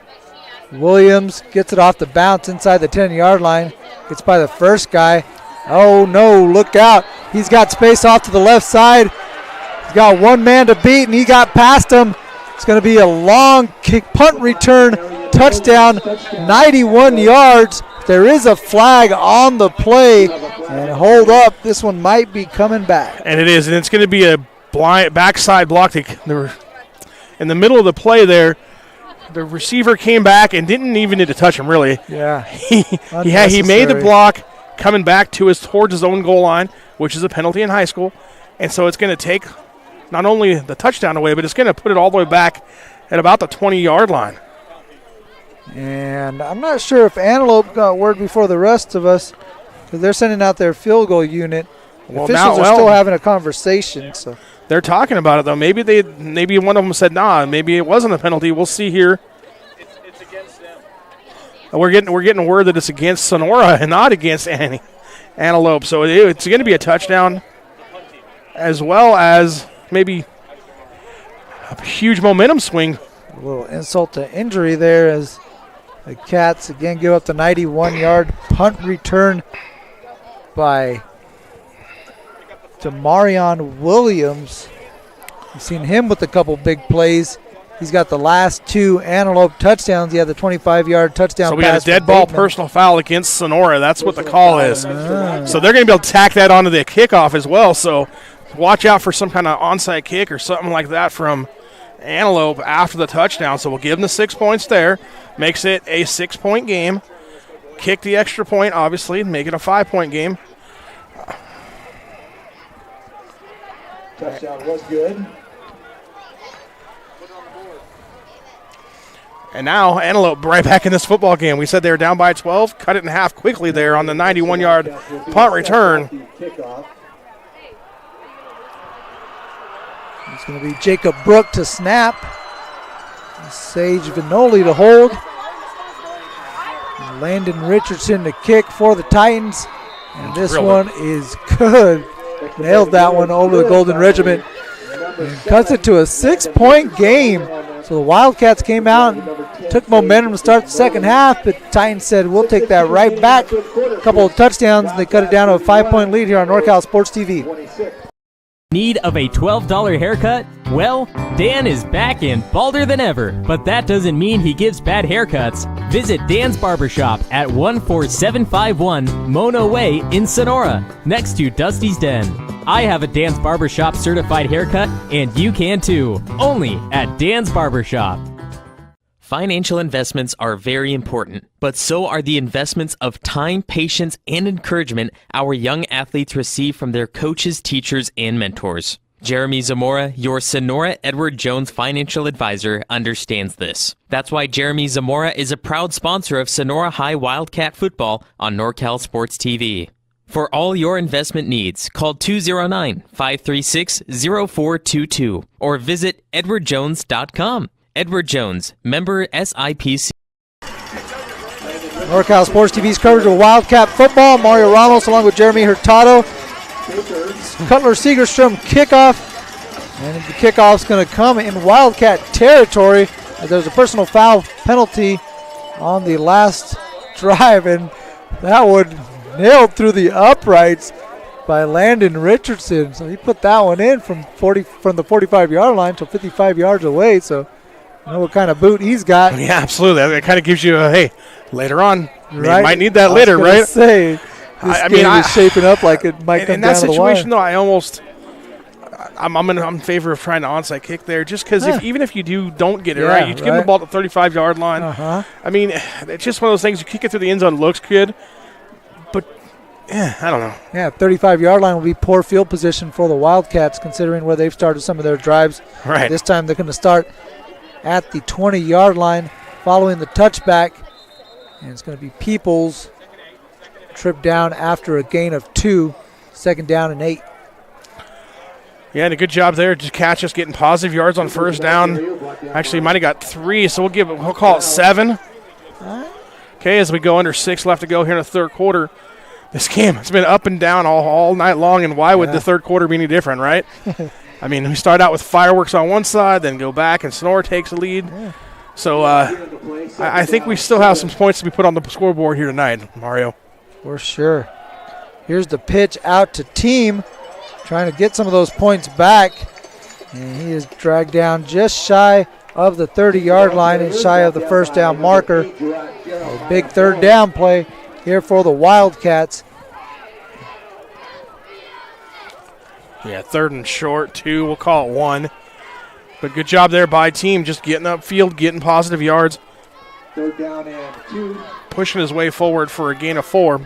Williams gets it off the bounce inside the 10-yard line. Gets by the first guy. Oh, no, look out. He's got space off to the left side. He's got one man to beat, and he got past him. It's going to be a long punt return, touchdown, 91 yards. There is a flag on the play, and hold up. This one might be coming back. And it is, and it's going to be a backside block. They were in the middle of the play there. The receiver came back and didn't even need to touch him, really. Yeah. He made the block coming back towards his own goal line, which is a penalty in high school. And so it's going to take not only the touchdown away, but it's going to put it all the way back at about the 20-yard line. And I'm not sure if Antelope got word before the rest of us, because they're sending out their field goal unit. Officials are still having a conversation. So they're talking about it, though. Maybe one of them said, nah, maybe it wasn't a penalty. We'll see here. It's against them. We're getting word that it's against Sonora and not against Antelope. So it's going to be a touchdown, as well as maybe a huge momentum swing. A little insult to injury there as the Cats again give up the 91-yard punt return by Demarion Williams. You've seen him with a couple big plays. He's got the last 2 Antelope touchdowns. He had the 25-yard touchdown pass. So we got a dead ball personal foul against Sonora. That's what the call is. So they're going to be able to tack that onto the kickoff as well. So watch out for some kind of onside kick or something like that from Antelope after the touchdown. So we'll give them the 6 points there. Makes it a 6-point game. Kick the extra point, obviously, and make it a 5-point game. Touchdown was good. And now Antelope right back in this football game. We said they were down by 12. Cut it in half quickly there on the 91-yard punt return. It's going to be Jacob Brook to snap. Sage Vinoli to hold. And Landon Richardson to kick for the Titans. And this one is good. Nailed that one over the Golden Regiment. And cuts it to a 6-point game. So the Wildcats came out and took momentum to start the second half, but Titans said, we'll take that right back. A couple of touchdowns, and they cut it down to a 5-point lead here on NorCal Sports TV. Need of a $12 haircut? Well, Dan is back and balder than ever, but that doesn't mean he gives bad haircuts. Visit Dan's Barbershop at 14751 Mono Way in Sonora, next to Dusty's Den. I have a Dan's Barbershop certified haircut, and you can too. Only at Dan's Barbershop. Financial investments are very important, but so are the investments of time, patience, and encouragement our young athletes receive from their coaches, teachers, and mentors. Jerimie Zamora, your Sonora Edward Jones financial advisor, understands this. That's why Jerimie Zamora is a proud sponsor of Sonora High Wildcat football on NorCal Sports TV. For all your investment needs, call 209-536-0422 or visit edwardjones.com. Edward Jones, member SIPC. NorCal Sports TV's coverage of Wildcat football. Mario Ramos along with Jerimie Hurtado. Cutler Segerstrom kickoff. And the kickoff's going to come in Wildcat territory. There's a personal foul penalty on the last drive, and that one nailed through the uprights by Landon Richardson. So he put that one in from the 45-yard line to 55 yards away. So you know what kind of boot he's got. Yeah, absolutely. That kind of gives you a, hey, later on, right? You might need that later, right? Say, this game is shaping up like it might come down to the wire. In that situation, though, I'm in favor of trying to onside kick there, just because even if you don't get it right, you give them the ball at the 35-yard line. I mean, it's just one of those things. You kick it through the end zone, looks good, but I don't know. Yeah, 35-yard line will be poor field position for the Wildcats, considering where they've started some of their drives. Right. This time they're going to start at the 20-yard line following the touchback, and it's going to be Peoples trip down after a gain of 2, second down and 8. Yeah, and a good job there to catch us getting positive yards on first down. Actually, might have got 3, so we'll call it 7. Okay, as we go under 6 left to go here in the third quarter. This game has been up and down all night long, and why would the third quarter be any different, right? I mean, we start out with fireworks on one side, then go back, and Sonora takes the lead. So I think we still have some points to be put on the scoreboard here tonight, Mario. For sure. Here's the pitch out to Team, trying to get some of those points back. And he is dragged down just shy of the 30-yard line and shy of the first down marker. A big third down play here for the Wildcats. Yeah, third and short, 2. We'll call it 1. But good job there by Team, just getting upfield, getting positive yards. Third down and 2. Pushing his way forward for a gain of 4.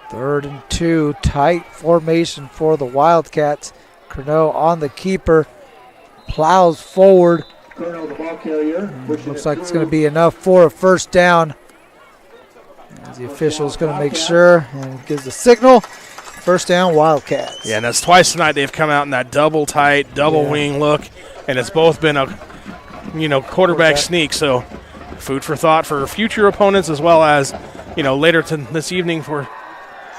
Third and 2, tight formation for the Wildcats. Curnow on the keeper, plows forward. Curnow, the ball carrier. Looks like it's going to be enough for a first down. As the official's going to make sure and gives the signal. First down, Wildcats. Yeah, and that's twice tonight they've come out in that double tight, double wing look, and it's both been a quarterback sneak. So food for thought for future opponents as well as later this evening for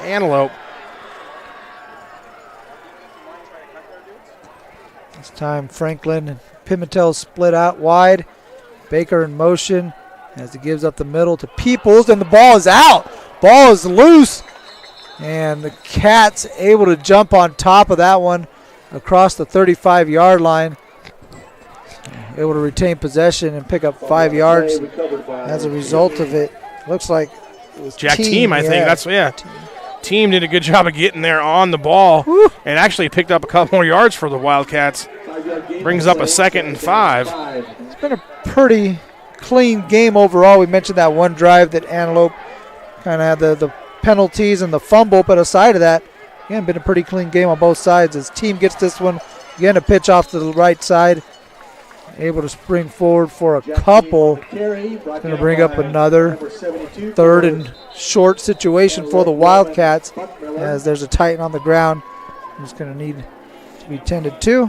Antelope. This time Franklin and Pimentel split out wide. Baker in motion as he gives up the middle to Peoples, and the ball is out. Ball is loose, and the Cats able to jump on top of that one across the 35-yard line. Able to retain possession and pick up 5 yards as a result of it. Looks like it was Jack Team, I think. Team did a good job of getting there on the ball and actually picked up a couple more yards for the Wildcats. Brings up a 2nd and 5. It's been a pretty clean game overall. We mentioned that one drive that Antelope kind of had the penalties and the fumble, but aside of that, again, been a pretty clean game on both sides. As Team gets this one, again, a pitch off to the right side. Able to spring forward for a couple. Going to bring up another third and short situation for the Wildcats as there's a Titan on the ground who's going to need to be tended to.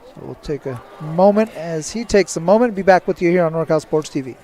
So we'll take a moment as he takes a moment and be back with you here on NorCal Sports TV.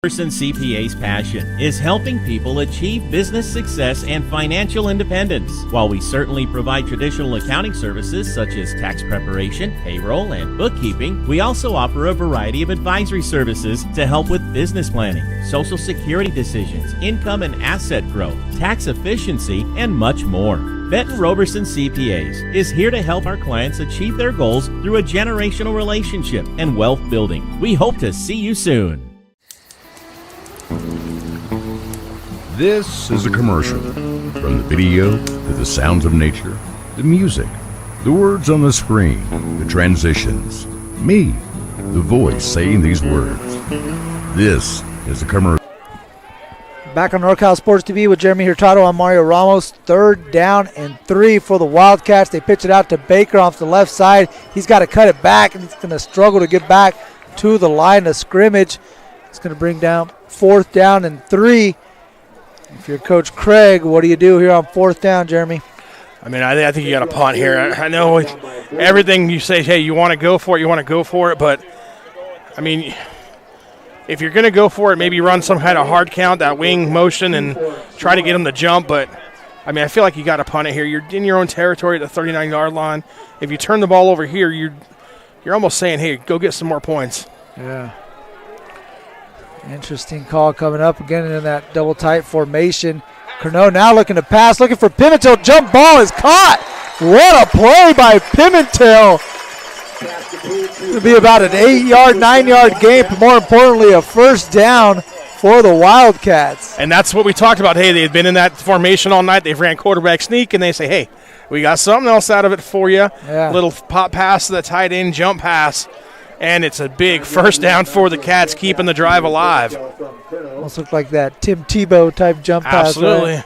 Henderson CPA's passion is helping people achieve business success and financial independence. While we certainly provide traditional accounting services such as tax preparation, payroll, and bookkeeping, we also offer a variety of advisory services to help with business planning, social security decisions, income and asset growth, tax efficiency, and much more. Benton Roberson CPAs is here to help our clients achieve their goals through a generational relationship and wealth building. We hope to see you soon. This is a commercial. From the video to the sounds of nature, the music, The words on the screen, the transitions, me, the voice saying these words. This is a commercial. Back on NorCal Sports TV with Jerimie Hurtado. I'm Mario Ramos. 3rd down and 3 for the Wildcats. They pitch it out to Baker off the left side. He's got to cut it back, and he's going to struggle to get back to the line of scrimmage. It's going to bring down 4th down and 3. If you're Coach Craig, what do you do here on 4th down, Jerimie? I mean, I think you got a punt here. I know everything you say, hey, you want to go for it, but, I mean, if you're going to go for it, maybe run some kind of hard count, that wing motion, and try to get him to jump. But, I mean, I feel like you got to punt it here. You're in your own territory at the 39-yard line. If you turn the ball over here, you're almost saying, hey, go get some more points. Yeah. Interesting call coming up again in that double tight formation. Curnow now looking to pass, looking for Pimentel. Jump ball is caught. What a play by Pimentel. It'll be about an 8-yard, 9-yard gain, but more importantly, a 1st down for the Wildcats. And that's what we talked about. Hey, they've been in that formation all night. They've ran quarterback sneak, and they say, hey, we got something else out of it for you. Yeah. Little pop pass to the tight end, jump pass. And it's a big 1st down for the Cats, keeping the drive alive. Almost looked like that Tim Tebow type jump pass. Absolutely. Right?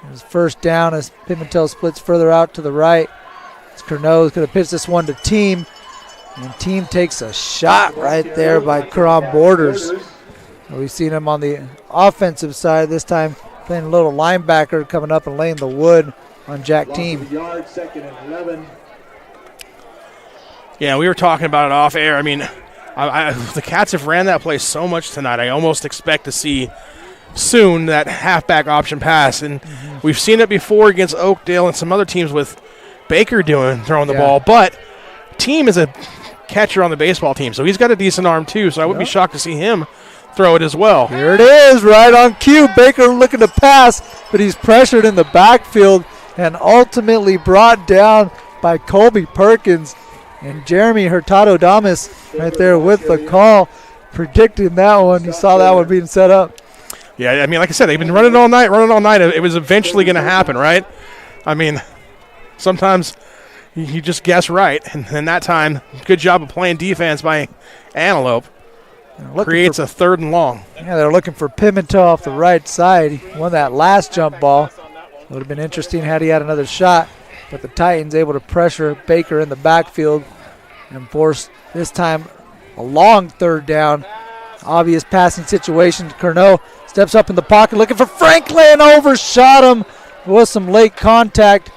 It was 1st down as Pimentel splits further out to the right. Curnow is going to pitch this one to Team. And Team takes a shot right there by Curran Borders. We've seen him on the offensive side this time, playing a little linebacker, coming up and laying the wood on Jack Team. Yeah, we were talking about it off air. I mean, the Cats have ran that play so much tonight. I almost expect to see soon that halfback option pass. And we've seen it before against Oakdale and some other teams with Baker throwing the ball. But Team is a catcher on the baseball team, so he's got a decent arm too. So I wouldn't be shocked to see him throw it as well. Here it is, right on cue. Baker looking to pass, but he's pressured in the backfield and ultimately brought down by Colby Perkins. And Jerimie Hurtado Damas right there with the call, predicting that one. You saw that one being set up. Yeah, I mean, like I said, they've been running all night. It was eventually going to happen, right? I mean, sometimes you just guess right. And that time, good job of playing defense by Antelope. Creates a 3rd and long. Yeah, they're looking for Pimentel off the right side. He won that last jump ball. It would have been interesting had he had another shot. But the Titans able to pressure Baker in the backfield and force this time a long 3rd down. Obvious passing situation. Curnow steps up in the pocket looking for Franklin. Overshot him. There was some late contact,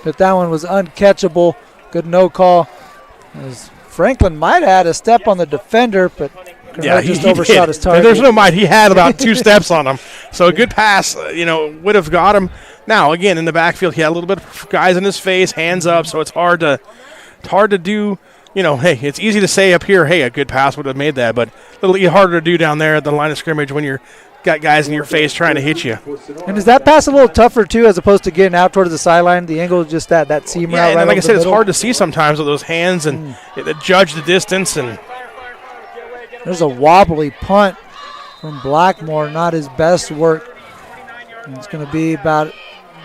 but that one was uncatchable. Good no call. As Franklin might have had a step on the defender, but Curnow just overshot his target. There's no might. He had about 2 steps on him. So a good pass, would have got him. Now, again, in the backfield, he had a little bit of guys in his face, hands up, so it's hard to do. Hey, it's easy to say up here, hey, a good pass would have made that, but a little harder to do down there at the line of scrimmage when you're got guys in your face trying to hit you. And is that pass a little tougher, too, as opposed to getting out towards the sideline? The angle is just that seam route. Yeah, and right, like I said, it's middle. hard to see sometimes with those hands and judge the distance. And there's a wobbly punt from Blackmore, not his best work. And it's going to be about,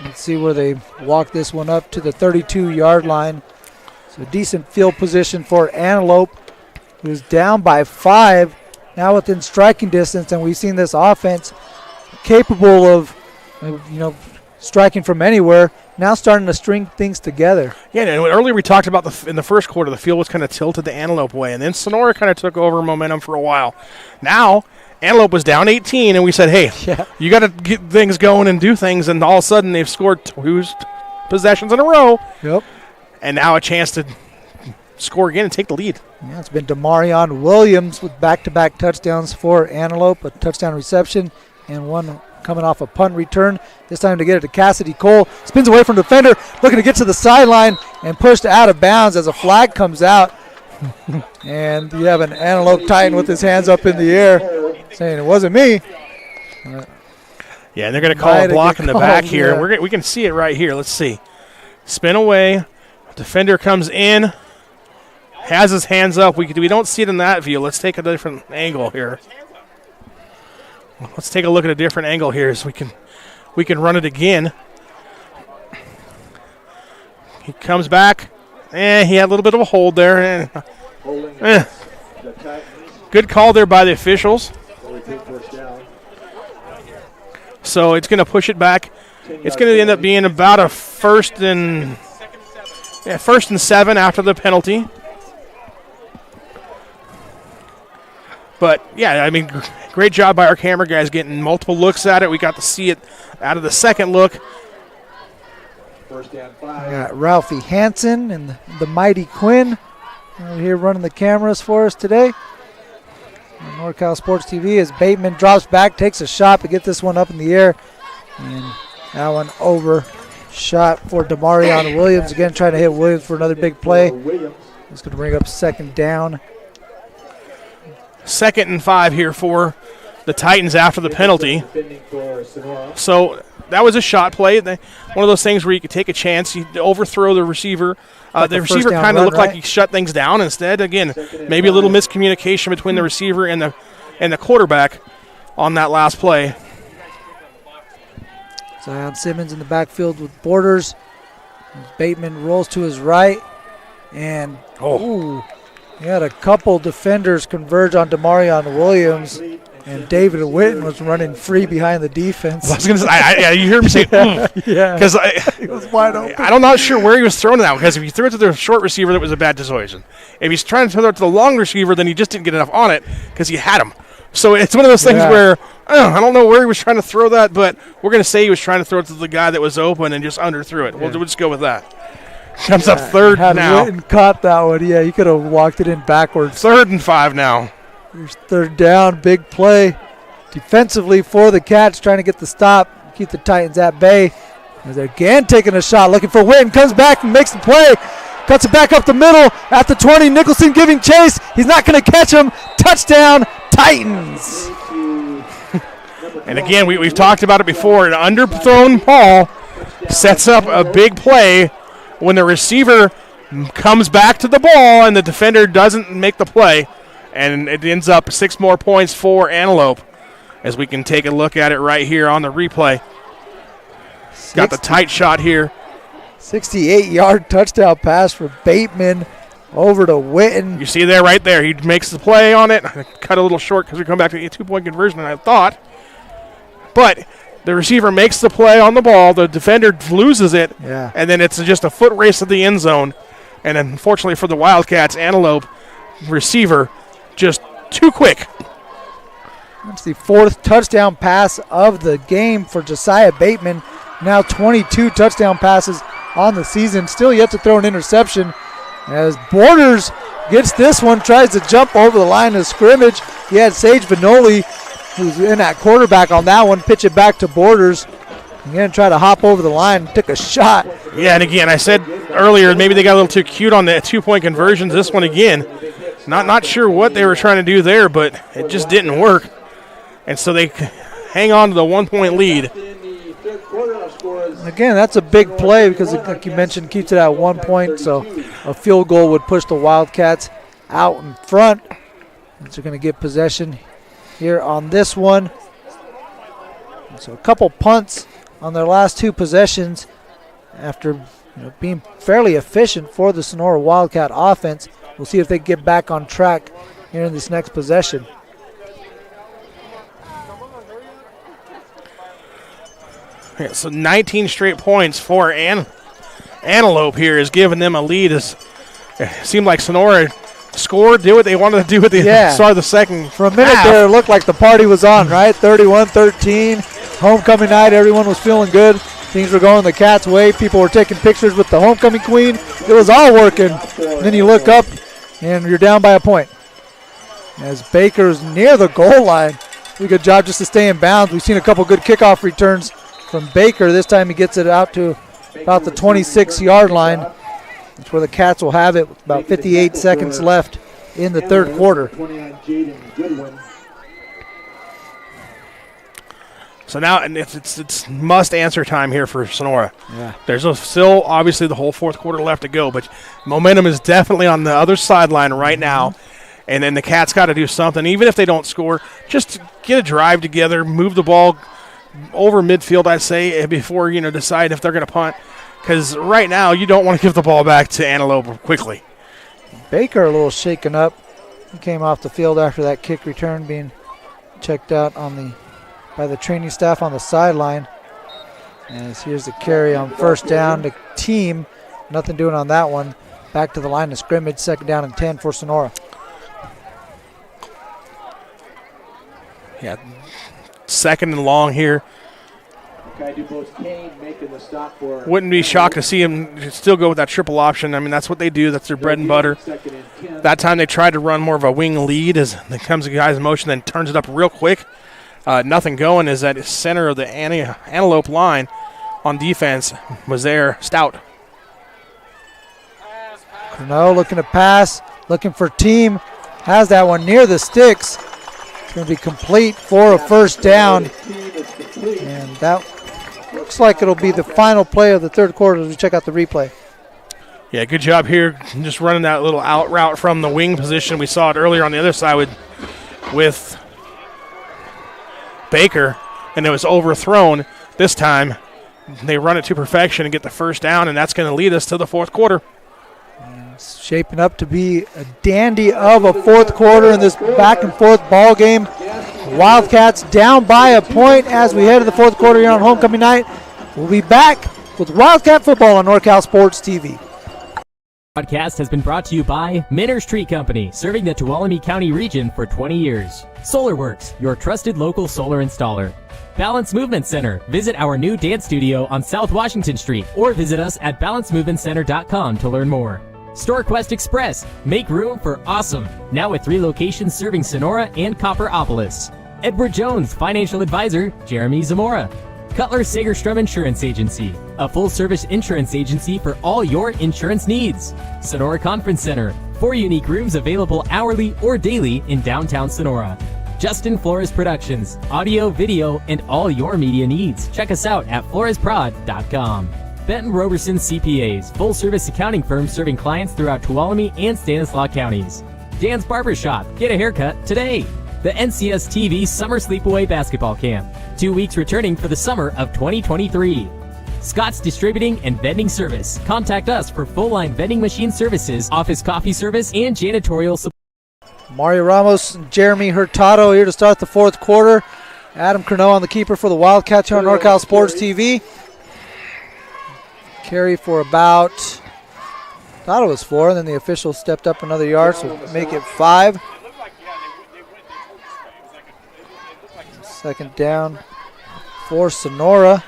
let's see where they walk this one up to the 32-yard line. So decent field position for Antelope, who's down by 5, now within striking distance, and we've seen this offense capable of, striking from anywhere, now starting to string things together. Yeah, and earlier we talked about in the first quarter, the field was kind of tilted the Antelope way, and then Sonora kind of took over momentum for a while. Now, Antelope was down 18, and we said, hey, you got to get things going and do things, and all of a sudden they've scored 2 possessions in a row. Yep. And now a chance to score again and take the lead. Yeah, it's been Demarion Williams with back-to-back touchdowns for Antelope, a touchdown reception, and one coming off a punt return. This time to get it to Cassidy Cole. Spins away from the defender, looking to get to the sideline and pushed out of bounds as a flag comes out. And you have an Antelope Titan with his hands up in the air saying, it wasn't me. Yeah, and they're going to call a block in the back here. Yeah. We can see it right here. Let's see. Spin away. Defender comes in, has his hands up. We don't see it in that view. Let's take a different angle here. Let's take a look at a different angle here so we can run it again. He comes back. He had a little bit of a hold there. Good call there by the officials. So it's going to push it back. It's going to end up being about a first and 7 after the penalty. But, yeah, I mean, great job by our camera guys getting multiple looks at it. We got to see it out of the second look. We got Ralphie Hansen and the mighty Quinn here running the cameras for us today. On NorCal Sports TV as Bateman drops back, takes a shot to get this one up in the air. And that one over shot for Demarion Williams. Again, trying to hit Williams for another big play. He's going to bring up second down. 2nd and 5 here for the Titans after the penalty. So that was a shot play. One of those things where you could take a chance. You overthrow the receiver. The receiver kind of looked like he shut things down. Instead, again, maybe a little miscommunication between the receiver and the quarterback on that last play. Zion Simmons in the backfield with Borders. Bateman rolls to his right. And, he had a couple defenders converge on Demarion Williams. And David Witten was running free behind the defense. I was going to say, you hear him say, yeah, because he was wide open. I'm not sure where he was throwing it out, because if he threw it to the short receiver, that was a bad decision. If he's trying to throw it to the long receiver, then he just didn't get enough on it because he had him. So it's one of those things where I don't know where he was trying to throw that, but we're going to say he was trying to throw it to the guy that was open and just underthrew it. We'll just go with that. Comes up third now. Witten caught that one. Yeah, he could have walked it in backwards. 3rd and 5 now. Here's 3rd down, big play defensively for the Cats, trying to get the stop, keep the Titans at bay. And they're again taking a shot, looking for Witten, comes back and makes the play, cuts it back up the middle at the 20. Nicholson giving chase. He's not going to catch him. Touchdown, Titans. And again, we've talked about it before. An underthrown ball sets up a big play when the receiver comes back to the ball and the defender doesn't make the play. And it ends up 6 more points for Antelope, as we can take a look at it right here on the replay. Got the tight shot here. 68-yard touchdown pass for Bateman over to Witten. You see there, right there. He makes the play on it. Cut a little short because we come back to a 2-point conversion, I thought. But the receiver makes the play on the ball. The defender loses it. Yeah. And then it's just a foot race to the end zone. And unfortunately for the Wildcats, Antelope receiver just too quick. That's the 4th touchdown pass of the game for Josiah Bateman. Now 22 touchdown passes on the season. Still yet to throw an interception. As Borders gets this one, tries to jump over the line of scrimmage. He had Sage Vinoli, who's in at quarterback on that one, pitch it back to Borders. Again, try to hop over the line, took a shot. Yeah, and again, I said earlier, maybe they got a little too cute on the 2-point conversions. This one again, not sure what they were trying to do there, but it just didn't work. And so they hang on to the 1-point lead. Again, that's a big play because, like you mentioned, keeps it at 1 point. So a field goal would push the Wildcats out in front. So they're going to get possession here on this one. So a couple punts on their last 2 possessions after being fairly efficient for the Sonora Wildcat offense. We'll see if they get back on track here in this next possession. Yeah, so 19 straight points for Antelope here is giving them a lead. It seemed like Sonora scored, did what they wanted to do at the start of the second. For a minute half. there, it looked like the party was on, right? 31-13. Homecoming night, everyone was feeling good. Things were going the Cats' way. People were taking pictures with the homecoming queen. It was all working. And then you look up, and you're down by a point. As Baker's near the goal line. Did a good job just to stay in bounds. We've seen a couple good kickoff returns from Baker. This time he gets it out to about the 26-yard line. That's where the Cats will have it with about 58 seconds left in the third quarter. So now it's must-answer time here for Sonora. Yeah. There's still obviously the whole fourth quarter left to go, but momentum is definitely on the other sideline right now. And then the Cats got to do something. Even if they don't score, just get a drive together, move the ball over midfield, I'd say, before decide if they're going to punt. because right now you don't want to give the ball back to Antelope quickly. Baker a little shaken up. He came off the field after that kick return being checked out by the training staff on the sideline. As here's the carry on first down. The team, nothing doing on that one. Back to the line of scrimmage, 2nd down and 10 for Sonora. Yeah, 2nd and long here. Wouldn't be shocked to see him still go with that triple option. I mean, that's what they do. That's their bread and butter. That time they tried to run more of a wing lead as there comes a guy's motion, then turns it up real quick. Nothing going as that center of the Antelope line on defense was there, Stout. Cornell looking to pass, looking for team. Has that one near the sticks. It's going to be complete for a first down. And that looks like it'll be the final play of the 3rd quarter as we check out the replay. Yeah, good job here. Just running that little out route from the wing position. We saw it earlier on the other side with Baker, and it was overthrown. This time they run it to perfection and get the first down, and that's going to lead us to the 4th quarter. It's shaping up to be a dandy of a 4th quarter in this back-and-forth ball game. Wildcats down by a point as we head to the 4th quarter here on homecoming night. We'll be back with Wildcat football on NorCal Sports TV. Podcast has been brought to you by Miners Tree Company, serving the Tuolumne County region for 20 years. SolarWorks, your trusted local solar installer. Balance Movement Center. Visit our new dance studio on South Washington Street or visit us at balancemovementcenter.com to learn more. StoreQuest Express. Make room for awesome. Now with 3 locations serving Sonora and Copperopolis. Edward Jones, financial advisor, Jerimie Zamora. Cutler Sagerstrom Insurance Agency, a full-service insurance agency for all your insurance needs. Sonora Conference Center, 4 unique rooms available hourly or daily in downtown Sonora. Justin Flores Productions, audio, video, and all your media needs. Check us out at floresprod.com. Benton Roberson CPAs, full-service accounting firm serving clients throughout Tuolumne and Stanislaus counties. Dan's Barbershop, get a haircut today. The NCS TV Summer Sleepaway Basketball Camp, 2 weeks returning for the summer of 2023. Scott's Distributing and Vending Service. Contact us for full-line vending machine services, office coffee service, and janitorial support. Mario Ramos and Jerimie Hurtado here to start the 4th quarter. Adam Corneau on the keeper for the Wildcats here on NorCal Sports TV. Carry for about, thought it was 4, and then the official stepped up another yard, so make it 5. 2nd down for Sonora,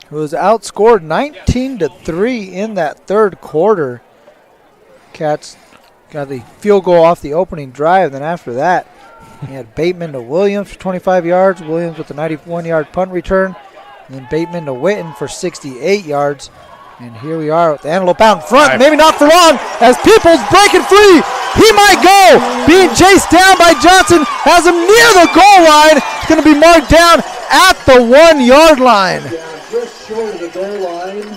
who was outscored 19-3 in that 3rd quarter. Cats got the field goal off the opening drive. Then after that, he had Bateman to Williams for 25 yards. Williams with the 91-yard punt return. And then Bateman to Witten for 68 yards. And here we are with Antelope out in front. Maybe not for long as Peoples breaking free. He might go. Being chased down by Johnson. Has him near the goal line. It's going to be marked down at the 1-yard line. Yeah, just short of the goal line.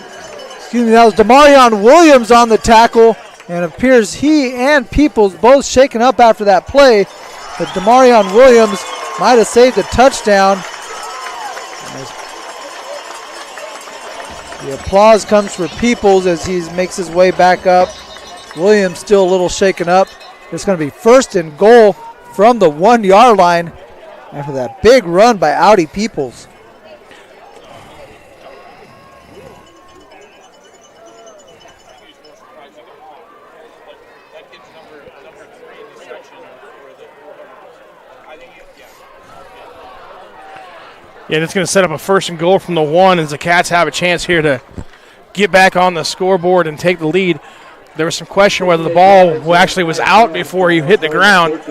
Excuse me, that was Demarion Williams on the tackle. And it appears he and Peoples both shaken up after that play. But Demarion Williams might have saved a touchdown. The applause comes for Peoples as he makes his way back up. Williams still a little shaken up. It's going to be 1st and goal from the 1-yard line after that big run by Audi Peoples. Yeah, it's going to set up a 1st and goal from the 1 as the Cats have a chance here to get back on the scoreboard and take the lead. There was some question whether the ball actually was out before he hit the ground,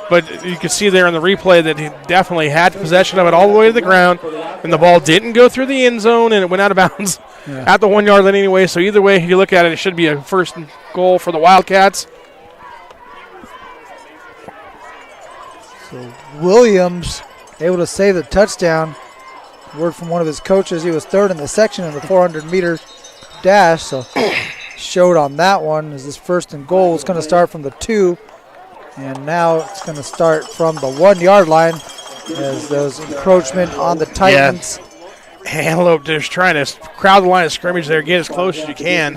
but you can see there in the replay that he definitely had possession of it all the way to the ground, and the ball didn't go through the end zone, and it went out of bounds at the 1-yard line anyway. So either way you look at it, it should be a 1st and goal for the Wildcats. So Williams able to save the touchdown. Word from one of his coaches, he was 3rd in the section in the 400-meter dash, so showed on that one as this 1st and goal is going to start from the 2, and now it's going to start from the 1-yard line as those encroachment on the Titans. Yeah. Antelope just trying to crowd the line of scrimmage there, get as close as you can.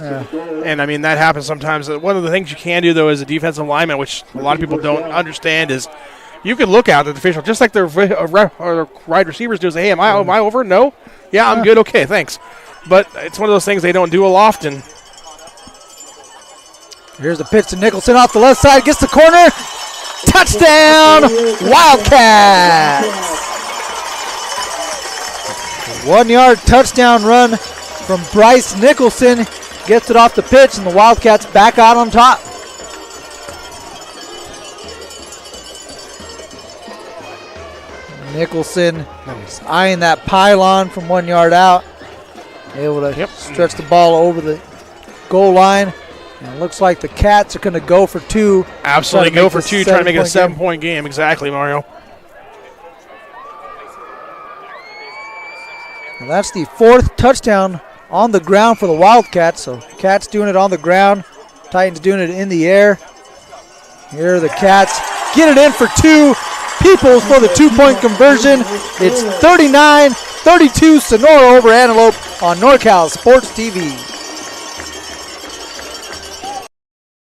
And, I mean, that happens sometimes. One of the things you can do, though, as a defensive lineman, which a lot of people don't understand, is you can look out at the official, just like the wide receivers do, say, hey, am I over? No? Yeah, I'm good. Okay, thanks. But it's one of those things they don't do often. Here's the pitch to Nicholson off the left side, gets the corner. Touchdown, Wildcats! 1 yard touchdown run from Bryce Nicholson. Gets it off the pitch, and the Wildcats back out on top. Nicholson is eyeing that pylon from 1 yard out. Able to stretch the ball over the goal line. And it looks like the Cats are going to go for two. Absolutely, go for two, trying to make it a 7-point game. Exactly, Mario. And that's the fourth touchdown on the ground for the Wildcats. So Cats doing it on the ground, Titans doing it in the air. Here are the Cats. Get it in for two. Peoples for the 2-point conversion. It's 39-32 Sonora over Antelope on NorCal Sports TV.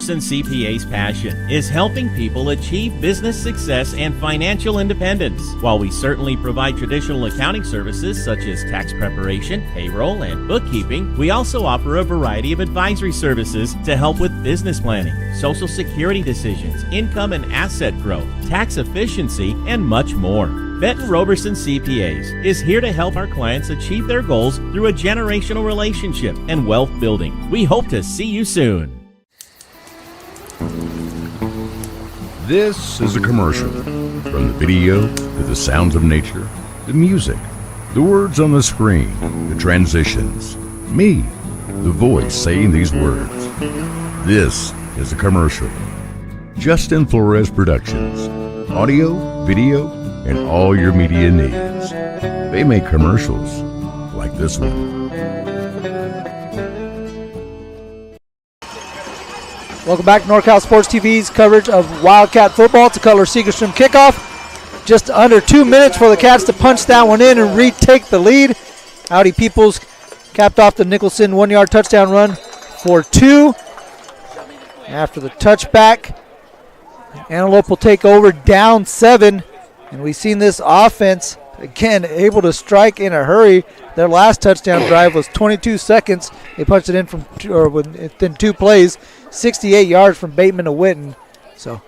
CPA's passion is helping people achieve business success and financial independence. While we certainly provide traditional accounting services such as tax preparation, payroll, and bookkeeping, we also offer a variety of advisory services to help with business planning, social security decisions, income and asset growth, tax efficiency, and much more. Benton Roberson CPAs is here to help our clients achieve their goals through a generational relationship and wealth building. We hope to see you soon. This is a commercial. From the video to the sounds of nature, the music, the words on the screen, the transitions, me, the voice saying these words. This is a commercial. Justin Flores Productions. Audio, video, and all your media needs. They make commercials like this one. Welcome back to NorCal Sports TV's coverage of Wildcat football. It's a Cutler Segerstrom kickoff. Just under 2 minutes for the Cats to punch that one in and retake the lead. Howdy Peoples capped off the Nicholson 1 yard touchdown run for two. After the touchback, Antelope will take over down 7. And we've seen this offense, again, able to strike in a hurry. Their last touchdown drive was 22 seconds. They punched it in within 2 plays, 68 yards from Bateman to Witten. So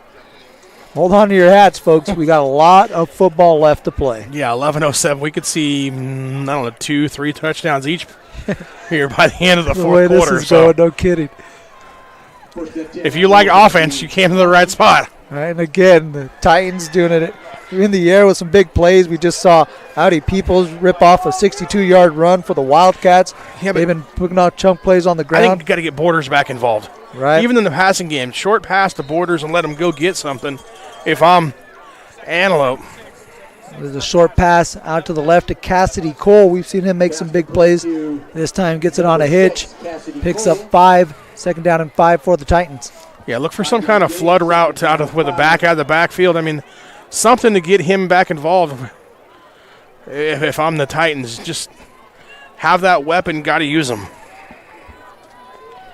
hold on to your hats, folks. We got a lot of football left to play. Yeah, 11:07. We could see, 2-3 touchdowns each here by the end of the fourth quarter. This is going, no kidding. If you like offense, you came to the right spot. All right, and again, the Titans doing it in the air with some big plays. We just saw Howdy Peoples rip off a 62-yard run for the Wildcats. Yeah, they've been putting out chunk plays on the ground. I think you've got to get Borders back involved. Right. Even in the passing game, short pass to Borders and let them go get something. If I'm Antelope. There's a short pass out to the left to Cassidy Cole. We've seen him make some big plays. This time gets it on a hitch. Picks up 5. Second down and 5 for the Titans. Yeah, look for some kind of flood route with a back out of the backfield. I mean, something to get him back involved. If I'm the Titans, just have that weapon, got to use him.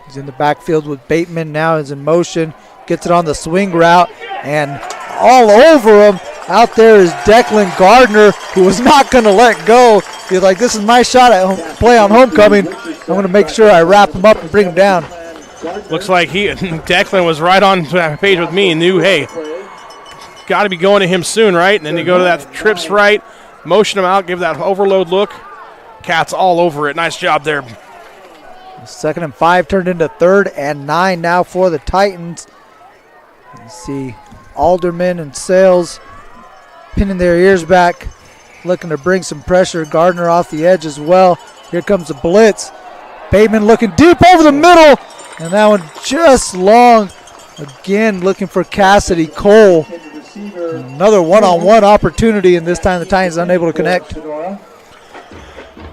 He's in the backfield with Bateman, now is in motion, gets it on the swing route, and all over him out there is Declan Gardner, who was not going to let go. He's like, this is my shot at play on homecoming. I'm going to make sure I wrap him up and bring him down. Looks like Declan was right on that page with me and knew, hey, got to be going to him soon, right? And then you go to that trips right, motion him out, give that overload look. Cats all over it. Nice job there. 2nd and 5 turned into 3rd and 9 now for the Titans. You see Alderman and Sales pinning their ears back, looking to bring some pressure. Gardner off the edge as well. Here comes the blitz. Bateman looking deep over the middle, and that one just long. Again, looking for Cassidy Cole. Another one-on-one opportunity, and this time the Titans unable to connect.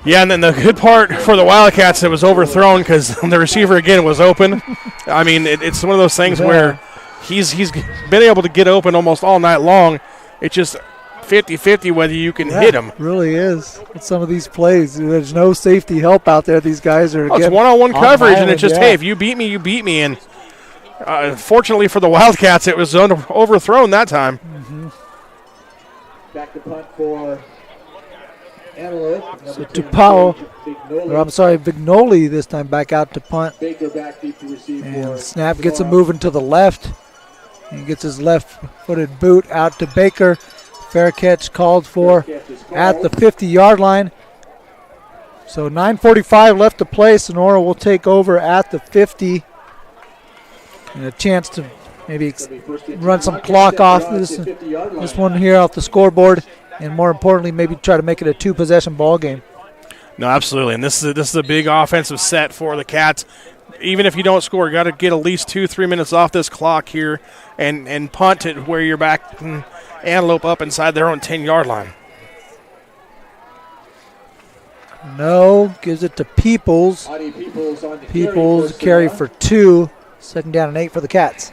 Yeah, and then the good part for the Wildcats, it was overthrown because the receiver, again, was open. I mean, it's one of those things where he's been able to get open almost all night long. It just 50-50 whether you can hit them. Really is. With some of these plays, there's no safety help out there. These guys are it's one-on-one coverage, and it's just, hey, if you beat me, you beat me. And fortunately for the Wildcats, it was overthrown that time. Back to punt for Antelope. So Vignoli this time back out to punt. Baker back deep to receive. And snap gets him moving to the left. He gets his left-footed boot out to Baker. Fair catch called for at the 50-yard line. So 9:45 left to play. Sonora will take over at the 50. And a chance to maybe run some clock off this one here off the scoreboard. And more importantly, maybe try to make it a two-possession ball game. No, absolutely. And this is a big offensive set for the Cats. Even if you don't score, you got to get at least 2-3 minutes off this clock here and punt it where you're back Antelope up inside their own 10-yard line. No, gives it to Peoples. Peoples carry for 2. 2nd down and 8 for the Cats.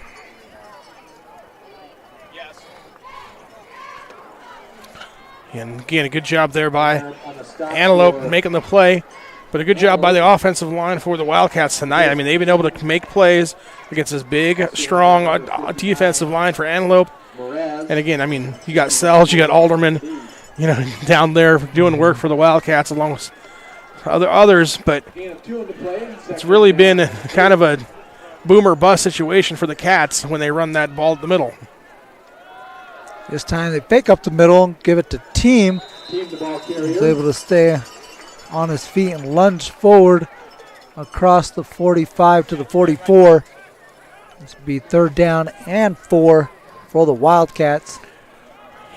And again, a good job there by Antelope making the play. But a good job by the offensive line for the Wildcats tonight. I mean, they've been able to make plays against this big, strong defensive line for Antelope. And again, I mean, you got Sells, you got Alderman, down there doing work for the Wildcats along with others. But it's really been kind of a boomer bust situation for the Cats when they run that ball at the middle. This time they fake up the middle and give it to Team. He's able to stay on his feet and lunge forward across the 45 to the 44. This will be 3rd down and 4 for the Wildcats.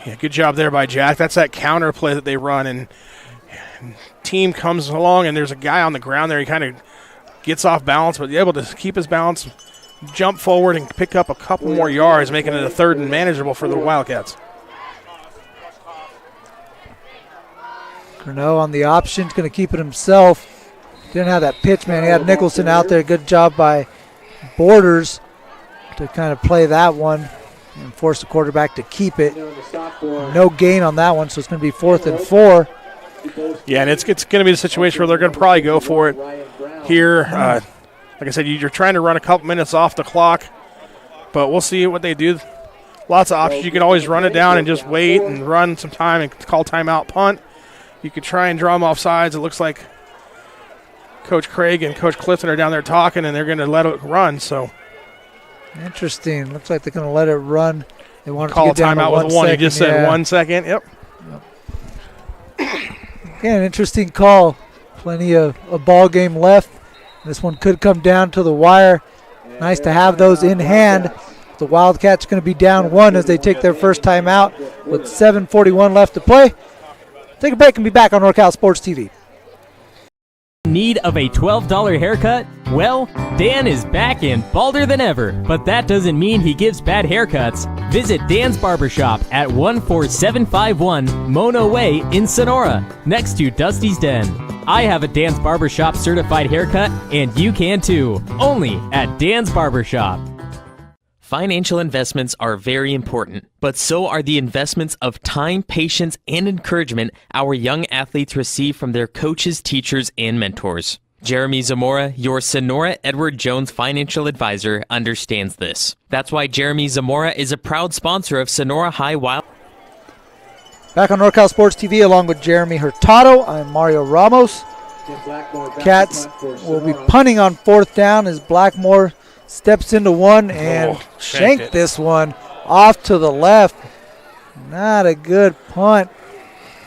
Yeah, good job there by Jack. That's that counter play that they run, and Team comes along, and there's a guy on the ground there. He kind of gets off balance, but able to keep his balance, jump forward, and pick up a couple more yards, making it a 3rd and manageable for the Wildcats. Curnow on the option, going to keep it himself. Didn't have that pitch, man. He had Nicholson out there. Good job by Borders to kind of play that one and force the quarterback to keep it. No gain on that one, so it's going to be 4th and 4. Yeah, and it's going to be the situation where they're going to probably go for it here. Like I said, you're trying to run a couple minutes off the clock, but we'll see what they do. Lots of options. You can always run it down and just wait and run some time and call timeout, punt. You could try and draw them off sides. It looks like Coach Craig and Coach Clifton are down there talking, and they're going to let it run. So interesting. Looks like they're going to let it run. They want to call get down timeout to 1 with 1. second. You just said 1 second. Yep. Again, interesting call. Plenty of a ball game left. This one could come down to the wire. Nice to have those in hand. The Wildcats are going to be down 1 as they take their first time out with 7:41 left to play. Take a break and be back on NorCal Sports TV. Need of a $12 haircut? Well, Dan is back and balder than ever, but that doesn't mean he gives bad haircuts. Visit Dan's Barbershop at 14751 Mono Way in Sonora, next to Dusty's Den. I have a Dan's Barbershop certified haircut, and you can too, only at Dan's Barbershop. Financial investments are very important, but so are the investments of time, patience, and encouragement our young athletes receive from their coaches, teachers, and mentors. Jerimie Zamora, your Sonora Edward Jones financial advisor, understands this. That's why Jerimie Zamora is a proud sponsor of Sonora High Wild. Back on NorCal Sports TV along with Jerimie Hurtado, I'm Mario Ramos. Cats will be punting on 4th down as Blackmore steps into one and shanked this one off to the left. Not a good punt.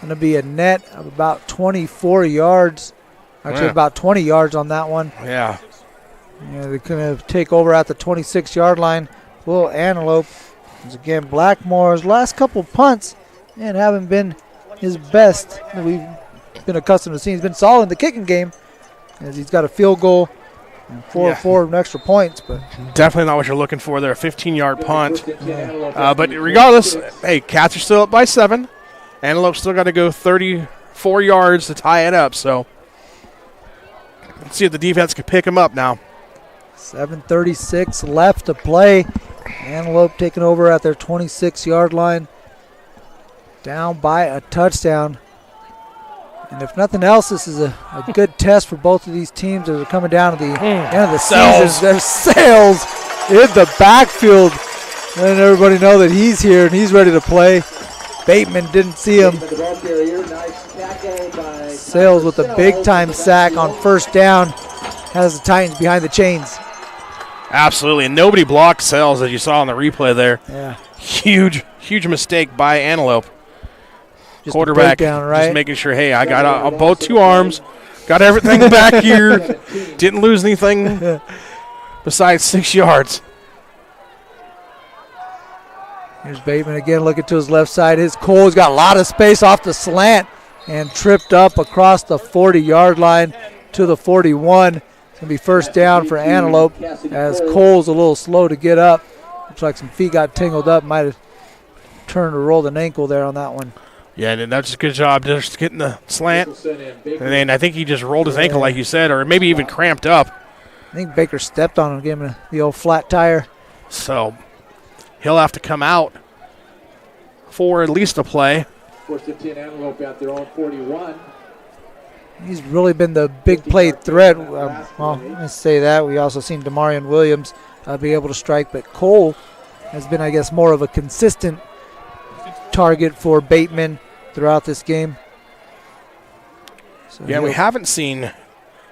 Going to be a net of about 24 yards. Actually, about 20 yards on that one. Yeah. They're going to take over at the 26-yard line. Little Antelope. Once again, Blackmore's last couple punts haven't been his best that we've been accustomed to seeing. He's been solid in the kicking game as he's got a field goal. 4 extra points, but definitely not what you're looking for there. A 15-yard punt. But regardless, hey, Cats are still up by 7. Antelope's still got to go 34 yards to tie it up. So let's see if the defense can pick them up now. 7:36 left to play. Antelope taking over at their 26-yard line. down by a touchdown. And if nothing else, this is a good test for both of these teams that are coming down to the end of the season. There's Sales in the backfield. Letting everybody know that he's here and he's ready to play. Bateman didn't see him. Sales with a big-time sack on first down. Has the Titans behind the chains. Absolutely, and nobody blocked Sales, as you saw on the replay there. Yeah. Huge mistake by Antelope. Just Quarterback just making sure, hey, I got both two arms, got everything back here, didn't lose anything besides 6 yards. Here's Bateman again looking to his left side. His Cole's got a lot of space off the slant and tripped up across the 40-yard line to the 41. It's going to be first down for Antelope as Cole's a little slow to get up. Looks like some feet got tangled up. Might have turned or rolled an ankle there on that one. Yeah, and that's a good job just getting the slant. And then I think he just rolled his ankle like you said, or maybe even cramped up. I think Baker stepped on him, gave him the old flat tire. So he'll have to come out for at least a play. First and 10 Antelope at their own 41. He's really been the big play threat. Well, let's say that. We also seen Demarion Williams be able to strike, but Cole has been, I guess, more of a consistent target for Bateman throughout this game. So yeah, we haven't seen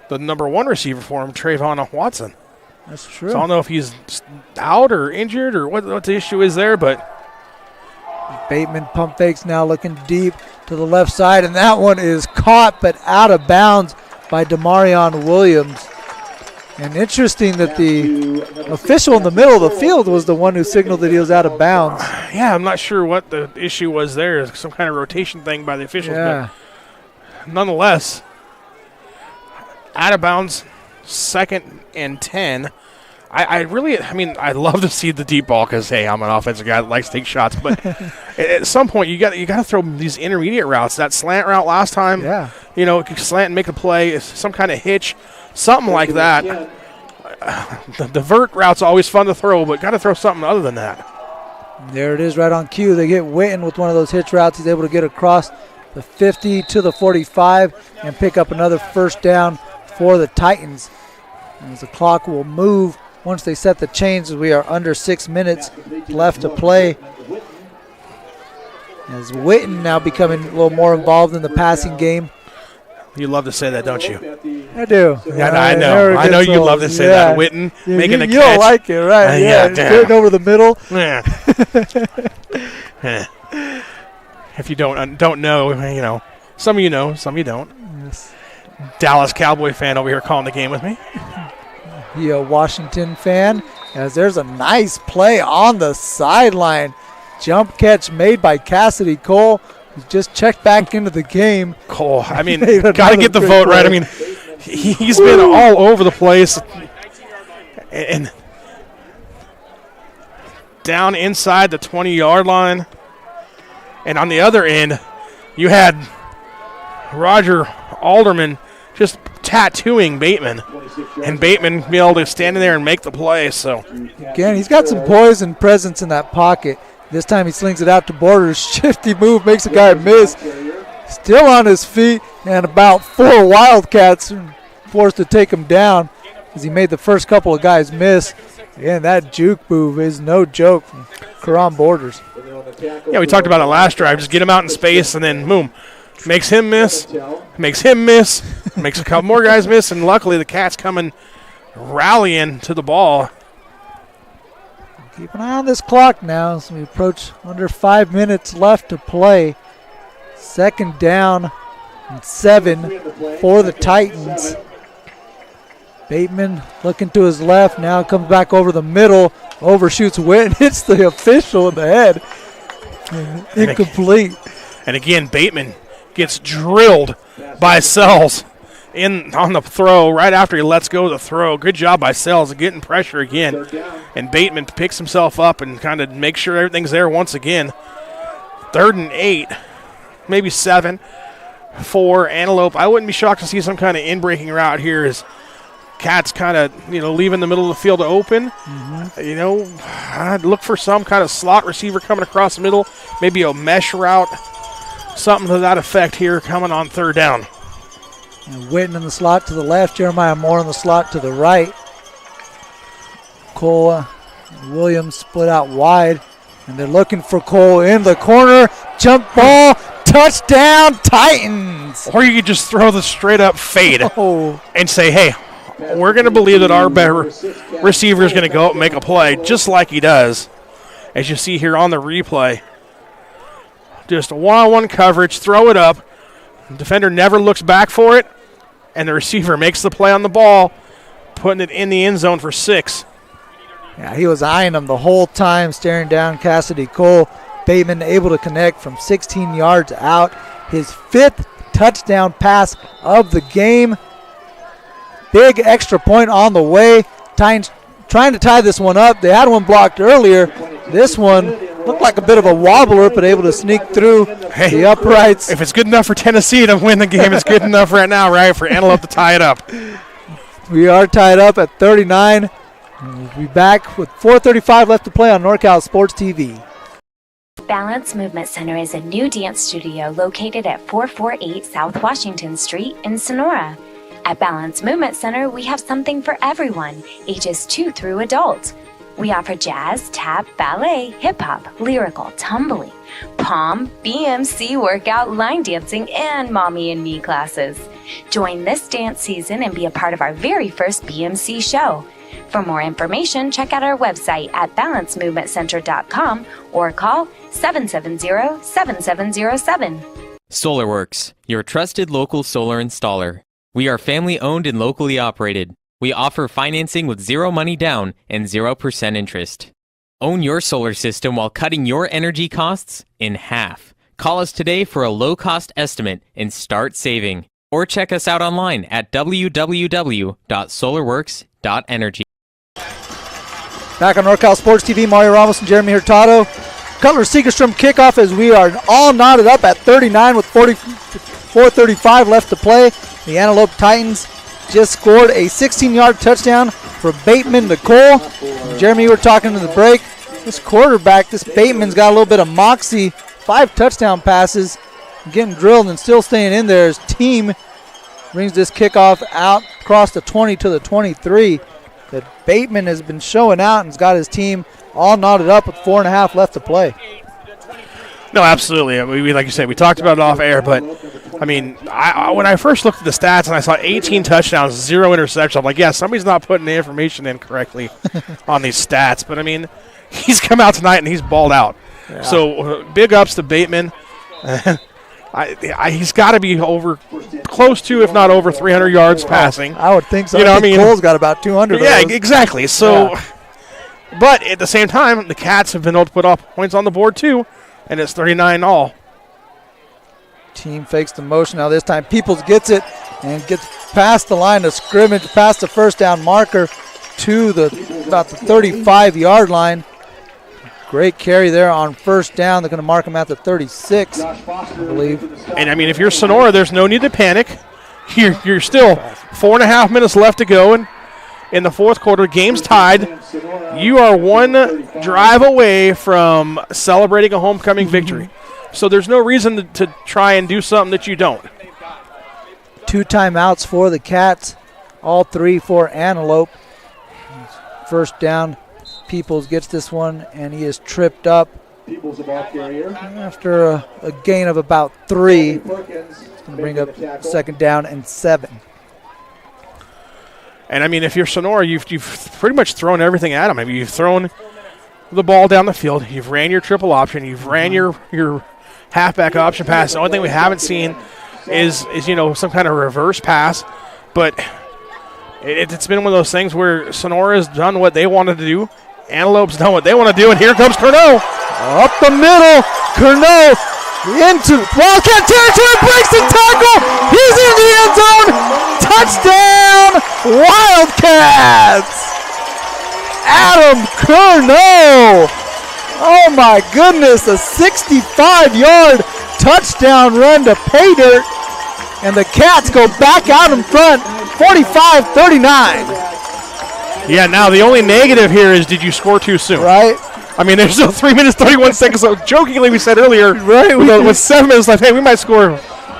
the number one receiver for him, Trayvon Watson. That's true. So I don't know if he's out or injured or what the issue is there, but Bateman pump fakes now, looking deep to the left side, and that one is caught but out of bounds by Demarion Williams. And interesting that the official in the middle of the field was the one who signaled that he was out of bounds. Yeah, I'm not sure what the issue was there. Some kind of rotation thing by the officials. Yeah. But nonetheless, out of bounds, 2nd and 10. I'd love to see the deep ball because, hey, I'm an offensive guy that likes to take shots. But at some point, you got to throw these intermediate routes. That slant route last time, slant and make a play, some kind of hitch, something like that. The vert route's always fun to throw, but got to throw something other than that. There it is right on cue. They get Witten with one of those hitch routes. He's able to get across the 50 to the 45 and pick up another first down for the Titans. As the clock will move once they set the chains, we are under 6 minutes left to play. As Witten now becoming a little more involved in the passing game. You love to say that, don't you? I do. Yeah, I know. I know you love to say that. Witten making a catch. You don't like it, right? Getting over the middle. Yeah. If you don't know, some of you know, some of you don't. Yes. Dallas Cowboy fan over here calling the game with me. He a Washington fan, as there's a nice play on the sideline. Jump catch made by Cassidy Cole, who just checked back into the game. Cole, got to get the vote right. He's been all over the place. And down inside the 20-yard line. And on the other end, you had Roger Alderman just tattooing Bateman. And Bateman be able to stand in there and make the play. So again, he's got some poise and presence in that pocket. This time he slings it out to Borders. Shifty move makes a guy miss. Still on his feet, and about 4 Wildcats forced to take him down as he made the first couple of guys miss. Again, that juke move is no joke from Karan Borders. Yeah, we talked about it last drive. Just get him out in space, and then boom. Makes him miss, makes a couple more guys miss, and luckily the Cats coming rallying to the ball. Keep an eye on this clock now as we approach under 5 minutes left to play. 2nd down and 7 for the Titans. Bateman looking to his left, now comes back over the middle, overshoots Witten, hits the official in the head. Incomplete. And again, Bateman gets drilled by Sells on the throw right after he lets go of the throw. Good job by Sells getting pressure again. And Bateman picks himself up and kind of makes sure everything's there once again. 3rd and 8, maybe 7 for Antelope. I wouldn't be shocked to see some kind of in-breaking route here as Cats kind of, leaving the middle of the field open. I'd look for some kind of slot receiver coming across the middle, maybe a mesh route. something to that effect here coming on third down. And Witten in the slot to the left, Jeremiah Moore in the slot to the right. Cole Williams split out wide, and they're looking for Cole in the corner. Jump ball, touchdown, Titans. Or you could just throw the straight up fade and say, hey, we're going to believe that our better receiver is going to go up and make a play just like he does. As you see here on the replay, just a one-on-one coverage, throw it up. The defender never looks back for it, and the receiver makes the play on the ball, putting it in the end zone for 6. Yeah, he was eyeing him the whole time, staring down Cassidy Cole. Bateman able to connect from 16 yards out. His 5th touchdown pass of the game. Big extra point on the way. Titans trying to tie this one up. They had one blocked earlier. This one looked like a bit of a wobbler, but able to sneak through the uprights. If it's good enough for Tennessee to win the game, it's good enough right now, right, for Antelope to tie it up. We are tied up at 39. We'll be back with 4:35 left to play on NorCal Sports TV. Balance Movement Center is a new dance studio located at 448 South Washington Street in Sonora. At Balance Movement Center, we have something for everyone, ages 2 through adult. We offer jazz, tap, ballet, hip-hop, lyrical, tumbling, pom, BMC workout, line dancing, and mommy and me classes. Join this dance season and be a part of our very first BMC show. For more information, check out our website at balancemovementcenter.com or call 770-7707. SolarWorks, your trusted local solar installer. We are family owned and locally operated. We offer financing with 0 money down and 0% interest. Own your solar system while cutting your energy costs in half. Call us today for a low-cost estimate and start saving. Or check us out online at www.solarworks.energy. Back on NorCal Sports TV, Mario Ramos and Jerimie Hurtado. Cutler Segerstrom kickoff as we are all knotted up at 39 with 4:35 left to play. The Antelope Titans just scored a 16-yard touchdown for Bateman to Cole. Jerimie, you were talking in the break. This quarterback, this Bateman's got a little bit of moxie. 5 touchdown passes, getting drilled and still staying in there. His team brings this kickoff out across the 20 to the 23. That Bateman has been showing out and has got his team all knotted up with 4.5 left to play. No, absolutely. I mean, like you said, we talked about it off air, but I mean, when I first looked at the stats and I saw 18 touchdowns, 0 interceptions, I'm like, yeah, somebody's not putting the information in correctly on these stats. But I mean, he's come out tonight and he's balled out. Yeah. So big ups to Bateman. He's got to be close to, if not over 300 yards passing. I would think so. You know, I think Cole's got about 200. Yeah, exactly. So, but at the same time, the Cats have been able to put off points on the board too, and it's 39-all. Team fakes the motion. Now this time Peoples gets it and gets past the line of scrimmage, past the first down marker to about the 35-yard line. Great carry there on first down. They're going to mark him at the 36, I believe. And, I mean, if you're Sonora, there's no need to panic. You're still 4.5 minutes left to go in the fourth quarter. Game's tied. You are one drive away from celebrating a homecoming victory. So there's no reason to try and do something that you don't. 2 timeouts for the Cats, all 3 for Antelope. First down. Peoples gets this one, and he is tripped up after a gain of about 3. It's going to bring up second down and 7. And, I mean, if you're Sonora, you've pretty much thrown everything at them. I mean, you've thrown the ball down the field. You've ran your triple option. You've ran your halfback option pass. The only thing we haven't seen is some kind of reverse pass. But it's been one of those things where Sonora's done what they wanted to do. Antelope's done what they want to do, and here comes Curnow. Up the middle, Curnow into Wildcat territory, breaks the tackle. He's in the end zone. Touchdown, Wildcats. Adam Curnow. Oh, my goodness, a 65-yard touchdown run to pay dirt, and the Cats go back out in front, 45-39. Yeah, now the only negative here is, did you score too soon? Right. I mean, there's still 3 minutes, 31 seconds. So jokingly, we said earlier, right, with 7 minutes left, hey, we might score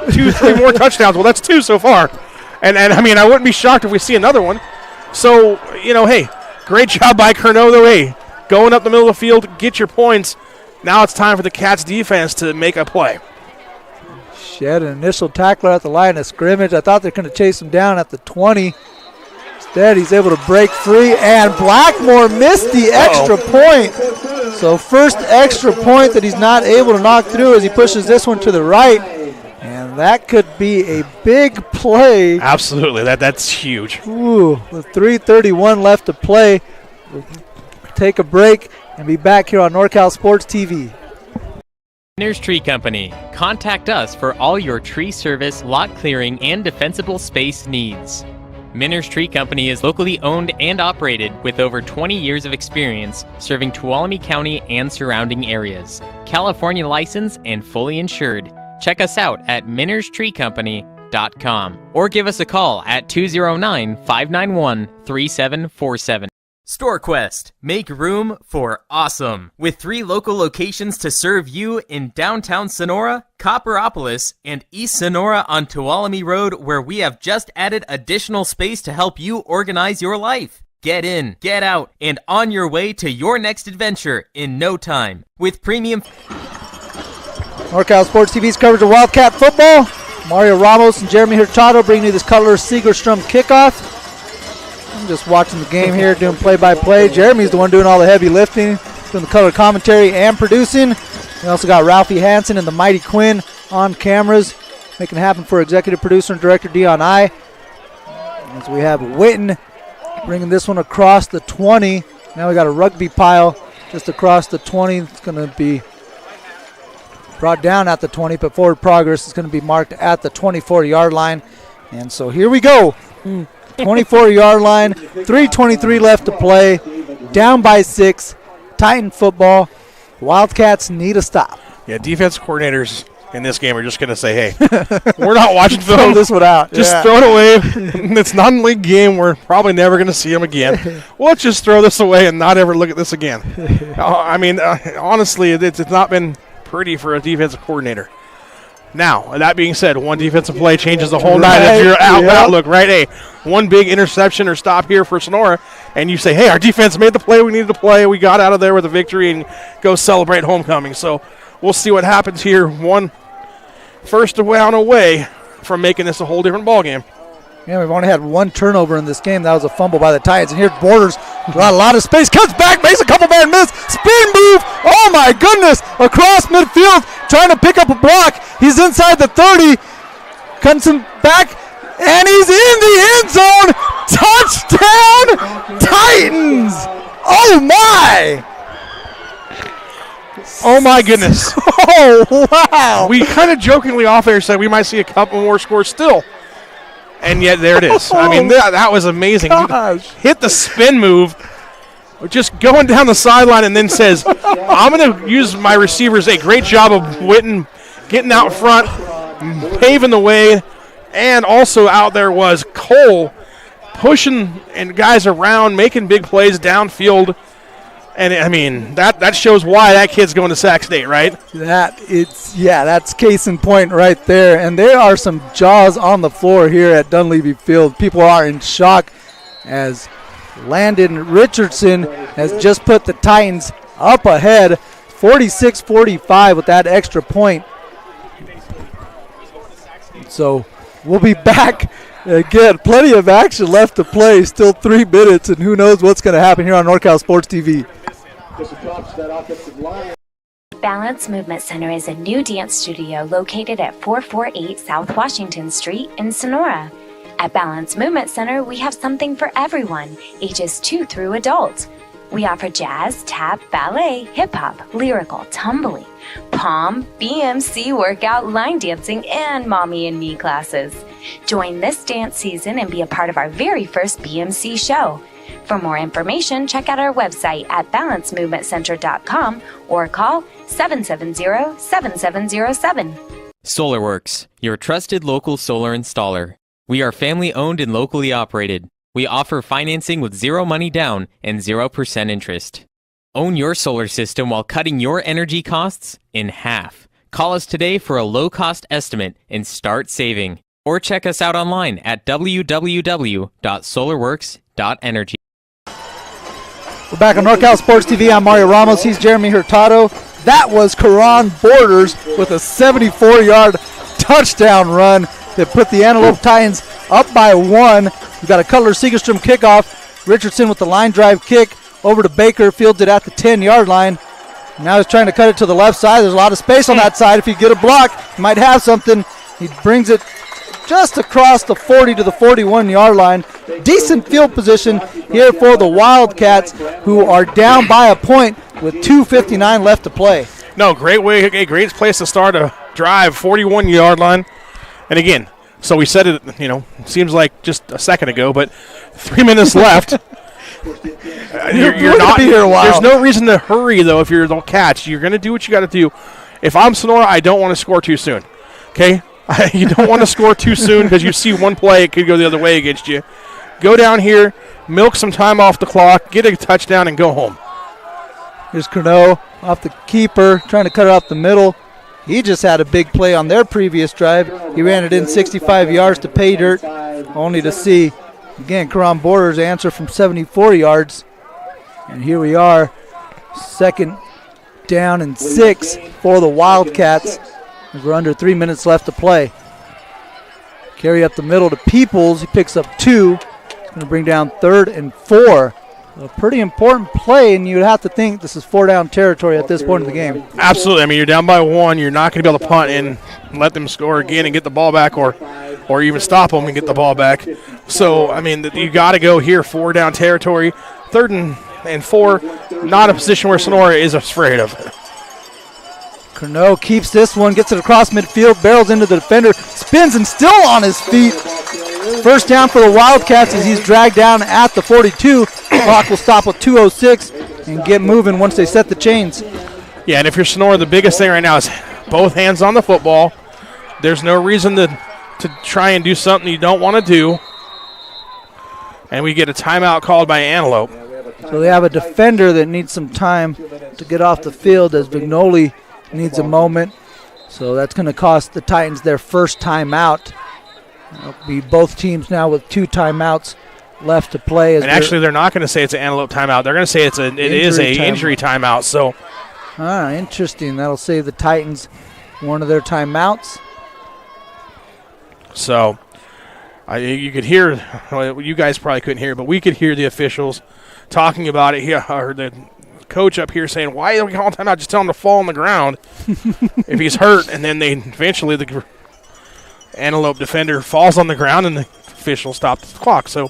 2-3 more touchdowns. Well, that's 2 so far. And I mean, I wouldn't be shocked if we see another one. So, hey, great job by Curnow, though. Hey, going up the middle of the field, get your points. Now it's time for the Cats defense to make a play. Shed an initial tackler at the line of scrimmage. I thought they were going to chase him down at the 20. Instead, he's able to break free, and Blackmore missed the extra point. So first extra point that he's not able to knock through as he pushes this one to the right. And that could be a big play. Absolutely. That's huge. Ooh, with 3:31 left to play. We'll take a break and be back here on NorCal Sports TV. Miners Tree Company. Contact us for all your tree service, lot clearing, and defensible space needs. Miners Tree Company is locally owned and operated with over 20 years of experience serving Tuolumne County and surrounding areas. California licensed and fully insured. Check us out at minerstreecompany.com or give us a call at 209-591-3747. StoreQuest. Make room for awesome. With 3 local locations to serve you in downtown Sonora, Copperopolis, and East Sonora on Tuolumne Road, where we have just added additional space to help you organize your life. Get in, get out, and on your way to your next adventure in no time. With premium... NorCal Sports TV's coverage of Wildcat football. Mario Ramos and Jerimie Hurtado bringing you this Cutler Segerstrom kickoff. I'm just watching the game here, doing play-by-play. Jeremy's the one doing all the heavy lifting, doing the color commentary and producing. We also got Ralphie Hansen and the Mighty Quinn on cameras, making it happen for executive producer and director Dion I. As we have Witten bringing this one across the 20. Now we got a rugby pile just across the 20. It's going to be brought down at the 20, but forward progress is going to be marked at the 24-yard line. And so here we go. 24-yard line, 3:23 left to play, down by 6, Titan football. Wildcats need a stop. Yeah, defense coordinators in this game are just going to say, hey, we're not watching film. Throw this one out. Just throw it away. It's not a league game. We're probably never going to see them again. Let's just throw this away and not ever look at this again. Honestly, it's not been pretty for a defensive coordinator. Now, that being said, one defensive play changes the whole night of your outlook, right? Hey, one big interception or stop here for Sonora, and you say, hey, our defense made the play we needed to play. We got out of there with a victory and go celebrate homecoming. So we'll see what happens here. One first down away from making this a whole different ballgame. Yeah, we've only had one turnover in this game. That was a fumble by the Titans. And here's Borders, got a lot of space, cuts back, makes a couple bad miss, spin move. Oh my goodness, across midfield, trying to pick up a block. He's inside the 30, cuts him back, and he's in the end zone. Touchdown, Titans! Oh my! Oh my goodness! Oh wow! We kind of jokingly off air said we might see a couple more scores still. And yet there it is. I mean, that was amazing. Hit the spin move, just going down the sideline, and then says, I'm going to use my receivers. A great job of Witten getting out front, paving the way, and also out there was Cole pushing and guys around, making big plays downfield. And, I mean, that shows why that kid's going to Sac State, right? That's case in point right there. And there are some jaws on the floor here at Dunleavy Field. People are in shock as Landon Richardson has just put the Titans up ahead, 46-45 with that extra point. So we'll be back. Again, plenty of action left to play. Still 3 minutes, and who knows what's going to happen here on NorCal Sports TV. Balance Movement Center is a new dance studio located at 448 South Washington Street in Sonora. At Balance Movement Center, we have something for everyone, ages 2 through adult. We offer jazz, tap, ballet, hip-hop, lyrical, tumbling, pom, BMC workout, line dancing, and mommy and me classes. Join this dance season and be a part of our very first BMC show. For more information, check out our website at balancemovementcenter.com or call 770-7707. SolarWorks, your trusted local solar installer. We are family owned and locally operated. We offer financing with 0 money down and 0% interest. Own your solar system while cutting your energy costs in half. Call us today for a low-cost estimate and start saving. Or check us out online at www.solarworks.energy. We're back on NorCal Sports TV. I'm Mario Ramos. He's Jerimie Hurtado. That was Karan Borders with a 74-yard touchdown run that put the Antelope Titans up by 1. We've got a Cutler Segerstrom kickoff. Richardson with the line drive kick over to Baker, fields it at the 10-yard line. Now he's trying to cut it to the left side. There's a lot of space on that side. If he get a block, he might have something. He brings it just across the 40 to the 41-yard line. Decent field position here for the Wildcats, who are down by a point with 2:59 left to play. No, great great place to start a drive, 41-yard line. And again, so we said it, seems like just a second ago, but 3 minutes left. You're not be here a while. There's no reason to hurry, though, if you're the Cats. You're going to do what you got to do. If I'm Sonora, I don't want to score too soon. Okay? You don't want to score too soon because you see one play, it could go the other way against you. Go down here, milk some time off the clock, get a touchdown, and go home. Here's Curnow off the keeper, trying to cut it off the middle. He just had a big play on their previous drive. He ran it in 65 yards to pay dirt, only to see, again, Karan Borders answer from 74 yards. And here we are, 2nd down and 6 for the Wildcats. We're under 3 minutes left to play. Carry up the middle to Peoples. He picks up 2. He's going to bring down 3rd and 4. A pretty important play, and you'd have to think this is 4-down territory at this point in the game. Absolutely. I mean, you're down by 1. You're not going to be able to punt and let them score again and get the ball back, or even stop them and get the ball back. So, I mean, you got to go here, 4-down territory. 3rd and 4, not a position where Sonora is afraid of. Curnow keeps this one, gets it across midfield, barrels into the defender, spins and still on his feet. 1st down for the Wildcats as he's dragged down at the 42. Clock will stop with 2:06 and get moving once they set the chains. Yeah, and if you're Sonora, the biggest thing right now is both hands on the football. There's no reason to try and do something you don't want to do. And we get a timeout called by Antelope. So they have a defender that needs some time to get off the field as Vignoli needs a moment. So that's going to cost the Titans their first timeout. It'll be both teams now with 2 timeouts left to play. And actually, they're not going to say it's an Antelope timeout. They're going to say it is an injury timeout. So, interesting. That'll save the Titans one of their timeouts. So, you could hear, well, you guys probably couldn't hear, but we could hear the officials talking about it here. I heard the coach up here saying, "Why are we calling timeout? Just tell him to fall on the ground if he's hurt." And then eventually the Antelope defender falls on the ground, and the official stops the clock. So,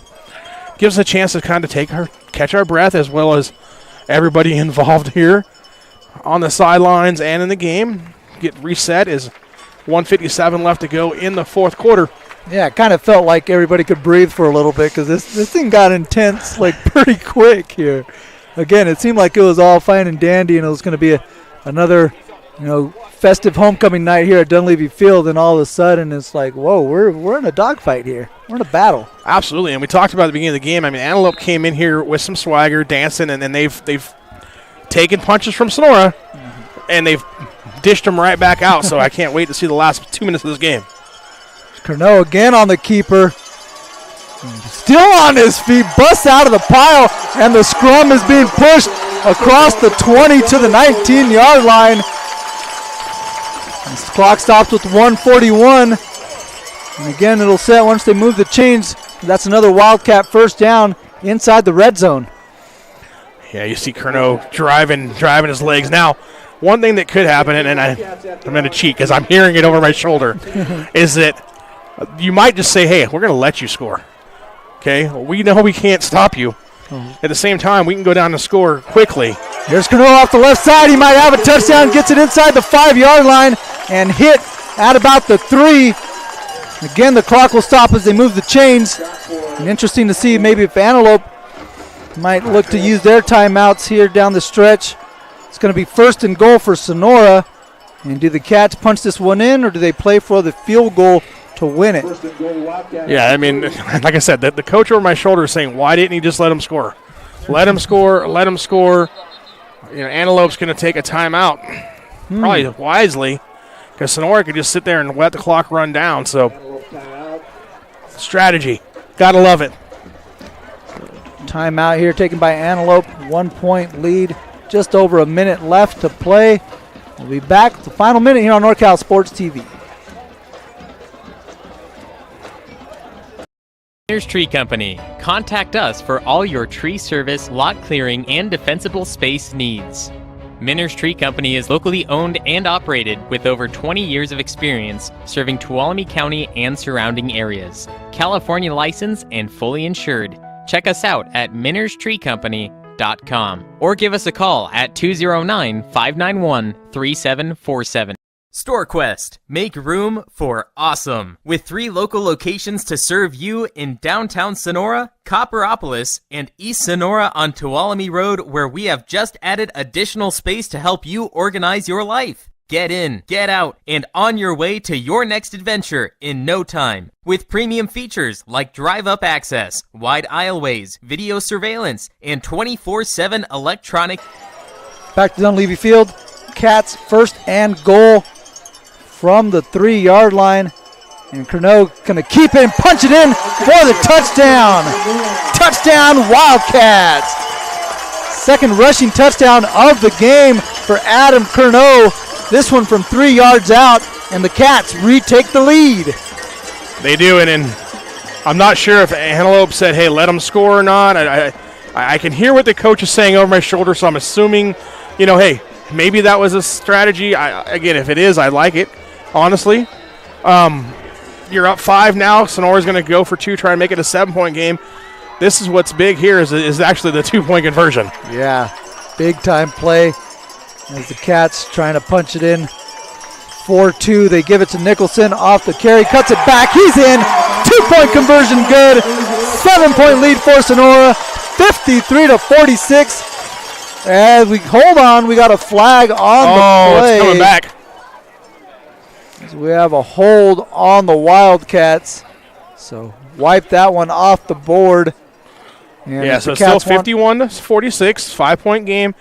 gives us a chance to kind of catch our breath, as well as everybody involved here on the sidelines and in the game. Get reset as 1:57 left to go in the 4th quarter. Yeah, it kind of felt like everybody could breathe for a little bit because this thing got intense pretty quick here. Again, it seemed like it was all fine and dandy, and it was going to be another festive homecoming night here at Dunleavy Field, and all of a sudden it's like, whoa, we're in a dogfight here. We're in a battle. Absolutely, and we talked about at the beginning of the game. I mean, Antelope came in here with some swagger, dancing, and then they've taken punches from Sonora, and they've dished them right back out. So I can't wait to see the last 2 minutes of this game. Curnow again on the keeper. Still on his feet, busts out of the pile, and the scrum is being pushed across the 20 to the 19-yard line. This clock stops with 1:41. And again, it'll set once they move the chains. That's another Wildcat 1st down inside the red zone. Yeah, you see Curnow driving his legs. Now, one thing that could happen, and I'm going to cheat because I'm hearing it over my shoulder, is that you might just say, hey, we're going to let you score. Okay? We know we can't stop you. At the same time, we can go down and score quickly. Here's Curnow off the left side. He might have a touchdown, gets it inside the 5-yard line and hit at about the 3. Again, the clock will stop as they move the chains. And interesting to see maybe if Antelope might look to use their timeouts here down the stretch. It's going to be 1st and goal for Sonora. And do the Cats punch this one in, or do they play for the field goal to win it? Yeah, I mean, like I said, the coach over my shoulder is saying, why didn't he just let him score? Let him score, let him score. Antelope's going to take a timeout, probably wisely, because Sonora could just sit there and let the clock run down. So, strategy. Got to love it. Timeout here taken by Antelope. 1 point lead. Just over a minute left to play. We'll be back with the final minute here on NorCal Sports TV. Miners Tree Company. Contact us for all your tree service, lot clearing, and defensible space needs. Miners Tree Company is locally owned and operated with over 20 years of experience serving Tuolumne County and surrounding areas. California licensed and fully insured. Check us out at minerstreecompany.com or give us a call at 209-591-3747. StoreQuest. Make room for awesome. With 3 local locations to serve you in downtown Sonora, Copperopolis, and East Sonora on Tuolumne Road, where we have just added additional space to help you organize your life. Get in, get out, and on your way to your next adventure in no time. With premium features like drive-up access, wide aisleways, video surveillance, and 24/7 electronic. Back to Dunleavy Field. Cats first and goal from the 3-yard line. And Curnow going to keep it and punch it in for the touchdown. Touchdown, Wildcats. Second rushing touchdown of the game for Adam Curnow. This one from 3 yards out, and the Cats retake the lead. They do, and I'm not sure if Antelope said, hey, let them score or not. I can hear what the coach is saying over my shoulder, so I'm assuming, hey, maybe that was a strategy. Again, if it is, I like it, honestly. You're up 5 now. Sonora's going to go for 2, try and make it a 7-point game. This is what's big here is actually the 2-point conversion. Yeah, big-time play as the Cats trying to punch it in. 4-2, they give it to Nicholson off the carry, cuts it back, he's in. 2-point conversion good. 7-point lead for Sonora, 53-46. As we hold on, we got a flag on the play. It's coming back. So we have a hold on the Wildcats. So wipe that one off the board. And so it's still 51-46, 5-point game.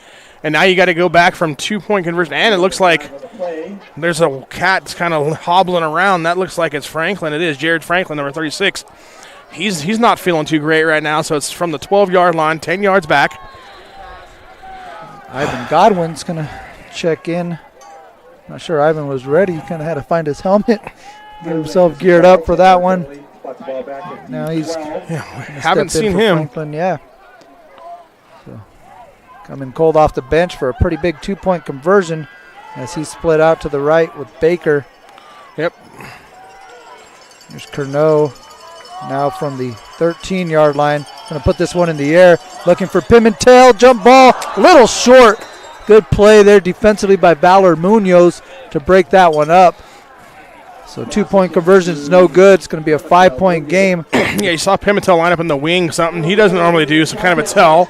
And now you got to go back from 2-point conversion. And it looks like there's a cat that's kind of hobbling around. That looks like it's Franklin. It is Jared Franklin, number 36. He's not feeling too great right now. So it's from the 12-yard line, 10 yards back. Ivan Godwin's going to check in. Not sure Ivan was ready. He kind of had to find his helmet, get himself geared up for that one. Now he's haven't seen him. Franklin, yeah. So coming cold off the bench for a pretty big 2-point conversion as he split out to the right with Baker. Yep. There's Curnow now from the 13-yard line. Going to put this one in the air. Looking for Pimentel. Jump ball. A little short. Good play there defensively by Ballard Munoz to break that one up. So 2-point conversion is no good. It's going to be a 5-point game. Yeah, you saw Pimentel line up in the wing, something he doesn't normally do, so kind of a tell.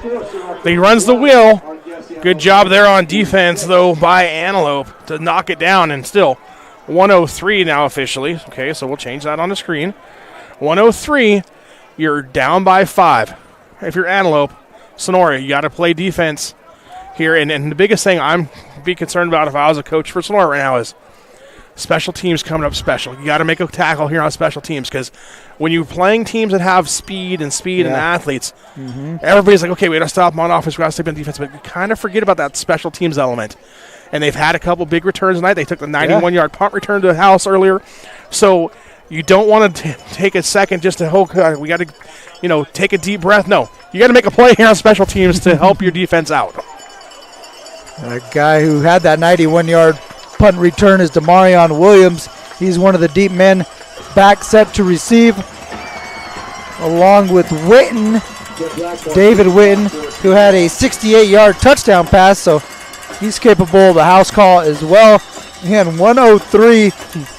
He runs the wheel. Good job there on defense, though, by Antelope to knock it down, and still 103 now officially. Okay, so we'll change that on the screen. 103, you're down by 5. If you're Antelope, Sonora, you got to play defense here. And the biggest thing I'm be concerned about if I was a coach for Sonora right now is special teams coming up special. You got to make a tackle here on special teams because when you're playing teams that have speed and athletes, everybody's like, okay, we got to stop them on offense, we got to stop on defense, but you kind of forget about that special teams element. And they've had a couple big returns tonight. They took the 91-yard punt return to the house earlier. So you don't want to take a second just to hope we got to, take a deep breath. No, you got to make a play here on special teams to help your defense out. A guy who had that 91-yard punt return is Demarion Williams. He's one of the deep men back set to receive, along with Witten, David Witten, who had a 68-yard touchdown pass, so he's capable of a house call as well. And 103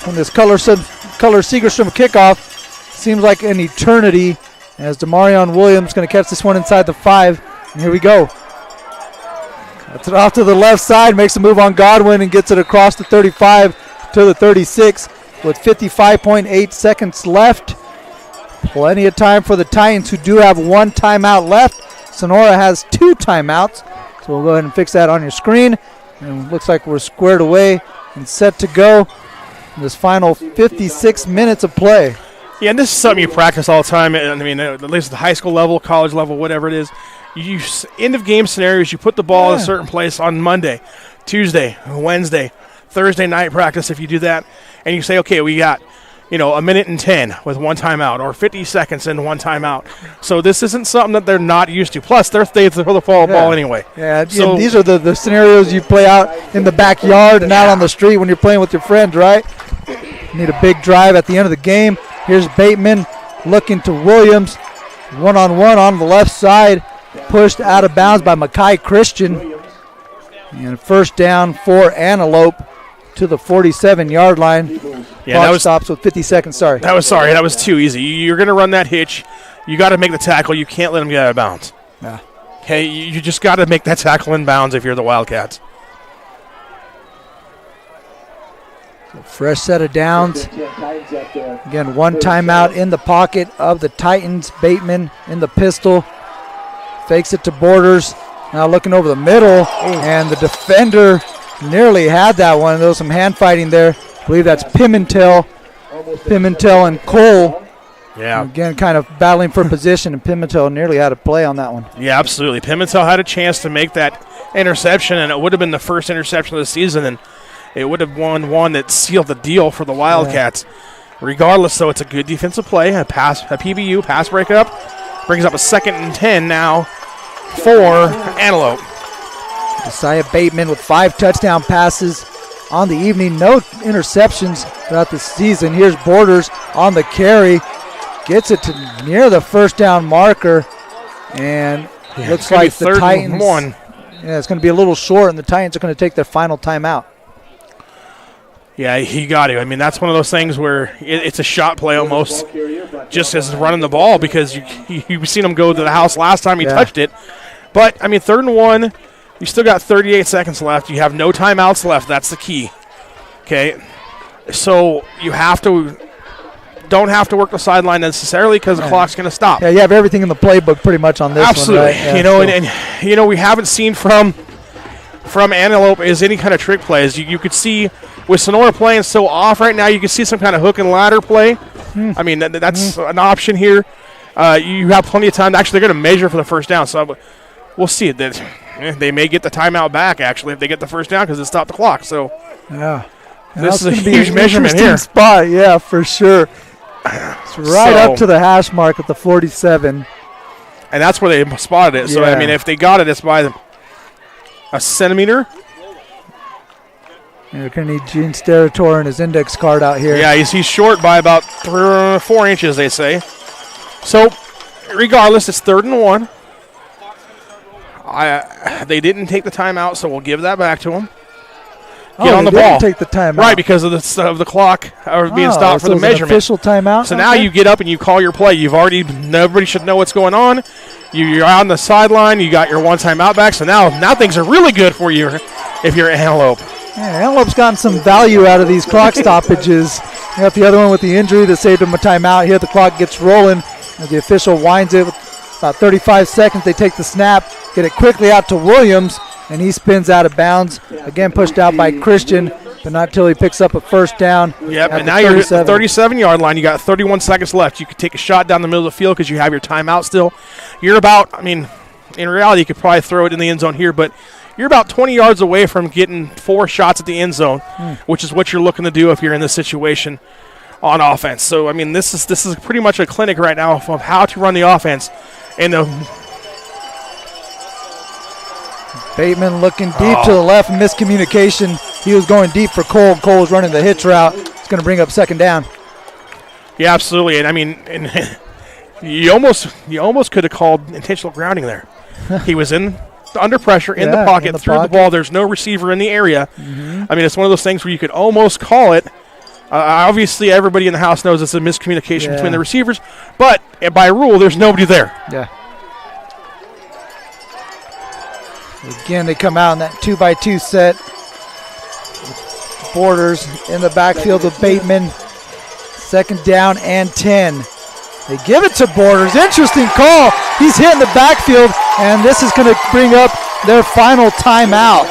on this Color Segerstrom kickoff. Seems like an eternity as Demarion Williams going to catch this one inside the 5. And here we go. That's it off to the left side, makes a move on Godwin and gets it across the 35 to the 36 with 55.8 seconds left. Plenty of time for the Titans, who do have 1 timeout left. Sonora has 2 timeouts. So we'll go ahead and fix that on your screen. And it looks like we're squared away and set to go in this final 56 minutes of play. Yeah, and this is something you practice all the time. I mean, at least at the high school level, college level, whatever it is. You end of game scenarios, you put the ball in a certain place on Monday, Tuesday, Wednesday, Thursday night practice if you do that. And you say, okay, we got, a minute and 10 with one timeout or 50 seconds and one timeout. So this isn't something that they're not used to. Plus, they throw the ball anyway. Yeah, so these are the scenarios you play out in the backyard and out on the street when you're playing with your friends, right? You need a big drive at the end of the game. Here's Bateman looking to Williams. One-on-one on the left side. Pushed out of bounds by Makai Christian. And first down for Antelope to the 47-yard line. Yeah, that was stops with 50 seconds. That was too easy. You're going to run that hitch. You got to make the tackle. You can't let them get out of bounds. Yeah. Okay, you just got to make that tackle in bounds if you're the Wildcats. So fresh set of downs. Again, one timeout in the pocket of the Titans. Bateman in the pistol. Fakes it to Borders. Now looking over the middle, and the defender nearly had that one. There was some hand fighting there. I believe that's Pimentel and Cole. Yeah. Again, kind of battling for position, and Pimentel nearly had a play on that one. Yeah, absolutely. Pimentel had a chance to make that interception, and it would have been the first interception of the season, and it would have won one that sealed the deal for the Wildcats. Yeah. Regardless, though, it's a good defensive play, a PBU, pass breakup. Brings up a 2nd and 10 now for Antelope. Josiah Bateman with 5 touchdown passes on the evening. No interceptions throughout the season. Here's Borders on the carry. Gets it to near the first down marker. And looks like the Titans. Yeah, it's going to be a little short, and the Titans are going to take their final timeout. Yeah, he got it. I mean, that's one of those things where it's a shot play almost, just as running the ball, because you've seen him go to the house last time he touched it. But, I mean, 3rd and 1, you still got 38 seconds left. You have no timeouts left. That's the key. Okay? So you don't have to work the sideline necessarily because the clock's going to stop. Yeah, you have everything in the playbook pretty much on this Absolutely. one. Absolutely. Yeah, and we haven't seen from Antelope is any kind of trick plays. You could see with Sonora playing so off right now, you can see some kind of hook and ladder play. I mean, that's an option here. You have plenty of time. Actually, they're going to measure for the first down, so we'll see. They may get the timeout back, actually, if they get the first down because it stopped the clock. So this is a huge measurement here. Spot, yeah, for sure. It's right up to the hash mark at the 47. And that's where they spotted it. So, I mean, if they got it, it's by a centimeter. You're going to need Gene Sterator and his index card out here. Yeah, he's short by about 4 inches, they say. So, regardless, it's 3rd and 1. They didn't take the timeout, so we'll give that back to them. Get on the ball. Take the timeout. Right, because of the clock being stopped for the measurement. Official timeout. So now you get up and you call your play. Nobody should know what's going on. You're on the sideline. You got your one timeout back. So now things are really good for you if you're Antelope. Yeah, Antelope's gotten some value out of these clock stoppages. You got the other one with the injury that saved him a timeout. Here the clock gets rolling as the official winds it with about 35 seconds. They take the snap, get it quickly out to Williams, and he spins out of bounds. Again, pushed out by Christian, but not till he picks up a first down. Yep, and now you're at the 37-yard line. You got 31 seconds left. You could take a shot down the middle of the field because you have your timeout still. You're about, I mean, in reality, you could probably throw it in the end zone here, but you're about 20 yards away from getting 4 shots at the end zone, which is what you're looking to do if you're in this situation on offense. So, I mean, this is pretty much a clinic right now of how to run the offense. And Bateman looking deep to the left, miscommunication. He was going deep for Cole. Cole was running the hitch route. It's going to bring up 2nd down. Yeah, absolutely. And I mean, you almost could have called intentional grounding there. He was under pressure in the pocket, threw the ball. There's no receiver in the area. I mean, it's one of those things where you could almost call it. Obviously, everybody in the house knows it's a miscommunication between the receivers, but by rule, there's nobody there. Yeah. Again, they come out in that 2x2 set. Borders in the backfield with Bateman. 2nd down and 10. They give it to Borders. Interesting call. He's hitting the backfield, and this is going to bring up their final timeout.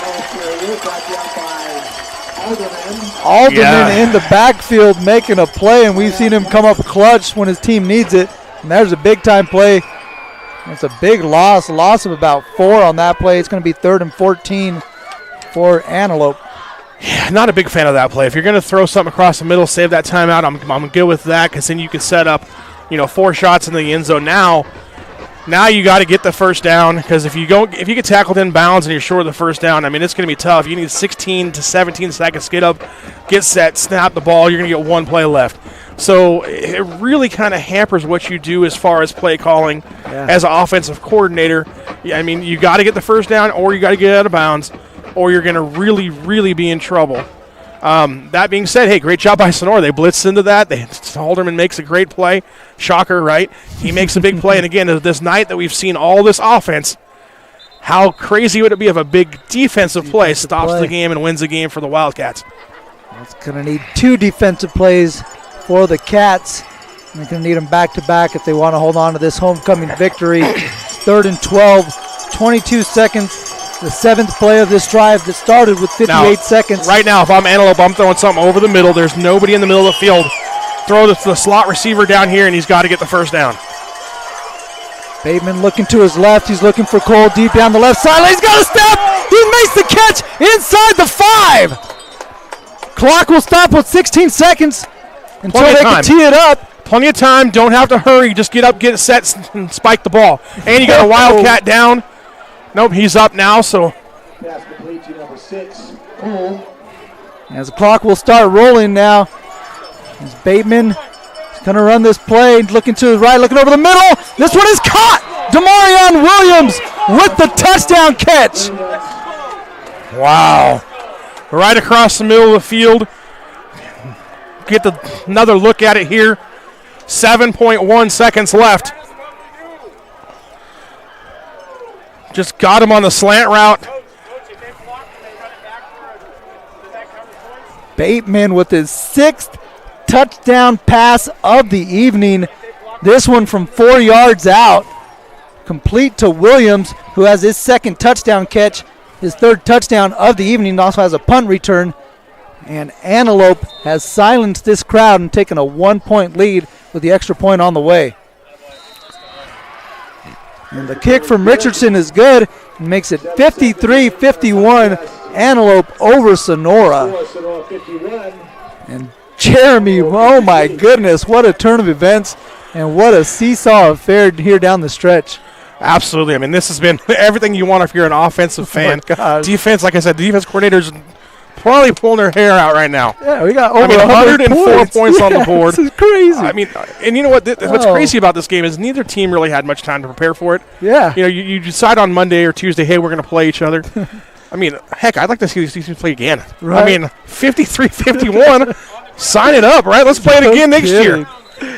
Alderman in the backfield making a play, and we've seen him come up clutch when his team needs it. And there's a big-time play. It's a big loss of about 4 on that play. It's going to be 3rd and 14 for Antelope. Yeah, not a big fan of that play. If you're going to throw something across the middle, save that timeout, I'm good with that, because then you can set up, 4 shots in the end zone. Now you got to get the first down, because if you get tackled in bounds and you're short of the first down, I mean, it's going to be tough. You need 16 to 17 seconds to get up, get set, snap the ball. You're going to get 1 play left. So it really kind of hampers what you do as far as play calling as an offensive coordinator. I mean, you got to get the first down, or you got to get out of bounds, or you're going to really, really be in trouble. That being said, hey, great job by Sonora. They blitzed into that. Halderman makes a great play. Shocker, right? He makes a big play. And again, this night that we've seen all this offense, how crazy would it be if a big defensive play stops the game and wins the game for the Wildcats? It's going to need 2 defensive plays for the Cats. They're going to need them back-to-back if they want to hold on to this homecoming victory. 3rd and 12, 22 seconds. The 7th play of this drive that started with 58 seconds. Right now, if I'm Antelope, I'm throwing something over the middle. There's nobody in the middle of the field. Throw the slot receiver down here, and he's got to get the first down. Bateman looking to his left. He's looking for Cole deep down the left side. He's got a step. He makes the catch inside the 5. Clock will stop with 16 seconds until they can tee it up. Plenty of time. Don't have to hurry. Just get up, get it set, and spike the ball. And you got a Wildcat down. Nope, he's up now, so. Pass complete to number 6, Cole. As the clock will start rolling now. As Bateman is going to run this play, looking to his right, looking over the middle. This one is caught. Demarion Williams with the touchdown catch. Wow. Right across the middle of the field. Get another look at it here. 7.1 seconds left. Just got him on the slant route. Bateman with his 6th touchdown pass of the evening. This one from 4 yards out. Complete to Williams, who has his 2nd touchdown catch, his 3rd touchdown of the evening. Also has a punt return. And Antelope has silenced this crowd and taken a 1-point lead with the extra point on the way. And the kick from Richardson is good and makes it 53-51, Antelope over Sonora. And Jerimie, oh my goodness, what a turn of events and what a seesaw affair here down the stretch. Absolutely. I mean, this has been everything you want if you're an offensive fan. Defense, like I said, the defense coordinators probably pulling their hair out right now. Yeah, we got over 104 points on the board. This is crazy. I mean, and you know what? What's crazy about this game is neither team really had much time to prepare for it. Yeah. You decide on Monday or Tuesday, hey, we're going to play each other. I mean, heck, I'd like to see these teams play again. Right. I mean, 53-51, sign it up, right? Let's play it again next year.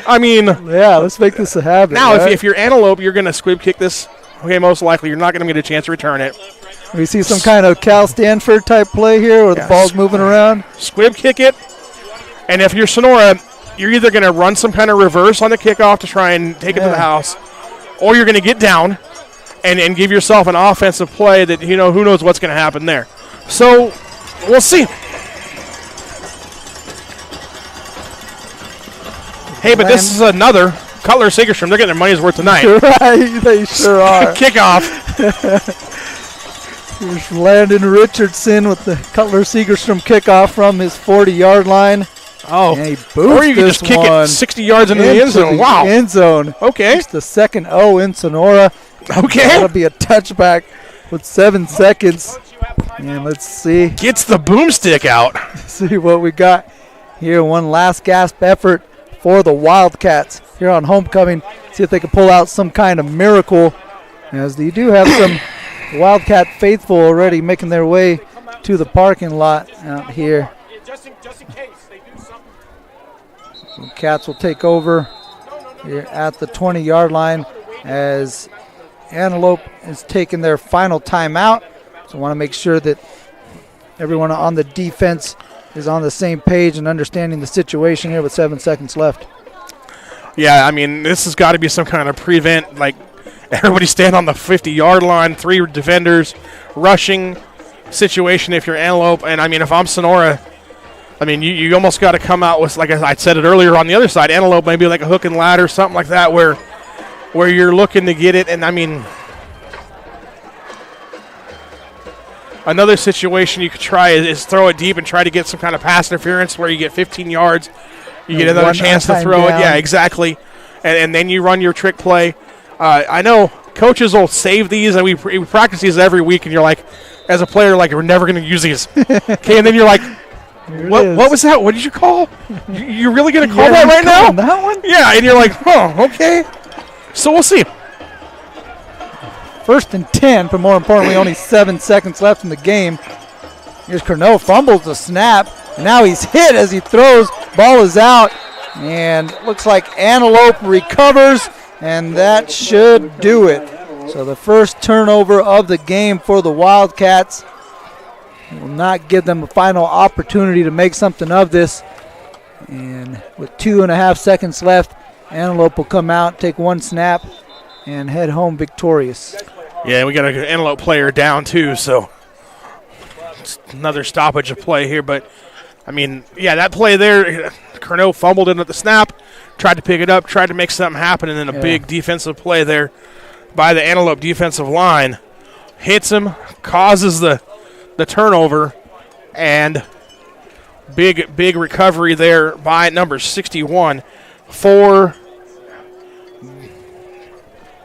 I mean. Yeah, let's make this a habit. Now, right? if you're Antelope, you're going to squib kick this. Okay, most likely. You're not going to get a chance to return it. We see some kind of Cal Stanford type play here where the ball's moving around. Squib kick it. And if you're Sonora, you're either going to run some kind of reverse on the kickoff to try and take it to the house, or you're going to get down and give yourself an offensive play that, who knows what's going to happen there. So, we'll see. Hey, but this is another Cutler Segerstrom. They're getting their money's worth tonight. Right, they sure are. Kickoff. Here's Landon Richardson with the Cutler Segerstrom kickoff from his 40-yard line. Oh, and he or you can just kick it 60 yards into the end zone. Wow. End zone. Okay. It's the second O in Sonora. Okay. That'll be a touchback with 7 seconds. And let's see. Gets the boomstick out. See what we got here. One last gasp effort for the Wildcats here on homecoming. See if they can pull out some kind of miracle, as they do have some Wildcat faithful already making their way to the parking lot out here. So Cats will take over here at the 20-yard line as Antelope is taking their final timeout. So I want to make sure that everyone on the defense is on the same page and understanding the situation here with 7 seconds left. Yeah, I mean, this has got to be some kind of prevent, like everybody stand on the 50-yard line, 3 defenders, rushing situation if you're Antelope. And, I mean, if I'm Sonora, I mean, you almost got to come out with, like I said it earlier on the other side, Antelope maybe like a hook and ladder, something like that, where you're looking to get it. And, I mean, another situation you could try is throw it deep and try to get some kind of pass interference where you get 15 yards. You get another chance to throw it. Yeah, exactly. And then you run your trick play. I know coaches will save these, and we practice these every week, and you're like, as a player, like, we're never going to use these. Okay, and then you're like, what was that? What did you call? You're really going to call that right now? That one? Yeah, and you're like, oh, okay. So we'll see. 1st and 10, but more importantly, only 7 seconds left in the game. Here's Corneau, fumbles the snap. And now he's hit as he throws. Ball is out. And looks like Antelope recovers, and that should do it. So the first turnover of the game for the Wildcats will not give them a final opportunity to make something of this. And with 2.5 seconds left, Antelope will come out, take 1 snap, and head home victorious. Yeah, we got an Antelope player down too, so it's another stoppage of play here. But, I mean, yeah, that play there, Corneau fumbled in at the snap, tried to pick it up, tried to make something happen, and then a big defensive play there by the Antelope defensive line. Hits him, causes the turnover, and big recovery there by number 61 for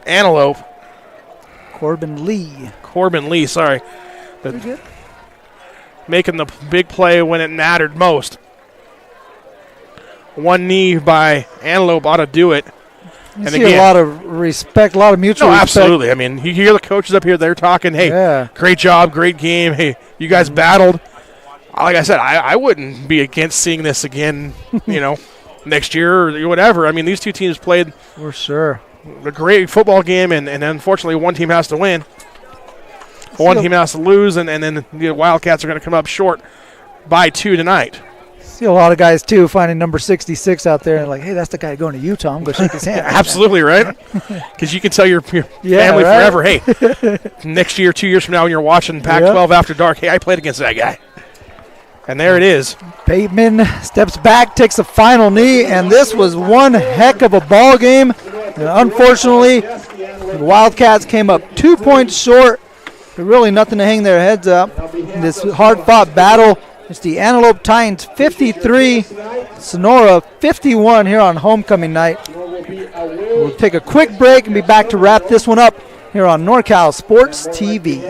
Antelope. Corbin Lee, sorry. Making the big play when it mattered most. 1 knee by Antelope ought to do it. You see a lot of respect, a lot of mutual respect. Absolutely. I mean, you hear the coaches up here, they're talking, hey, great job, great game. Hey, you guys battled. Like I said, I wouldn't be against seeing this again, next year or whatever. I mean, these two teams played for sure a great football game, and unfortunately one team has to win. One team has to lose, and then the Wildcats are going to come up short by 2 tonight. See a lot of guys, too, finding number 66 out there and like, hey, that's the guy going to Utah. I'm going to shake his hand. Absolutely, right? Because you can tell your family forever, hey, next year, 2 years from now when you're watching Pac-12 after dark, hey, I played against that guy. And there it is. Bateman steps back, takes a final knee, and this was one heck of a ball game. And unfortunately, the Wildcats came up 2 points short. But really nothing to hang their heads up in this hard-fought battle. It's the Antelope Titans 53, Sonora 51 here on homecoming night. We'll take a quick break and be back to wrap this one up here on NorCal Sports TV.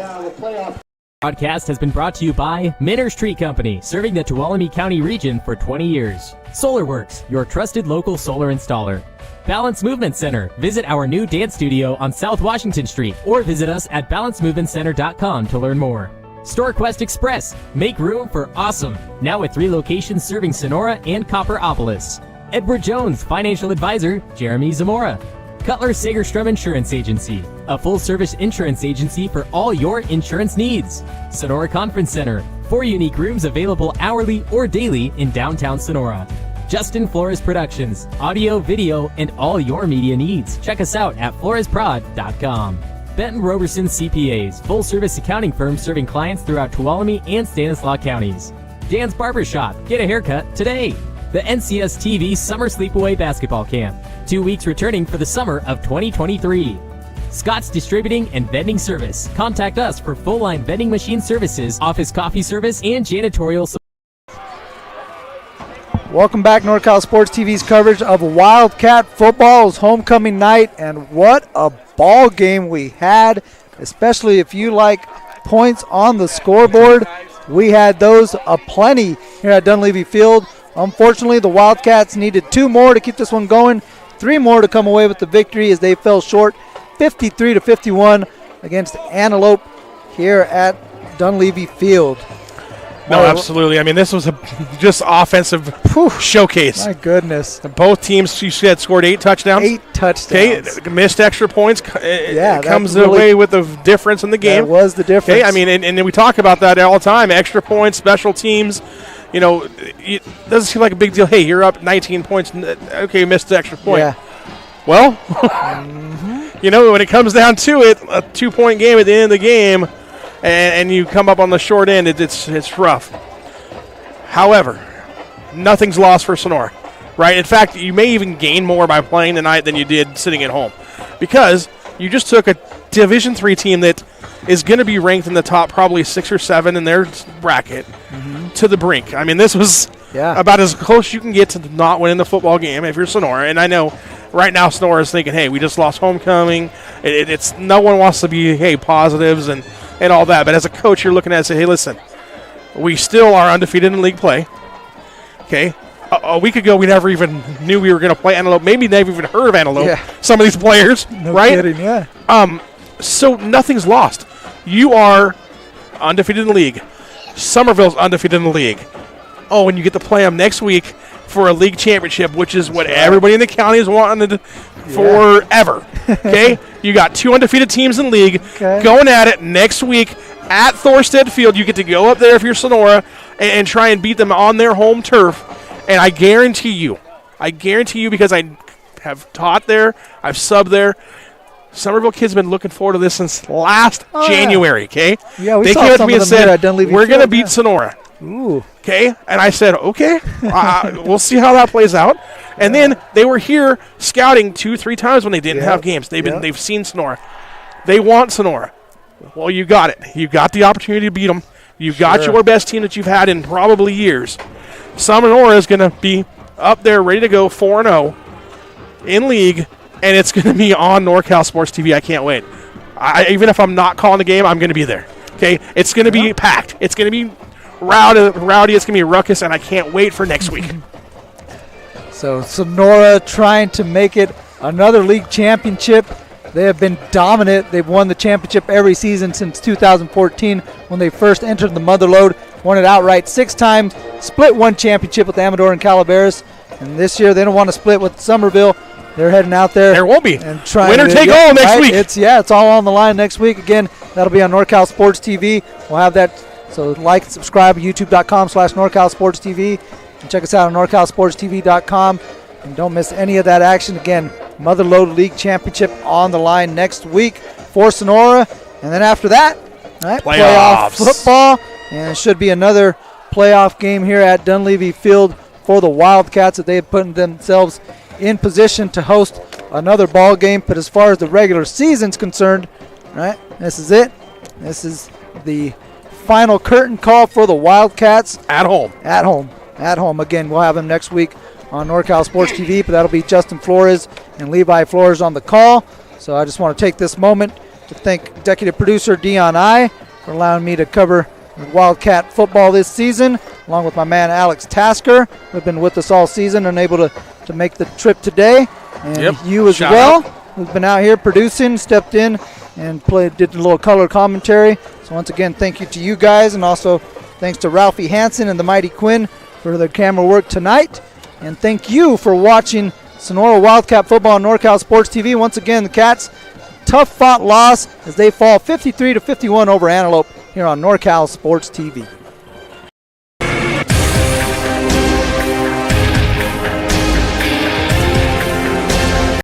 Podcast has been brought to you by Miners Tree Company, serving the Tuolumne County region for 20 years. SolarWorks, your trusted local solar installer. Balance Movement Center. Visit our new dance studio on South Washington Street or visit us at balancemovementcenter.com to learn more. StoreQuest Express. Make room for awesome. Now with 3 locations serving Sonora and Copperopolis. Edward Jones, financial advisor, Jerimie Zamora. Cutler Sagerstrom Insurance Agency, a full-service insurance agency for all your insurance needs. Sonora Conference Center, 4 unique rooms available hourly or daily in downtown Sonora. Justin Flores Productions, audio, video, and all your media needs. Check us out at floresprod.com. Benton Roberson CPAs, full-service accounting firm serving clients throughout Tuolumne and Stanislaus counties. Dan's Barbershop, get a haircut today. The NCS TV Summer Sleepaway Basketball Camp, 2 weeks returning for the summer of 2023. Scott's Distributing and Vending Service. Contact us for full-line vending machine services, office coffee service, and janitorial support. Welcome back, NorCal Sports TV's coverage of Wildcat football's homecoming night, and what a ball game we had, especially if you like points on the scoreboard. We had those aplenty here at Dunleavy Field. Unfortunately, the Wildcats needed 2 more to keep this one going, 3 more to come away with the victory as they fell short 53-51 against Antelope here at Dunleavy Field. No, absolutely. I mean, this was a just offensive showcase. My goodness. Both teams, you said, scored 8 touchdowns. 8 touchdowns. Okay, missed extra points. It comes away with the difference in the game. That was the difference. Okay, I mean, and we talk about that all the time. Extra points, special teams. You know, it doesn't seem like a big deal. Hey, you're up 19 points. Okay, you missed the extra point. Yeah. Well, when it comes down to it, a 2-point game at the end of the game, and you come up on the short end, it's rough. However, nothing's lost for Sonora, right? In fact, you may even gain more by playing tonight than you did sitting at home, because you just took a Division III team that is going to be ranked in the top probably 6 or 7 in their bracket to the brink. I mean, this was about as close you can get to not winning the football game if you're Sonora. And I know right now Sonora is thinking, hey, we just lost homecoming. It's no one wants to be, hey, positives and all that. But as a coach, you're looking at it and say, hey, listen, we still are undefeated in league play. Okay. A week ago, we never even knew we were going to play Antelope. Maybe never even heard of Antelope. Yeah. Some of these players, right? Kidding, yeah. So nothing's lost. You are undefeated in the league. Somerville's undefeated in the league. Oh, and you get to play them next week for a league championship, which is what everybody in the county is wanting forever. Okay? You got 2 undefeated teams in league going at it next week at Thorstead Field. You get to go up there if you're Sonora and try and beat them on their home turf. And I guarantee you, because I have taught there, I've subbed there, Somerville kids have been looking forward to this since last January, okay? Yeah, they came up to me and said, we're going to beat Sonora. Ooh. Okay? And I said, okay, we'll see how that plays out. And then they were here scouting 2-3 times when they didn't have games. They've seen Sonora. They want Sonora. Well, you got it. You got the opportunity to beat them. You got your best team that you've had in probably years. Sonora is going to be up there ready to go 4-0 in league. And it's going to be on NorCal Sports TV. I can't wait. Even if I'm not calling the game, I'm going to be there. Okay? It's going to be packed. It's going to be rowdy. It's going to be a ruckus, and I can't wait for next week. So Sonora trying to make it another league championship. They have been dominant. They've won the championship every season since 2014 when they first entered the Motherlode. Won it outright 6 times. Split 1 championship with Amador and Calaveras. And this year they don't want to split with Somerville. They're heading out there. There won't be. And trying winner take all next week. It's all on the line next week. Again, that'll be on NorCal Sports TV. We'll have that. So like and subscribe at youtube.com/NorCal Sports TV. And check us out on NorCalSportsTV.com. And don't miss any of that action. Again, Motherlode League Championship on the line next week for Sonora. And then after that, playoff football. And it should be another playoff game here at Dunleavy Field for the Wildcats that they have put themselves in position to host another ball game. But as far as the regular season's concerned, this is it. This is the final curtain call for the Wildcats. At home. Again, we'll have them next week on NorCal Sports TV, but that'll be Justin Flores and Levi Flores on the call. So I just want to take this moment to thank executive producer Dion I for allowing me to cover Wildcat football this season, along with my man Alex Tasker, who've been with us all season and able to make the trip today. And you as well, who's been out here producing, stepped in, and did a little color commentary. So once again, thank you to you guys, and also thanks to Ralphie Hansen and the Mighty Quinn for their camera work tonight. And thank you for watching Sonora Wildcat football on NorCal Sports TV. Once again, the Cats, tough fought loss as they fall 53-51 over Antelope here on NorCal Sports TV.